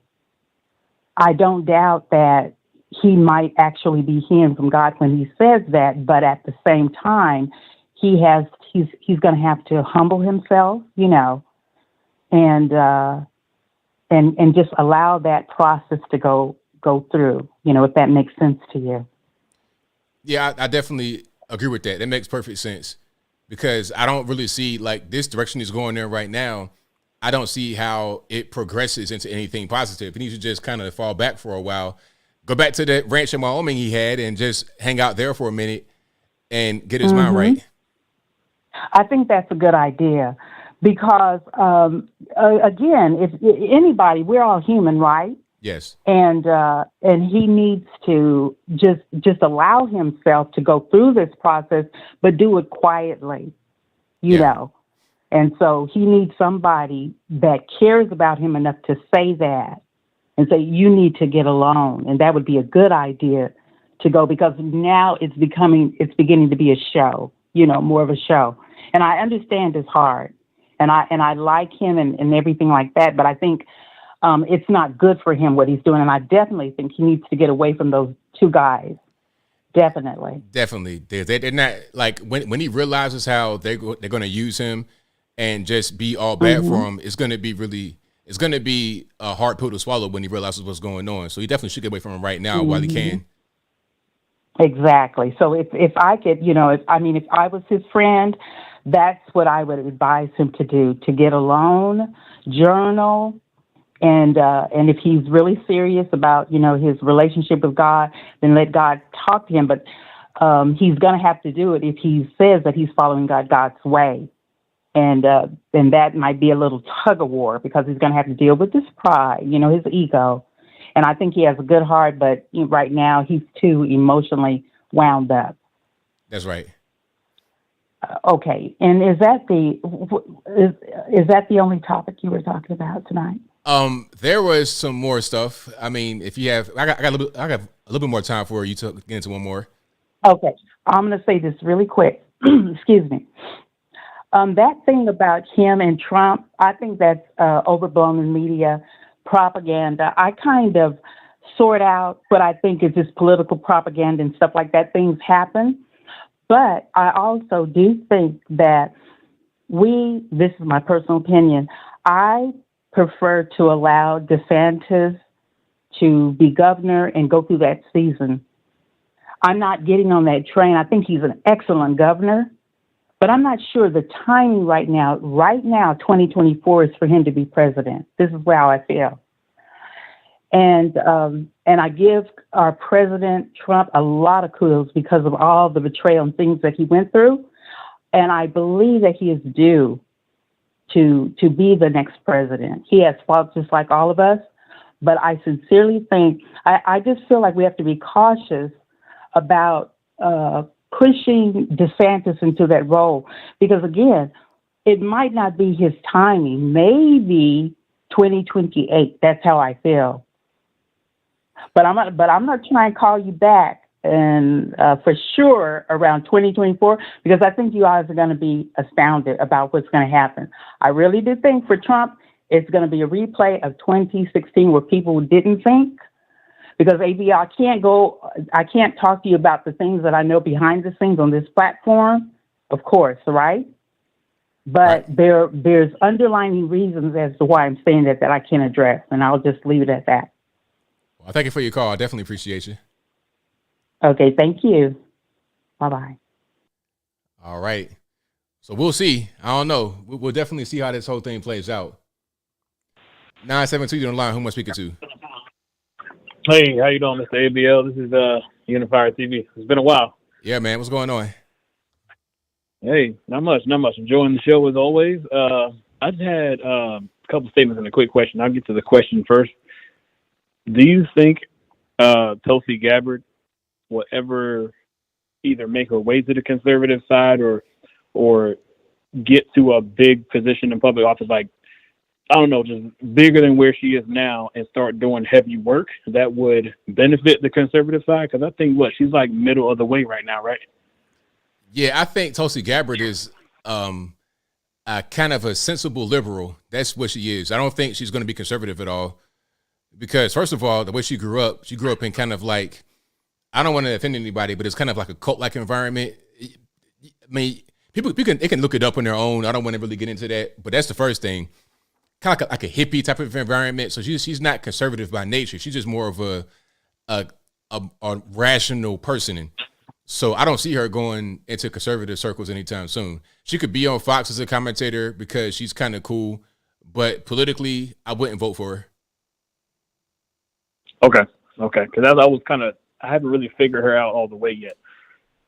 I don't doubt that he might actually be hearing from God when he says that, but at the same time, he's going to have to humble himself, and just allow that process to go through, if that makes sense to you. Yeah, I definitely agree with that. That makes perfect sense because I don't really see like this direction he's going in right now. I don't see how it progresses into anything positive. He needs to just kind of fall back for a while, go back to the ranch in Wyoming he had and just hang out there for a minute and get his mind right. I think that's a good idea because, again, if anybody, we're all human, right? Yes. And he needs to just allow himself to go through this process, but do it quietly, you know. And so he needs somebody that cares about him enough to say that and say, you need to get alone. And that would be a good idea to go because now it's beginning to be a show, more of a show. And I understand his heart and I like him and everything like that. But I think it's not good for him what he's doing. And I definitely think he needs to get away from those two guys. Definitely. They're not like when he realizes how they're going to use him and just be all bad for him, it's going to be a hard pill to swallow when he realizes what's going on. So he definitely should get away from him right now while he can. Exactly. So if I could, if I was his friend, that's what I would advise him to do, to get alone, journal, And if he's really serious about, his relationship with God, then let God talk to him. But he's going to have to do it if he says that he's following God's way. And then that might be a little tug of war because he's going to have to deal with his pride, his ego. And I think he has a good heart, but right now he's too emotionally wound up. That's right. Okay. And is that the only topic you were talking about tonight? There was some more stuff. I mean, if you have, I got a little bit more time for you to get into one more. Okay. I'm going to say this really quick. Excuse me. That thing about him and Trump, I think that's overblown in media propaganda. I kind of sort out what I think is just political propaganda and stuff like that. Things happen. But I also do think that this is my personal opinion, I prefer to allow DeSantis to be governor and go through that season. I'm not getting on that train. I think he's an excellent governor, but I'm not sure the timing right now. Right now, 2024 is for him to be president. This is how I feel. And I give our President Trump a lot of kudos because of all the betrayal and things that he went through. And I believe that he is due to be the next president. He has faults just like all of us, but I sincerely think, I just feel like we have to be cautious about pushing DeSantis into that role. Because again, it might not be his timing. Maybe 2028. That's how I feel. But I'm not trying to call you back and for sure around 2024, because I think you guys are going to be astounded about what's going to happen. I really do think for Trump, it's going to be a replay of 2016 where people didn't think. Because ABL, I can't talk to you about the things that I know behind the scenes on this platform, of course, right? But right. There's underlying reasons as to why I'm saying that I can't address, and I'll just leave it at that. Well, thank you for your call. I definitely appreciate you. Okay, thank you. Bye-bye. All right. So we'll see. I don't know. We'll definitely see how this whole thing plays out. 972, you're on the line. Who am I speaking to? Hey, how you doing, Mr. ABL? This is Unifier TV. It's been a while. Yeah, man. What's going on? Hey, not much. Enjoying the show as always. I just had a couple statements and a quick question. I'll get to the question first. Do you think Tulsi Gabbard will ever either make her way to the conservative side or get to a big position in public office, like, I don't know, just bigger than where she is now, and start doing heavy work that would benefit the conservative side? Because I think, she's like middle of the way right now, right? Yeah, I think Tulsi Gabbard is kind of a sensible liberal. That's what she is. I don't think she's going to be conservative at all. Because, first of all, the way she grew up in kind of like, I don't want to offend anybody, but it's kind of like a cult-like environment. I mean, they can look it up on their own. I don't want to really get into that, but that's the first thing. Kind of like a hippie type of environment. So she's not conservative by nature. She's just more of a rational person. And so I don't see her going into conservative circles anytime soon. She could be on Fox as a commentator because she's kind of cool, but politically, I wouldn't vote for her. Okay. Because I haven't really figured her out all the way yet.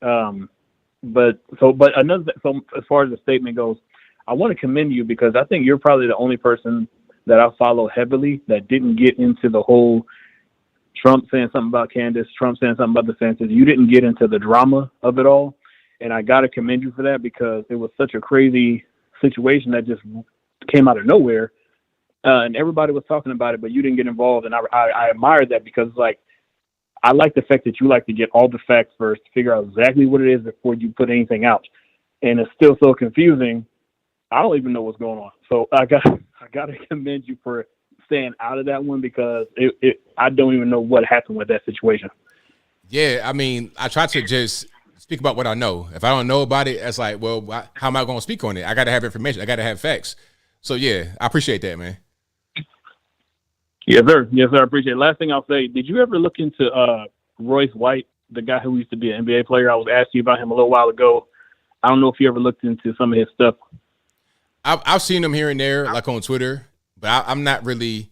But as far as the statement goes, I want to commend you because I think you're probably the only person that I follow heavily that didn't get into the whole Trump saying something about Candace, Trump saying something about DeSantis. You didn't get into the drama of it all. And I got to commend you for that because it was such a crazy situation that just came out of nowhere. And everybody was talking about it, but you didn't get involved. And I admired that because, I like the fact that you like to get all the facts first, figure out exactly what it is before you put anything out. And it's still so confusing. I don't even know what's going on. So I got to commend you for staying out of that one because I don't even know what happened with that situation. Yeah, I mean, I try to just speak about what I know. If I don't know about it, it's like, well, how am I going to speak on it? I got to have information. I got to have facts. So, yeah, I appreciate that, man. Yes, sir. I appreciate it. Last thing I'll say, did you ever look into Royce White, the guy who used to be an NBA player? I was asking you about him a little while ago. I don't know if you ever looked into some of his stuff. I've seen him here and there, like on Twitter, but I'm not really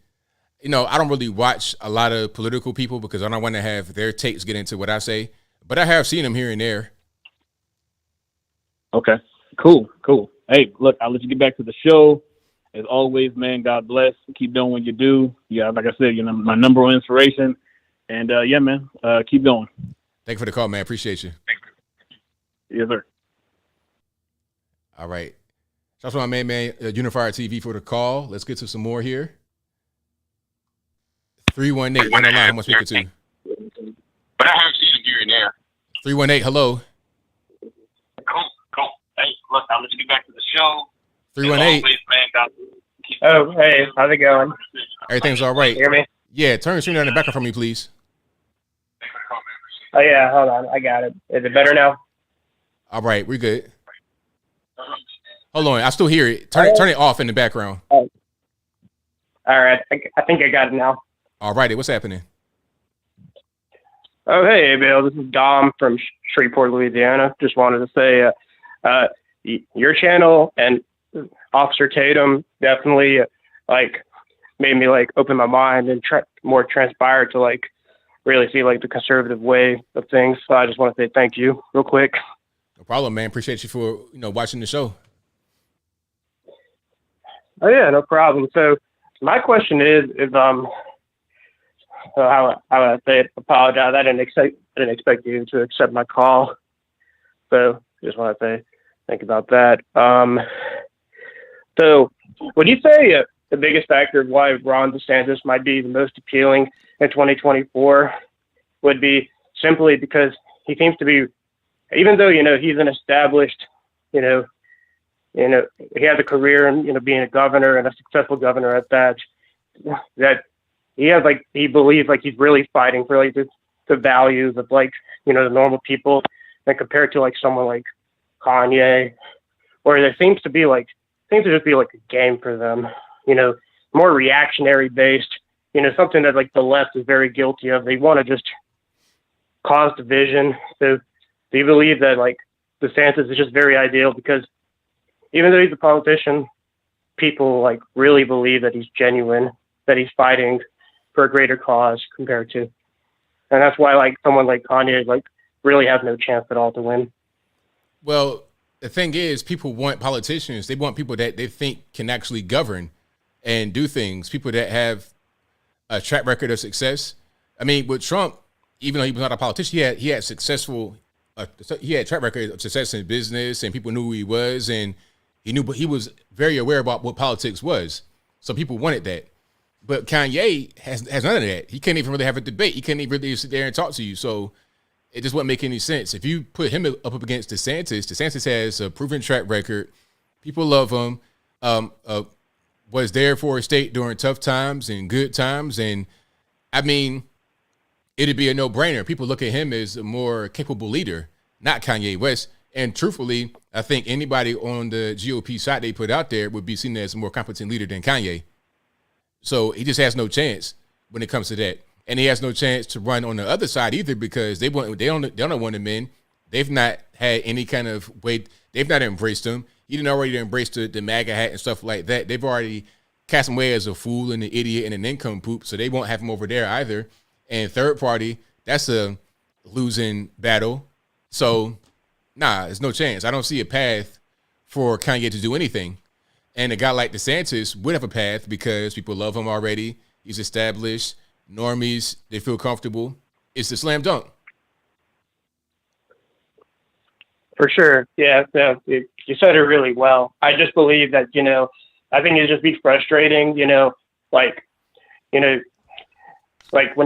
I don't really watch a lot of political people because I don't want to have their takes get into what I say. But I have seen them here and there. Okay, cool. Hey, look, I'll let you get back to the show. As always, man, God bless. Keep doing what you do. Yeah, like I said, my number one inspiration. And yeah, man, keep going. Thank you for the call, man. Appreciate you. Yes, sir. All right. Shout out to my main man, Unifier TV for the call. Let's get to some more here. 318, you're on the line. How am I speaking to? But I have seen him here and there. 318, hello. Cool. Hey, look, I'll let you get back to the show. 318. Oh, hey, how's it going? Everything's all right. You hear me? Yeah, turn the screen on the background for me, please. Oh, yeah, hold on. I got it. Is it better now? All right, we're good. Hold on, I still hear it. Turn it off in the background. Oh. All right, I think I got it now. All righty, what's happening? Oh, hey, ABL. This is Dom from Shreveport, Louisiana. Just wanted to say your channel and Officer Tatum definitely made me open my mind and more transpired to really see the conservative way of things. So I just want to say thank you real quick. No problem, man. Appreciate you for watching the show. Oh yeah, no problem. So my question is how would I say it? Apologize. I didn't expect you to accept my call. So just want to say think about that. So would you say the biggest factor of why Ron DeSantis might be the most appealing in 2024 would be simply because he seems to be, even though he's an established, he has a career in being a governor and a successful governor at that he has he believes he's really fighting for the values of the normal people, and compared to someone like Kanye, where there seems to just be a game for them, more reactionary based, something that the left is very guilty of. They want to just cause division. So do you believe that DeSantis is just very ideal because even though he's a politician, people really believe that he's genuine, that he's fighting for a greater cause compared to, and that's why someone like Kanye really has no chance at all to win. Well, the thing is, people want politicians. They want people that they think can actually govern and do things. People that have a track record of success. I mean, with Trump, even though he was not a politician, he had track record of success in business, and people knew who he was, and he was very aware about what politics was. So people wanted that. But Kanye has none of that. He can't even really have a debate. He can't even really sit there and talk to you. So it just wouldn't make any sense. If you put him up against DeSantis has a proven track record. People love him. Was there for his state during tough times and good times. And I mean, it'd be a no-brainer. People look at him as a more capable leader, not Kanye West. And truthfully, I think anybody on the GOP side they put out there would be seen as a more competent leader than Kanye. So he just has no chance when it comes to that. And he has no chance to run on the other side either because they don't want him in. They've not had any kind of way. They've not embraced him. He didn't already embrace the MAGA hat and stuff like that. They've already cast him away as a fool and an idiot and an income poop. So they won't have him over there either. And third party, that's a losing battle. So there's no chance. I don't see a path for Kanye to do anything. And a guy like DeSantis would have a path because people love him already. He's established. Normies, they feel comfortable. It's a slam dunk. For sure. Yeah, you said it really well. I just believe that, I think it'd just be frustrating, when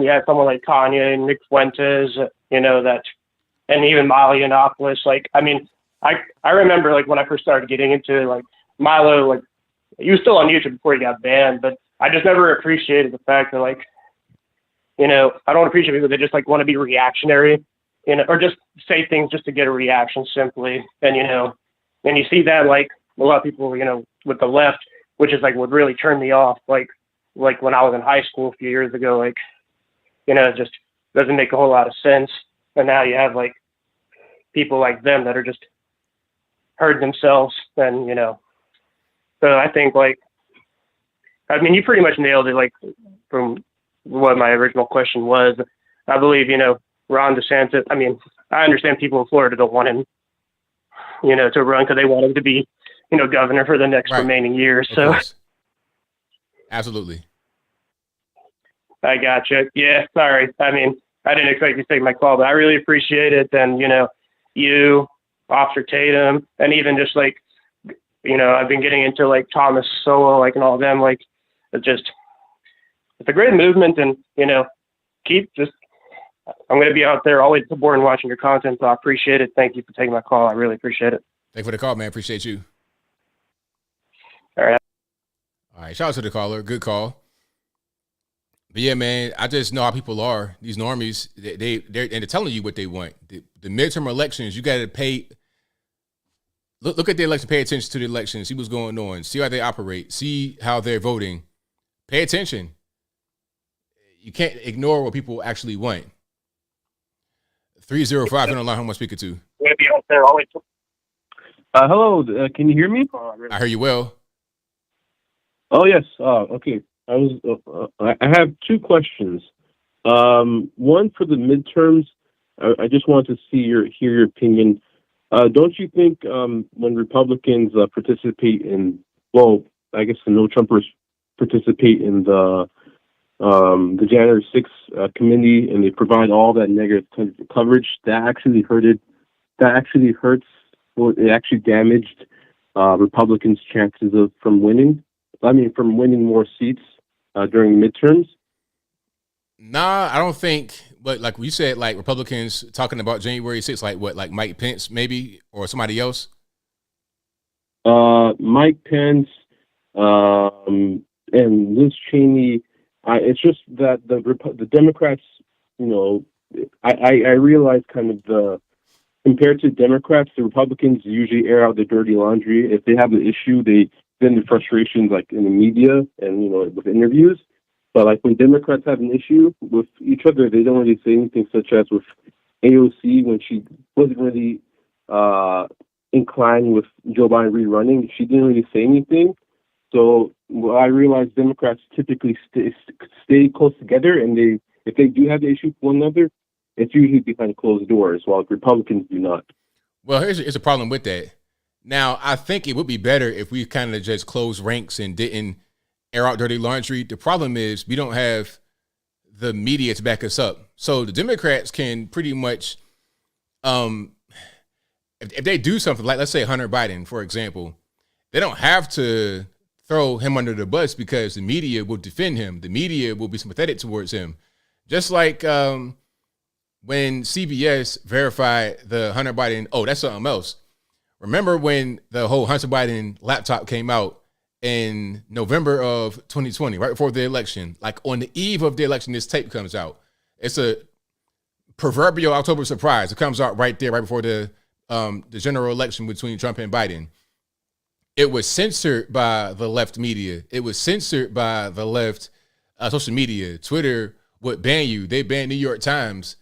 you have someone like Kanye and Nick Fuentes, and even Milo Yiannopoulos. I remember when I first started getting into Milo, he was still on YouTube before he got banned, but I just never appreciated the fact that I don't appreciate people that just want to be reactionary, or just say things just to get a reaction simply. And and you see that a lot of people, with the left, which is would really turn me off. Like when I was in high school a few years ago, it just doesn't make a whole lot of sense. And now you have people like them that are just hurt themselves, and so I think you pretty much nailed it. from what my original question was. I believe, Ron DeSantis, I mean, I understand people in Florida don't want him, to run because they want him to be, governor for the next remaining years. So absolutely. I gotcha. Yeah, sorry. I mean, I didn't expect you to take my call, but I really appreciate it. And, you, Officer Tatum, and even just like, I've been getting into like Thomas Sowell, like, and all of them, like, it's a great movement. And, I'm going to be out there always supporting and watching your content. So I appreciate it. Thank you for taking my call. I really appreciate it. Thank you for the call, man. Appreciate you. All right. All right. Shout out to the caller. Good call. But yeah, man, I just know how people are. These normies, they're telling you what they want. The midterm elections, you got to pay. Look at the election. Pay attention to the elections. See what's going on. See how they operate. See how they're voting. Pay attention. You can't ignore what people actually want. 305 on the line. Who am I speaking to? Hello. Can you hear me? I hear you well. Oh yes. Okay. I have two questions. One for the midterms. I just want to hear your opinion. Don't you think when Republicans participate in, I guess the no Trumpers participate in the January 6th committee and they provide all that negative coverage, that actually hurts, or it actually damaged Republicans' chances from winning more seats during midterms? Nah, I don't think. But like you said, like Republicans talking about January 6th, like what, like Mike Pence maybe or somebody else? Mike Pence and Liz Cheney. It's just that the Democrats, I realize kind of compared to Democrats, the Republicans usually air out their dirty laundry. If they have an issue, they vent their frustrations like in the media and with interviews. But like when Democrats have an issue with each other, they don't really say anything, such as with AOC when she wasn't really inclined with Joe Biden rerunning. She didn't really say anything. So I realize Democrats typically stay close together, and if they do have the issue with one another, it's usually behind closed doors, while Republicans do not. Well, here's a problem with that. Now, I think it would be better if we kind of just closed ranks and didn't air out dirty laundry. The problem is we don't have the media to back us up. So the Democrats can pretty much, if they do something like, let's say Hunter Biden, for example, they don't have to throw him under the bus because the media will defend him. The media will be sympathetic towards him. Just like when CBS verified the Hunter Biden, that's something else. Remember when the whole Hunter Biden laptop came out in November of 2020, right before the election? Like on the eve of the election, this tape comes out. It's a proverbial October surprise. It comes out right there, right before the general election between Trump and Biden. It was censored by the left media. It was censored by the left social media. Twitter would ban you. They banned New York Times,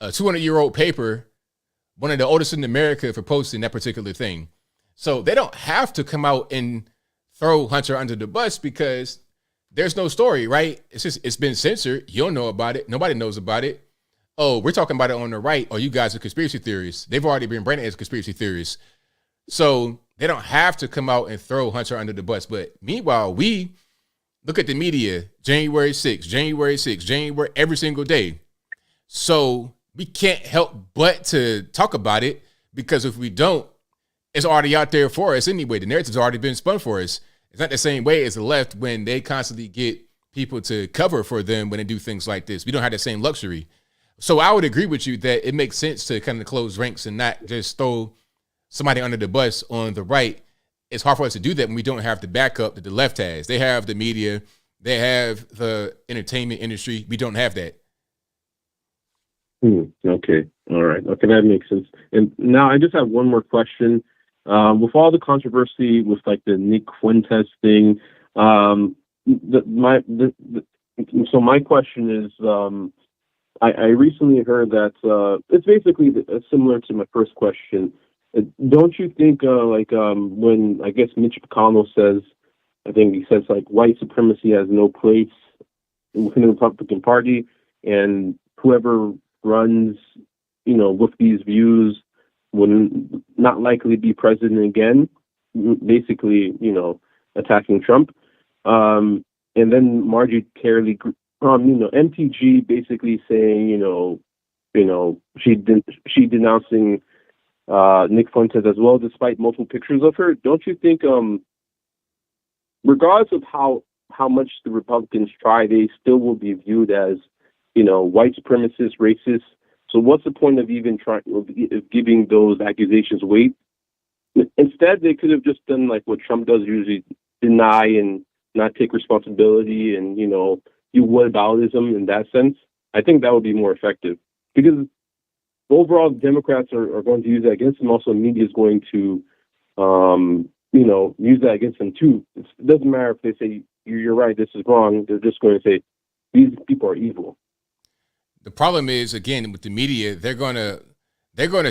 a 200-year-old paper, one of the oldest in America, for posting that particular thing. So they don't have to come out and throw Hunter under the bus because there's no story, right? It's been censored. You don't know about it. Nobody knows about it. Oh, we're talking about it on the right. Oh, you guys are conspiracy theorists. They've already been branded as conspiracy theorists. So they don't have to come out and throw Hunter under the bus. But meanwhile, we look at the media, January 6th, every single day. So we can't help but to talk about it, because if we don't, it's already out there for us anyway. The narrative's already been spun for us. It's not the same way as the left when they constantly get people to cover for them when they do things like this. We don't have the same luxury. So I would agree with you that it makes sense to kind of close ranks and not just throw somebody under the bus on the right. It's hard for us to do that when we don't have the backup that the left has. They have the media. They have the entertainment industry. We don't have that. Okay. All right. Okay, that makes sense. And now I just have one more question. With all the controversy with like the Nick Fuentes thing, so my question is, I recently heard that it's basically similar to my first question. Don't you think when I guess Mitch McConnell says, I think he says like white supremacy has no place within the Republican Party, and whoever runs, with these views will not likely be president again. Basically, attacking Trump. And then Marjorie Taylor, MTG basically saying, she denouncing Nick Fuentes as well, despite multiple pictures of her. Don't you think, regardless of how much the Republicans try, they still will be viewed as, white supremacist, racist? So what's the point of even of giving those accusations weight? Instead, they could have just done like what Trump does usually, deny and not take responsibility and, do whataboutism in that sense. I think that would be more effective, because overall Democrats are going to use that against them. Also, media is going to, use that against them too. It doesn't matter if they say, you're right, this is wrong. They're just going to say, these people are evil. The problem is, again, with the media, they're going to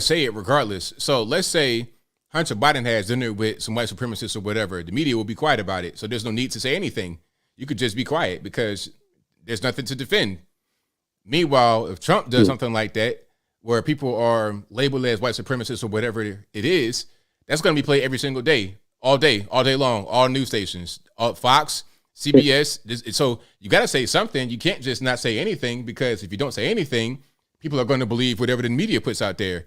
say it regardless. So let's say Hunter Biden has dinner with some white supremacists or whatever. The media will be quiet about it. So there's no need to say anything. You could just be quiet because there's nothing to defend. Meanwhile, if Trump does something like that, where people are labeled as white supremacists or whatever it is, that's going to be played every single day, all day long, all news stations, Fox, CBS. So you got to say something. You can't just not say anything, because if you don't say anything, people are going to believe whatever the media puts out there.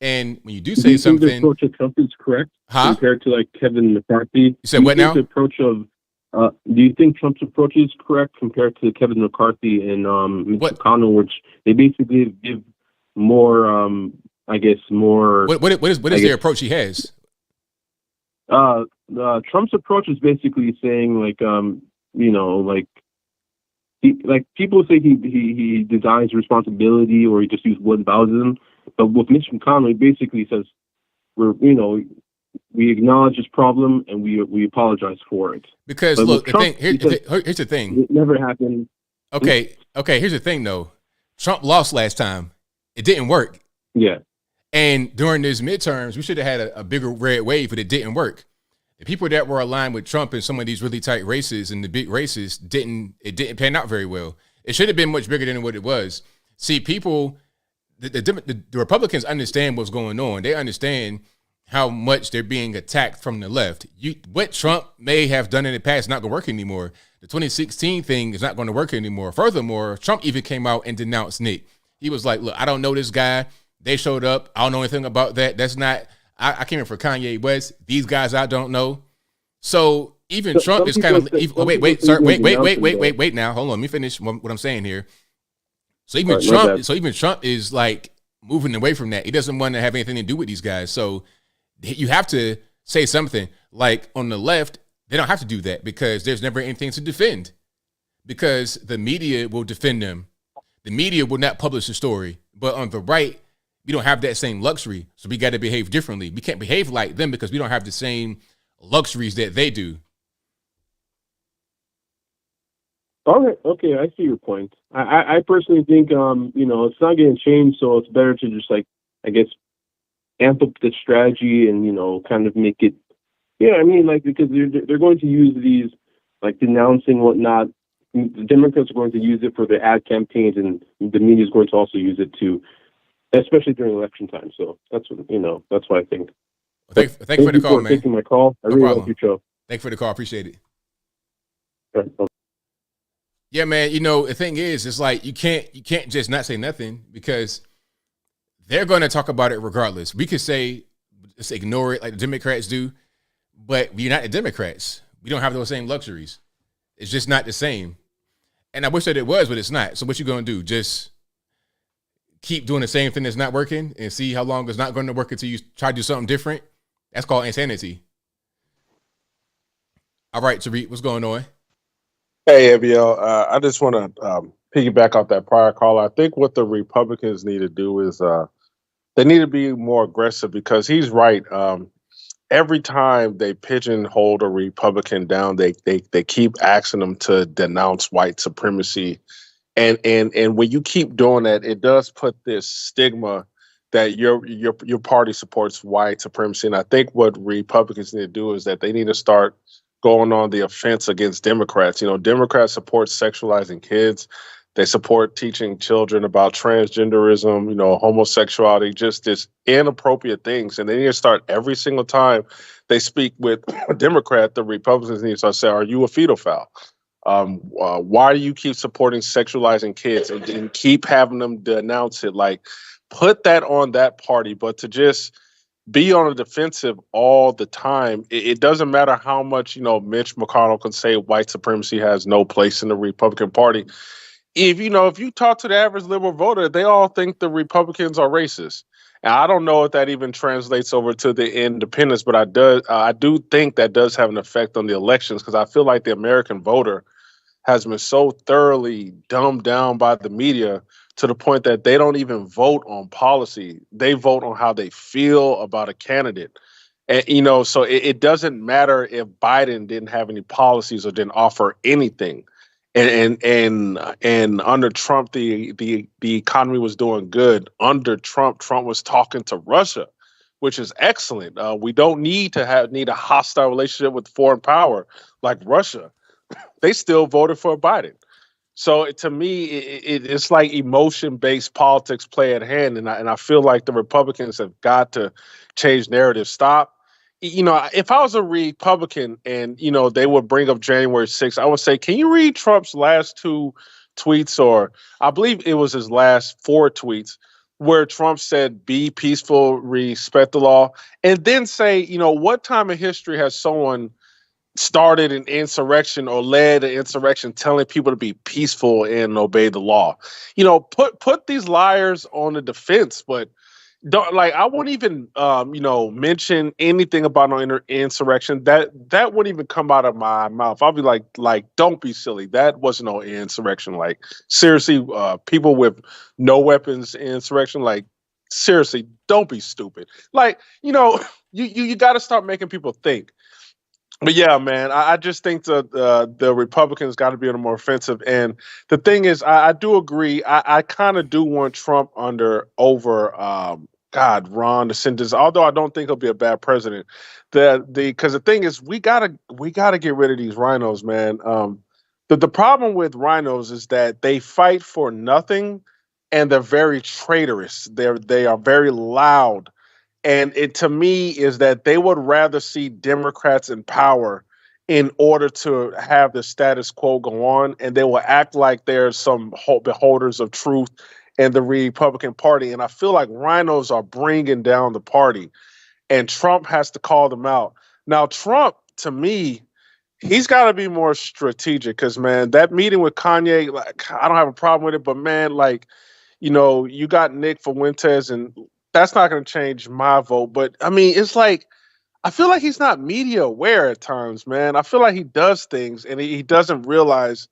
And when you do say something, the approach of Trump is correct compared to like Kevin McCarthy. You said what now? The approach of do you think Trump's approach is correct compared to Kevin McCarthy and Mitch McConnell, which they basically give more, more. What is their approach he has? Trump's approach is basically saying people say he denies responsibility or he just uses whataboutism. But with Mitch McConnell, he basically says we acknowledge this problem and we apologize for it. Because but look, Trump, here's the thing. It never happened. Okay. Here's the thing though. Trump lost last time. It didn't work. Yeah. And during these midterms, we should have had a bigger red wave, but it didn't work. The people that were aligned with Trump in some of these really tight races and the big races didn't pan out very well. It should have been much bigger than what it was. See, people, the Republicans understand what's going on. They understand how much they're being attacked from the left. What Trump may have done in the past is not going to work anymore. The 2016 thing is not going to work anymore. Furthermore, Trump even came out and denounced Nick. He was like, look, I don't know this guy. They showed up. I don't know anything about that. That's not, I came in for Kanye West. These guys I don't know. So even Trump is kind of, wait now. Hold on. Let me finish what I'm saying here. So even Trump is like moving away from that. He doesn't want to have anything to do with these guys. So you have to say something. Like on the left, they don't have to do that because there's never anything to defend, because the media will defend them. The media will not publish the story. But on the right, we don't have that same luxury. So we got to behave differently. We can't behave like them because we don't have the same luxuries that they do. Okay, I see your point. I personally think, it's not getting changed, so it's better to just amp up the strategy and, kind of make it, because they're going to use these, denouncing whatnot. The Democrats are going to use it for their ad campaigns, and the media is going to also use it too, especially during election time. So that's what I think. Well, thank you for the call, man. Taking my call. I really like your show. Thank you for the call. Appreciate it. Right. Yeah, man. The thing is, it's like you can't just not say nothing, because they're going to talk about it regardless. We could say, just ignore it like the Democrats do, but we're not the Democrats. We don't have those same luxuries. It's just not the same. And I wish that it was, but it's not. So what you going to do? Just keep doing the same thing that's not working and see how long it's not going to work until you try to do something different? That's called insanity. All right, Tariq, what's going on? Hey, ABL. I just want to piggyback off that prior call. I think what the Republicans need to do is they need to be more aggressive, because he's right. Every time they pigeonhole a Republican down, they keep asking them to denounce white supremacy. And when you keep doing that, it does put this stigma that your party supports white supremacy. And I think what Republicans need to do is that they need to start going on the offense against Democrats. You know, Democrats support sexualizing kids. They support teaching children about transgenderism, you know, homosexuality, just this inappropriate things. And they need to start every single time they speak with a Democrat, the Republicans need to start saying, are you a pedophile? Why do you keep supporting sexualizing kids and keep having them denounce it? Like, put that on that party, but to just be on the defensive all the time, it doesn't matter how much, you know, Mitch McConnell can say white supremacy has no place in the Republican Party. If you talk to the average liberal voter, they all think the Republicans are racist. And I don't know if that even translates over to the independents, but I do think that does have an effect on the elections, because I feel like the American voter has been so thoroughly dumbed down by the media to the point that they don't even vote on policy. They vote on how they feel about a candidate. And, you know, so it doesn't matter if Biden didn't have any policies or didn't offer anything. And under Trump, the economy was doing good. Under Trump was talking to Russia, which is excellent. We don't need a hostile relationship with foreign power like Russia. They still voted for Biden. So to me, it's like emotion-based politics play at hand, and I feel like the Republicans have got to change narrative. Stop. You know, if I was a Republican and, you know, they would bring up January 6th, I would say, can you read Trump's last 2 tweets, or I believe it was his last 4 tweets, where Trump said, be peaceful, respect the law, and then say, you know, what time in history has someone started an insurrection or led an insurrection telling people to be peaceful and obey the law? You know, put these liars on the defense, but don't, like, I wouldn't even you know, mention anything about no insurrection. That wouldn't even come out of my mouth. I'll be like don't be silly. That wasn't no insurrection. Like, seriously, people with no weapons insurrection, like, seriously, don't be stupid. Like, you know, you got to start making people think. But yeah, man, I just think the Republicans got to be on the more offensive. And the thing is, I do agree. I kind of do want Trump over Ron DeSantis, although I don't think he'll be a bad president. Because the thing is, we gotta get rid of these rhinos, man. The problem with rhinos is that they fight for nothing, and they're very traitorous. They are very loud. And it, to me, is that they would rather see Democrats in power in order to have the status quo go on, and they will act like they're some beholders of truth in the Republican Party. And I feel like rhinos are bringing down the party, and Trump has to call them out. Now, Trump, to me, he's got to be more strategic, because, man, that meeting with Kanye, like, I don't have a problem with it, but, man, like, you know, you got Nick Fuentes, and that's not going to change my vote. But I mean, it's like, I feel like he's not media aware at times, man. I feel like he does things and he doesn't realize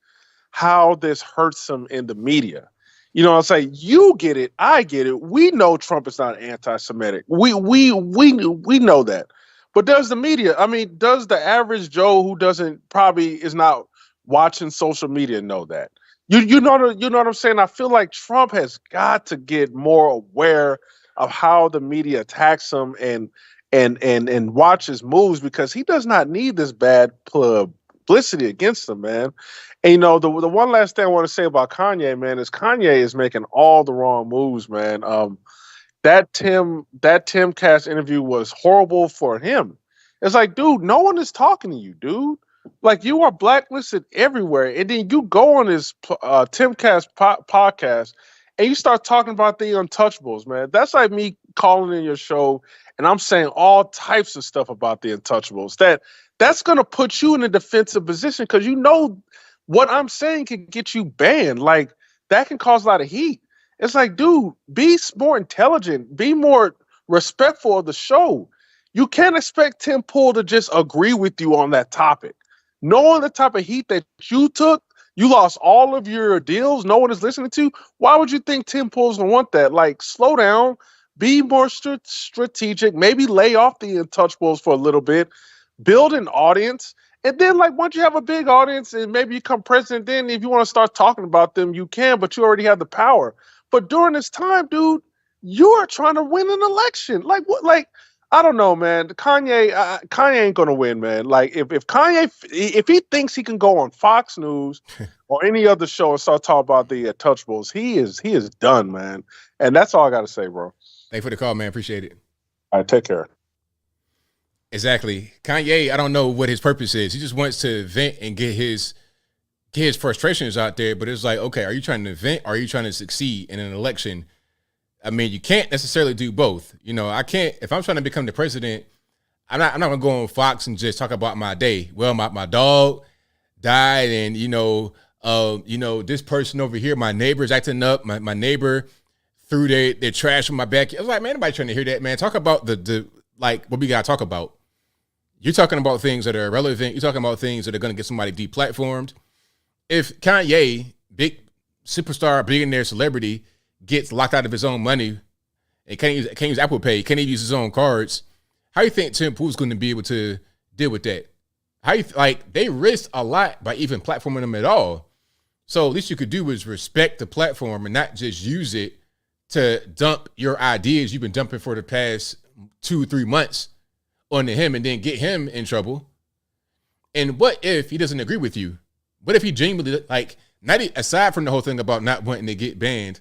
how this hurts him in the media. You know, I'll say, you get it, I get it. We know Trump is not anti-Semitic. We know that. But does the media? I mean, does the average Joe who is not watching social media know that? You know what I'm saying? I feel like Trump has got to get more aware of how the media attacks him and watch his moves, because he does not need this bad publicity against him, man. And, you know, the one last thing I want to say about Kanye, man, is Kanye is making all the wrong moves, man. That Timcast interview was horrible for him. It's like, dude, no one is talking to you, dude. Like, you are blacklisted everywhere, and then you go on this Timcast podcast and you start talking about the Untouchables, man. That's like me calling in your show and I'm saying all types of stuff about the Untouchables. That's going to put you in a defensive position, because you know what I'm saying can get you banned. Like, that can cause a lot of heat. It's like, dude, be more intelligent, be more respectful of the show. You can't expect Tim Pool to just agree with you on that topic. Knowing the type of heat that you took, you lost all of your deals. No one is listening to. Why would you think Tim Pool's gonna want that? Like, slow down, be more strategic. Maybe lay off the Untouchables for a little bit, build an audience, and then, like, once you have a big audience and maybe you become president, then if you want to start talking about them, you can. But you already have the power. But during this time, dude, you are trying to win an election. Like, what? Like, I don't know, man. Kanye ain't gonna win, man. Like if Kanye, if he thinks he can go on Fox News or any other show and start talking about the Untouchables, he is done, man. And that's all I got to say, bro. Thanks for the call, man. Appreciate it. All right, take care. Exactly. Kanye, I don't know what his purpose is. He just wants to vent and get his frustrations out there. But it's like, okay, are you trying to vent or are you trying to succeed in an election? I mean, you can't necessarily do both. You know, I can't, if I'm trying to become the president, I'm not gonna go on Fox and just talk about my day. Well, my dog died, and this person over here, my neighbor's acting up. My neighbor threw their trash in my backyard. I was like, man, nobody trying to hear that, man. Talk about the like what we gotta talk about. You're talking about things that are relevant. You're talking about things that are gonna get somebody deplatformed. If Kanye, big superstar, billionaire, celebrity, gets locked out of his own money and can't use Apple Pay, can't even use his own cards, how do you think Tim Pool's going to be able to deal with that? They risk a lot by even platforming them at all. So at least you could do is respect the platform and not just use it to dump your ideas you've been dumping for the past 2-3 months onto him and then get him in trouble. And what if he doesn't agree with you? What if he genuinely, aside from the whole thing about not wanting to get banned,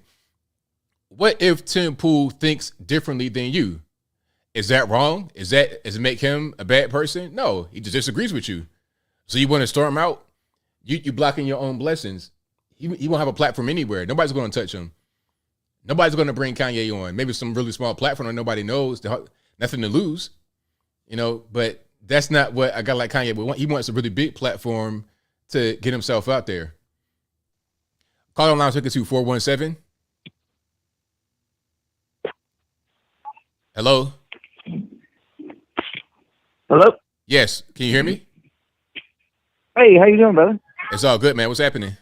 what if Tim Pool thinks differently than you? Is that wrong? Does it make him a bad person? No, he just disagrees with you. So you want to storm out? You blocking your own blessings. He won't have a platform anywhere. Nobody's going to touch him. Nobody's going to bring Kanye on. Maybe some really small platform that nobody knows. Nothing to lose, But that's not what a guy like Kanye would want. He wants a really big platform to get himself out there. Call online, take it to 417. Hello? Hello? Yes. Can you hear me? Hey, how you doing, brother? It's all good, man. What's happening?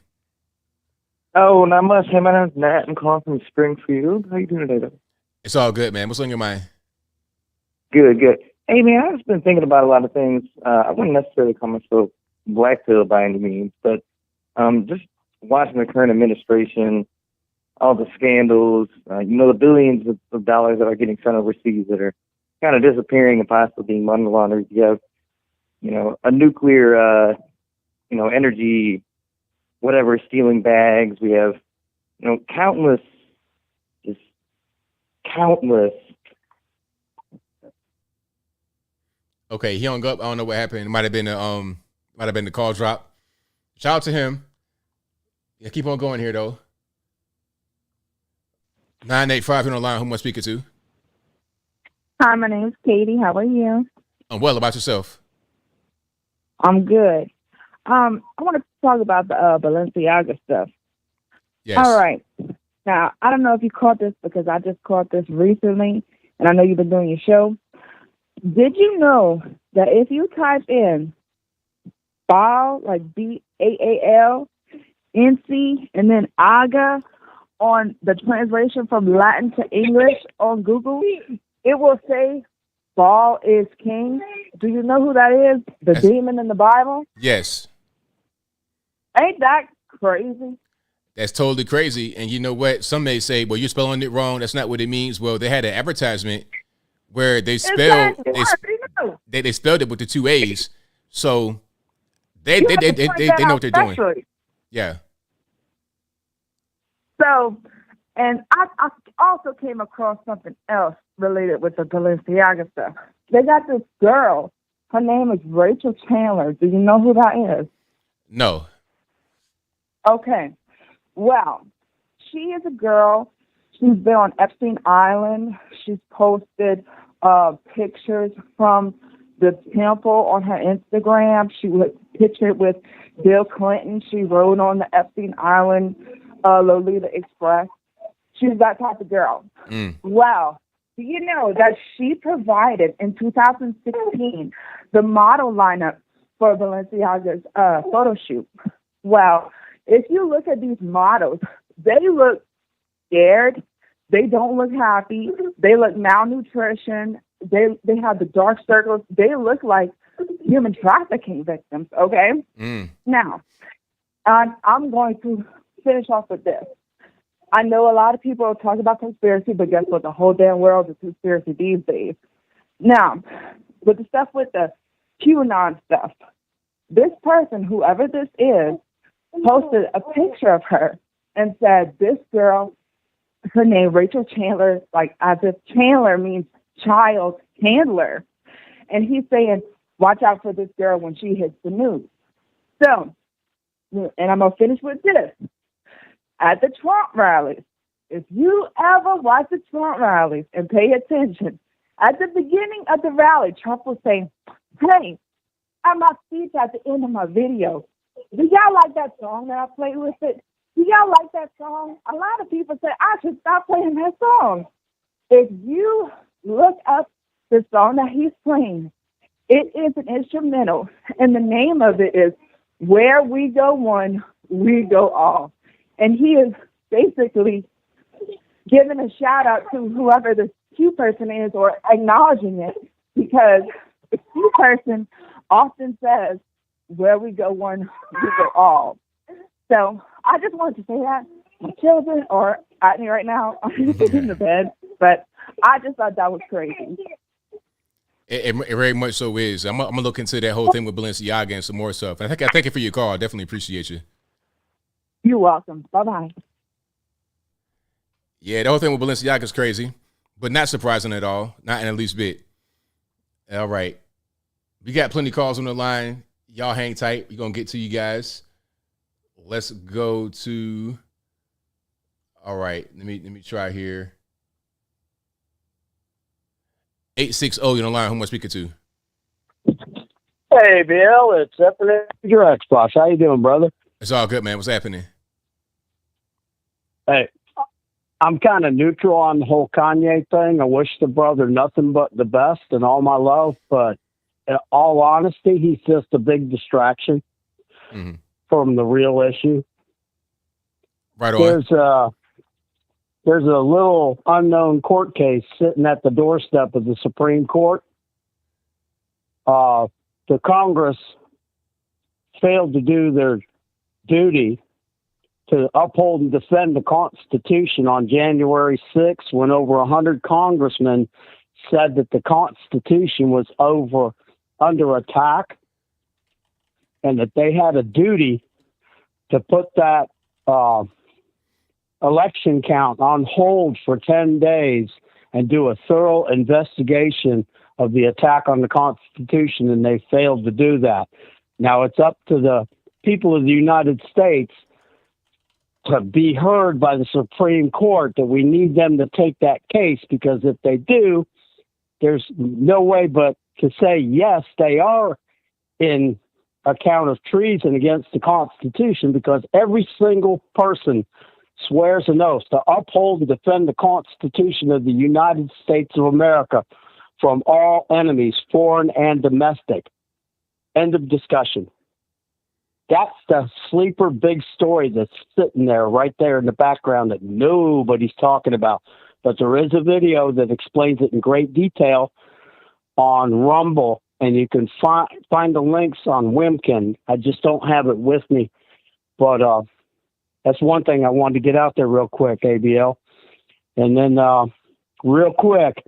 Oh, not much. Hey, my name's Matt. I'm calling from Springfield. How you doing today, brother? It's all good, man. What's on your mind? Good, good. Hey, man, I've just been thinking about a lot of things. I wouldn't necessarily call myself black pill by any means, but just watching the current administration, all the scandals, the billions of dollars that are getting sent overseas that are kind of disappearing and possibly being money laundered. You have, a nuclear, energy, whatever, stealing bags. We have, countless. Okay, he hung up. I don't know what happened. It might have been the call drop. Shout out to him. Yeah, keep on going here though. 985 on the line. Who am I speaking to? Hi, my name's Katie. How are you? I'm well. About yourself? I'm good. I want to talk about the Balenciaga stuff. Yes. All right. Now, I don't know if you caught this because I just caught this recently, and I know you've been doing your show. Did you know that if you type in Baal, like Baal, NC, and then Aga on the translation from Latin to English on Google, it will say Baal is king? Do you know who that is? The demon in the Bible? Yes. Ain't that crazy? That's totally crazy. And you know what? Some may say, well, you're spelling it wrong. That's not what it means. Well, they had an advertisement where they spelled they spelled it with the 2 A's. So they know what they're doing. Yeah. So, and I also came across something else related with the Balenciaga stuff. They got this girl. Her name is Rachel Chandler. Do you know who that is? No. Okay. Well, she is a girl. She's been on Epstein Island. She's posted pictures from the temple on her Instagram. She was pictured with Bill Clinton. She rode on the Epstein Island Lolita Express. She's that type of girl. Well, do you know that she provided in 2016 the model lineup for Balenciaga's photo shoot? Well, if you look at these models, they look scared. They don't look happy. They look malnutrition. They have the dark circles. They look like human trafficking victims, okay? Now, I'm going to finish off with this. I know a lot of people talk about conspiracy, but guess what? The whole damn world is conspiracy these days. Now, with the stuff with the QAnon stuff, this person, whoever this is, posted a picture of her and said, this girl, her name Rachel Chandler, like as if Chandler means child handler. And he's saying, watch out for this girl when she hits the news. So, and I'm going to finish with this. At the Trump rallies, if you ever watch the Trump rallies and pay attention, at the beginning of the rally, Trump was saying, hey, at my speech at the end of my video, do y'all like that song that I played with it? Do y'all like that song? A lot of people say I should stop playing that song. If you look up the song that he's playing, it is an instrumental, and the name of it is Where We Go One, We Go All. And he is basically giving a shout out to whoever the Q person is or acknowledging it, because the Q person often says, where we go one, we go all. So I just wanted to say that. My children are at me right now. I'm just in the bed, but I just thought that was crazy. It very much so is. I'm gonna look into that whole thing with Balenciaga and some more stuff. I thank you for your call. I definitely appreciate you. You're welcome. Bye-bye. Yeah, the whole thing with Balenciaga is crazy, but not surprising at all. Not in the least bit. All right. We got plenty of calls on the line. Y'all hang tight. We're going to get to you guys. Let's go to, all right, let me try here. 860, you're on the line. Who am I speaking to? Hey, Bill, it's Anthony, your Xbox. How you doing, brother? It's all good, man. What's happening? Hey, I'm kind of neutral on the whole Kanye thing. I wish the brother nothing but the best and all my love, but in all honesty, he's just a big distraction from the real issue. Right on. There's a little unknown court case sitting at the doorstep of the Supreme Court. The Congress failed to do their duty to uphold and defend the Constitution on January 6th, when over 100 congressmen said that the Constitution was under attack, and that they had a duty to put that election count on hold for 10 days and do a thorough investigation of the attack on the Constitution, and they failed to do that. Now it's up to the people of the United States to be heard by the Supreme Court that we need them to take that case, because if they do, there's no way but to say, yes, they are in a count of treason against the Constitution, because every single person swears an oath to uphold and defend the Constitution of the United States of America from all enemies, foreign and domestic. End of discussion. That's the sleeper big story that's sitting there right there in the background that nobody's talking about. But there is a video that explains it in great detail on Rumble, and you can find the links on Wimkin. I just don't have it with me. But that's one thing I wanted to get out there real quick, ABL. And then real quick,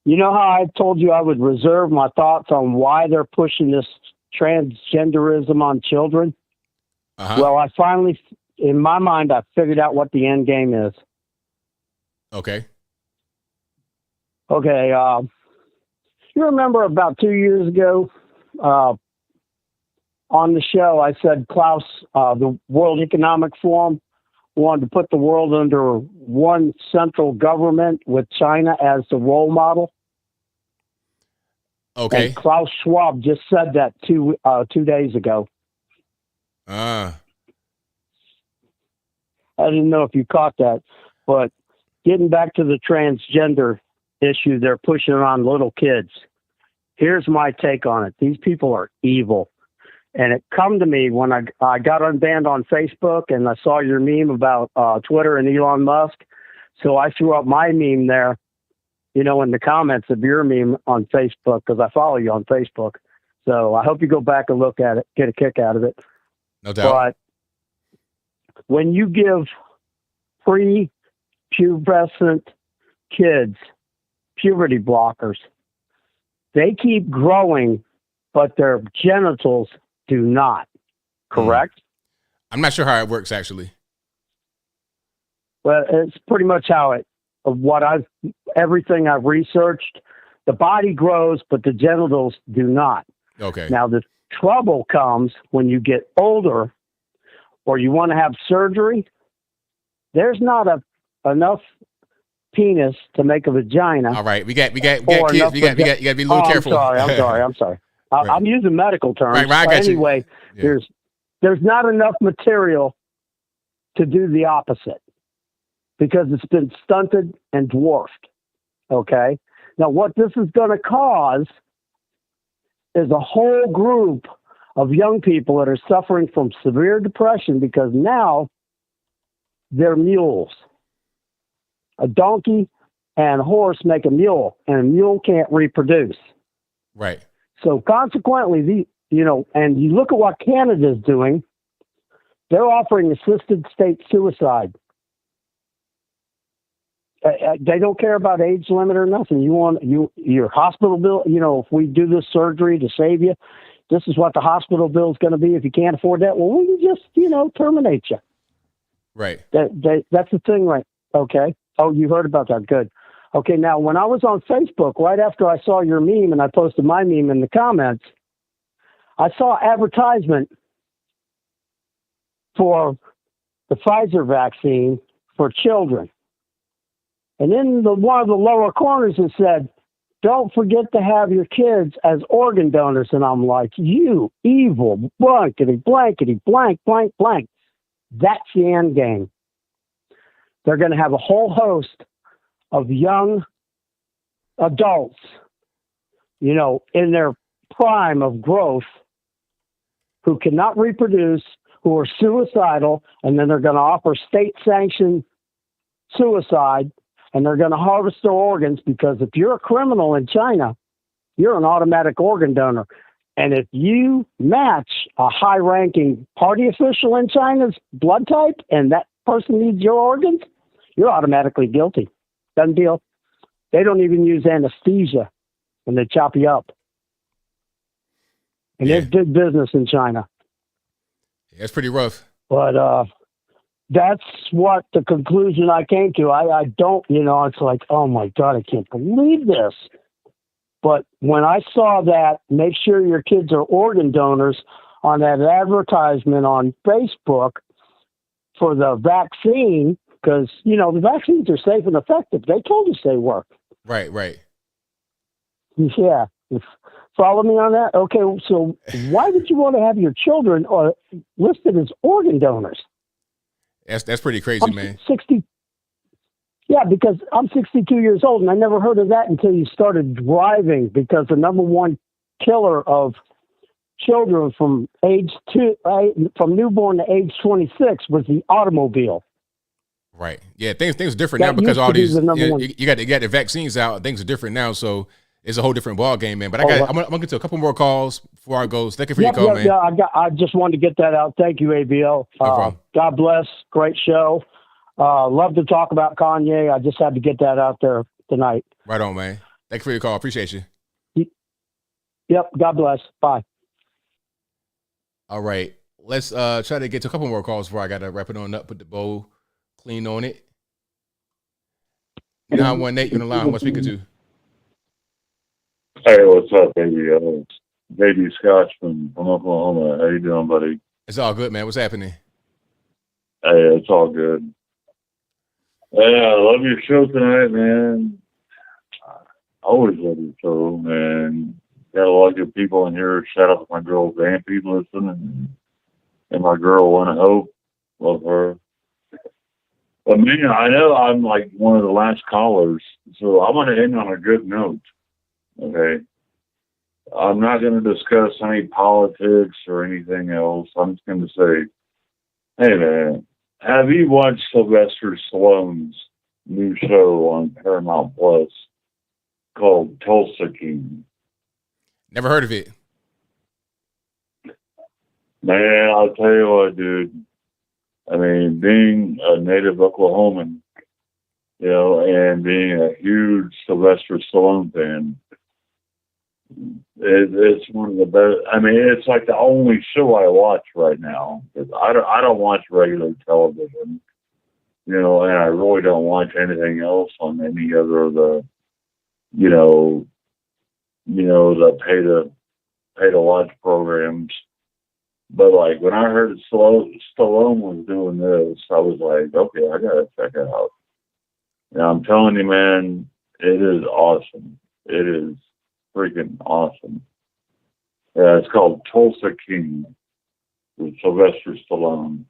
you know how I told you I would reserve my thoughts on why they're pushing this transgenderism on children? Well, I finally, in my mind, I figured out what the end game is. Okay. Okay. You remember about 2 years ago on the show, I said Klaus, the World Economic Forum, wanted to put the world under one central government with China as the role model. Okay. And Klaus Schwab just said that 2 days ago. I didn't know if you caught that, but getting back to the transgender issue, they're pushing it on little kids. Here's my take on it. These people are evil. And it come to me when I got unbanned on Facebook and I saw your meme about Twitter and Elon Musk. So I threw up my meme there, in the comments of your meme on Facebook, because I follow you on Facebook. So I hope you go back and look at it, get a kick out of it. No doubt. But when you give pre-pubescent kids puberty blockers. They keep growing, but their genitals do not. Correct? I'm not sure how it works actually. Well, it's pretty much how everything I've researched, the body grows, but the genitals do not. Okay. Now, the trouble comes when you get older or you want to have surgery. There's not enough penis to make a vagina. All right, we got kids. You got to be a little careful. I'm sorry. Right. I'm using medical terms. Right, I got you. Anyway, Yeah. there's not enough material to do the opposite because it's been stunted and dwarfed. Okay? Now, what this is going to cause is a whole group of young people that are suffering from severe depression because now they're mules. A donkey and a horse make a mule, and a mule can't reproduce. Right. So consequently, and you look at what Canada's doing, they're offering assisted state suicide. They don't care about age limit or nothing. Your hospital bill, if we do this surgery to save you, this is what the hospital bill is going to be. If you can't afford that, well, we can just, terminate you. Right. That's the thing, right? Okay. Oh, you heard about that. Good. Okay. Now, when I was on Facebook, right after I saw your meme and I posted my meme in the comments, I saw advertisement for the Pfizer vaccine for children. And in one of the lower corners, it said, don't forget to have your kids as organ donors. And I'm like, you evil blankety, blankety, blank, blank, blank. That's the end game. They're going to have a whole host of young adults, in their prime of growth who cannot reproduce, who are suicidal, and then they're going to offer state-sanctioned suicide, and they're going to harvest their organs because if you're a criminal in China, you're an automatic organ donor. And if you match a high-ranking party official in China's blood type and that person needs your organs, you're automatically guilty. Done deal. They don't even use anesthesia when they chop you up. And it's big business in China. Yeah, it's pretty rough. But that's what the conclusion I came to. I don't, it's like, oh my God, I can't believe this. But when I saw that, make sure your kids are organ donors on that advertisement on Facebook for the vaccine, because, the vaccines are safe and effective. They told us they work. Right. Yeah. Follow me on that? Okay, so why would you want to have your children listed as organ donors? That's pretty crazy, man. 60. Yeah, because I'm 62 years old, and I never heard of that until you started driving, because the number one killer of children from from newborn to age 26 was the automobile. Right. Yeah, things are different now because all these you got the vaccines out. Things are different now, so it's a whole different ball game, man. But I'm gonna get to a couple more calls before I go. Thank you for your call, man. Yeah, I just wanted to get that out. Thank you, ABL. No problem. God bless. Great show. Love to talk about Kanye. I just had to get that out there tonight. Right on, man. Thank you for your call. Appreciate you. Yep. God bless. Bye. All right. Let's try to get to a couple more calls before I got to wrap it on up, put the bow clean on it. 918, you're on the line. Who am I speaking to? Hey, what's up, baby? Baby Scotch from Oklahoma. How you doing, buddy? It's all good, man. What's happening? Hey, it's all good. Yeah, I love your show tonight, man. I always love your show, man. Got a lot of good people in here. Shout out to my girl Vampy listening, and my girl Wanna Hope. Love her. But man, I know I'm like one of the last callers, so I'm going to end on a good note. Okay. I'm not going to discuss any politics or anything else. I'm just going to say, hey man, have you watched Sylvester Stallone's new show on Paramount Plus called Tulsa King? Never heard of it. Man, I'll tell you what, dude. I mean, being a native Oklahoman, you know, and being a huge Sylvester Stallone fan, it's one of the best. I mean, it's like the only show I watch right now. 'Cause I don't watch regular television, you know, and I really don't watch anything else on any other of the, you know, the pay to watch programs. But like when I heard Stallone was doing this, I was like, okay, I gotta check it out. And I'm telling you, man, it is awesome. It is freaking awesome. Yeah, it's called Tulsa King with Sylvester Stallone.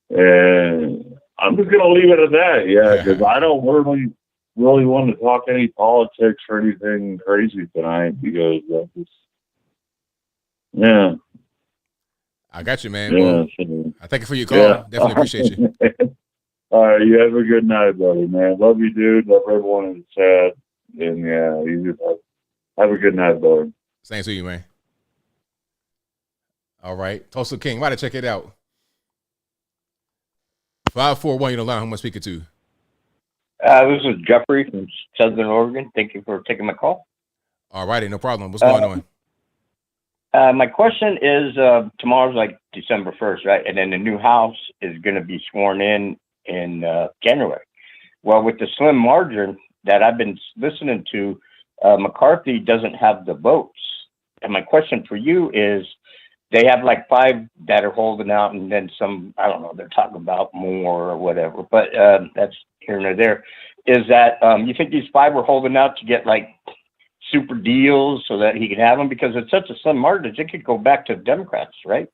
And I'm just gonna leave it at that, yeah, because I don't really want to talk any politics or anything crazy tonight because yeah. I got you, man. Yeah, Well, so, I thank you for your call. yeah. Definitely appreciate you. All right, you have a good night, buddy, man. Love you, dude. Love everyone in the chat. And yeah, you just have a good night, buddy. Same to you, man. All right. Tulsa King, why to check it out? 541, you're the line. Who am I speaking to? This is Jeffrey from Southern Oregon. Thank you for taking my call. All righty, no problem. What's going on? My question is, tomorrow's like December 1st, right? And then the new House is going to be sworn in January. Well, with the slim margin that I've been listening to, McCarthy doesn't have the votes. And my question for you is, they have like 5 that are holding out, and then some, I don't know, they're talking about more or whatever, but that's here and there. Is that, you think these 5 were holding out to get like super deals so that he can have them? Because it's such a slim margin, it could go back to the Democrats, right?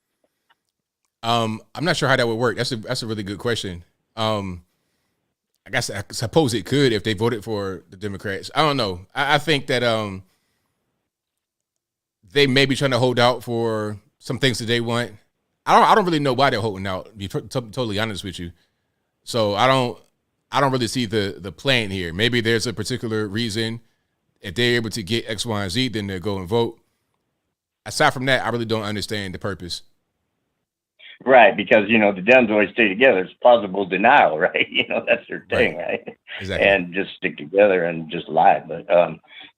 I'm not sure how that would work. That's a really good question. I suppose it could if they voted for the Democrats. I don't know. I think that they may be trying to hold out for some things that they want. I don't really know why they're holding out, to be totally honest with you. So I don't really see the plan here. Maybe there's a particular reason. If they're able to get X, Y, and Z, then they'll go and vote. Aside from that, I really don't understand the purpose. Right, because, you know, the Dems always stay together. It's plausible denial, right? You know, that's their thing, right? Exactly. And just stick together and just lie. But,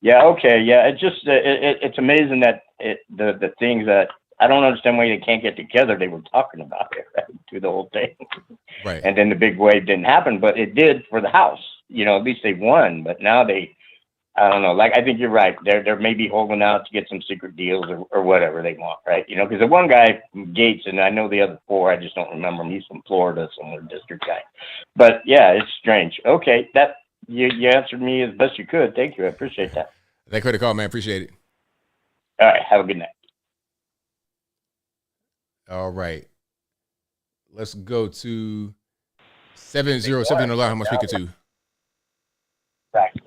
yeah, okay, yeah, it's just, it's amazing that the things that, I don't understand why they can't get together. They were talking about it, right, through the whole thing. Right. And then the big wave didn't happen, but it did for the House. You know, at least they won, but now I don't know. Like, I think you're right. They're maybe holding out to get some secret deals or whatever they want, right? You know, because the one guy, Gates, and I know the other 4, I just don't remember him. He's from Florida, somewhere district guy. But yeah, it's strange. Okay, that you answered me as best you could. Thank you. I appreciate that. Thank you for the call, man. Appreciate it. All right. Have a good night. All right. Let's go to 707 on the line. Who am I speaking to?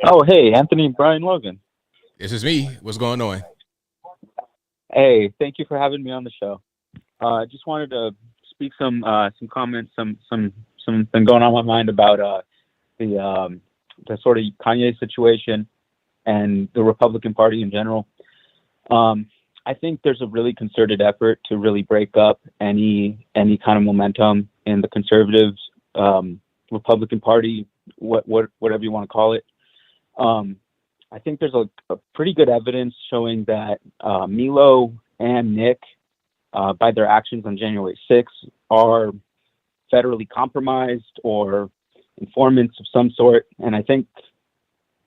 Oh, hey, Anthony Brian Logan. This is me. What's going on? Hey, thank you for having me on the show. I just wanted to speak some comments, something going on in my mind about the sort of Kanye situation and the Republican Party in general. I think there's a really concerted effort to really break up any kind of momentum in the conservatives, Republican Party, whatever you want to call it. I think there's a pretty good evidence showing that Milo and Nick, by their actions on January 6th, are federally compromised or informants of some sort. And I think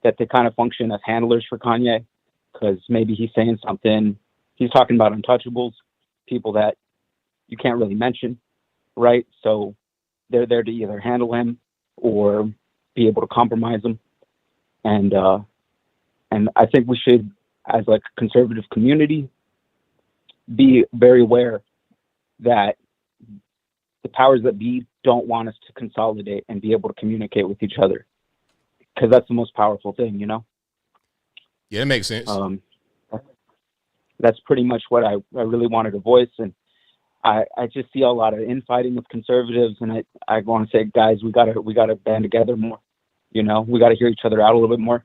that they kind of function as handlers for Kanye, because maybe he's saying something. He's talking about untouchables, people that you can't really mention, right? So they're there to either handle him or be able to compromise him. And I think we should, as like a conservative community, be very aware that the powers that be don't want us to consolidate and be able to communicate with each other, because that's the most powerful thing, you know? Yeah, it makes sense. That's pretty much what I really wanted to voice. And I just see a lot of infighting with conservatives, and I want to say, guys, we gotta band together more. You know, we got to hear each other out a little bit more,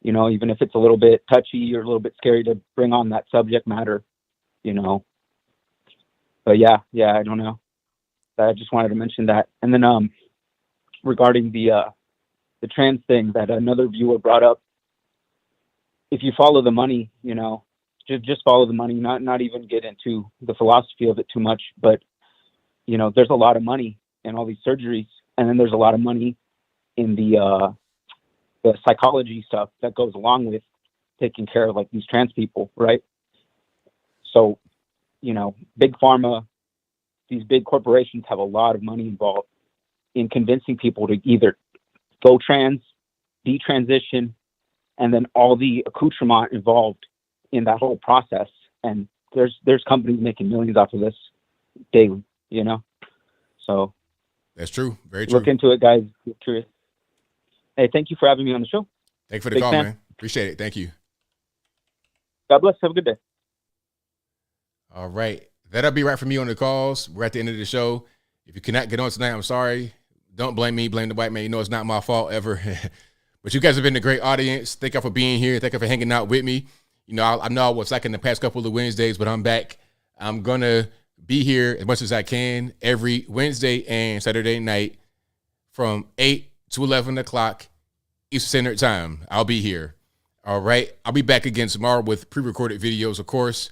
you know, even if it's a little bit touchy or a little bit scary to bring on that subject matter, you know. But yeah, I don't know. I just wanted to mention that. And then regarding the trans thing that another viewer brought up. If you follow the money, just follow the money, not even get into the philosophy of it too much. But there's a lot of money in all these surgeries, and then there's a lot of money in the psychology stuff that goes along with taking care of like these trans people, right? So, big pharma, these big corporations have a lot of money involved in convincing people to either go trans, detransition, and then all the accoutrement involved in that whole process. And there's companies making millions off of this daily, So that's true. Very true. Look into it, guys. If you're curious. Hey, thank you for having me on the show. Thank you for the Big call, fan. man. Appreciate it. Thank you. God bless. Have a good day. All right. That'll be right for me on the calls. We're at the end of the show. If you cannot get on tonight, I'm sorry. Don't blame me. Blame the white man. It's not my fault ever. But you guys have been a great audience. Thank you for being here. Thank you for hanging out with me. I know I was like in the past couple of Wednesdays, but I'm back. I'm going to be here as much as I can every Wednesday and Saturday night from 8 to 11 o'clock Eastern Standard Time. I'll be here. All right. I'll be back again tomorrow with pre-recorded videos, of course.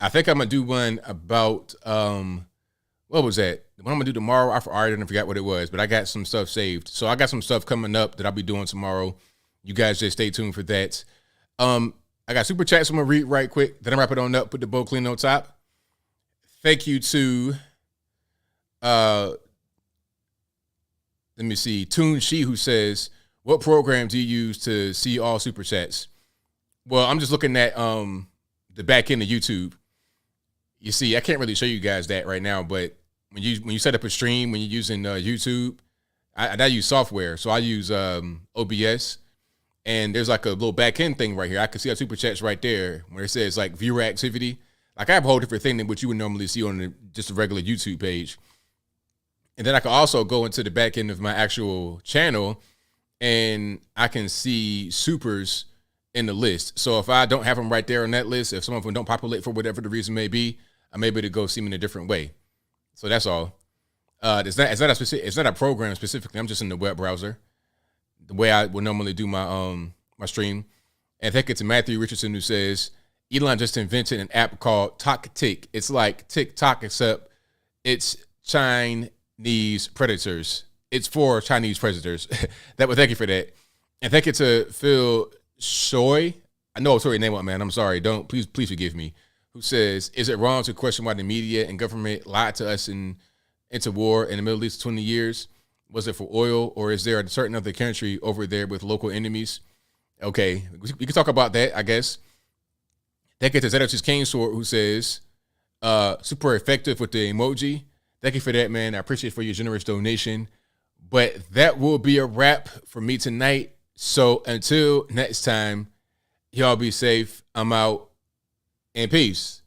I think I'm going to do one about, what was that? What I'm going to do tomorrow, I already forgot what it was, but I got some stuff saved. So I got some stuff coming up that I'll be doing tomorrow. You guys just stay tuned for that. I got super chats I'm going to read right quick. Then I wrap it on up, put the bow clean on top. Thank you to, let me see, Toon She, who says, what program do you use to see all super chats? Well, I'm just looking at the back end of YouTube. You see, I can't really show you guys that right now, but when you set up a stream, when you're using YouTube, I use software. So I use OBS, and there's like a little back end thing right here. I can see our super chats right there where it says like viewer activity. Like I have a whole different thing than what you would normally see on just a regular YouTube page. And then I can also go into the back end of my actual channel, and I can see supers in the list. So if I don't have them right there on that list, if some of them don't populate for whatever the reason may be, I'm able to go see them in a different way. So that's all. It's not a program specifically. I'm just in the web browser, the way I would normally do my my stream. And thank you to Matthew Richardson, who says Elon just invented an app called TokTik. It's like TikTok, except it's Chinese predators. It's for Chinese predators. Thank you for that. And thank you to Phil Shoy. I know it's your name, man. I'm sorry. Please forgive me. Who says, is it wrong to question why the media and government lied to us into war in the Middle East 20 years? Was it for oil, or is there a certain other country over there with local enemies? Okay, we can talk about that, I guess. Thank you to Zedach's Cane Sword, who says, super effective with the emoji. Thank you for that, man. I appreciate for your generous donation. But that will be a wrap for me tonight. So until next time, y'all be safe. I'm out, and peace.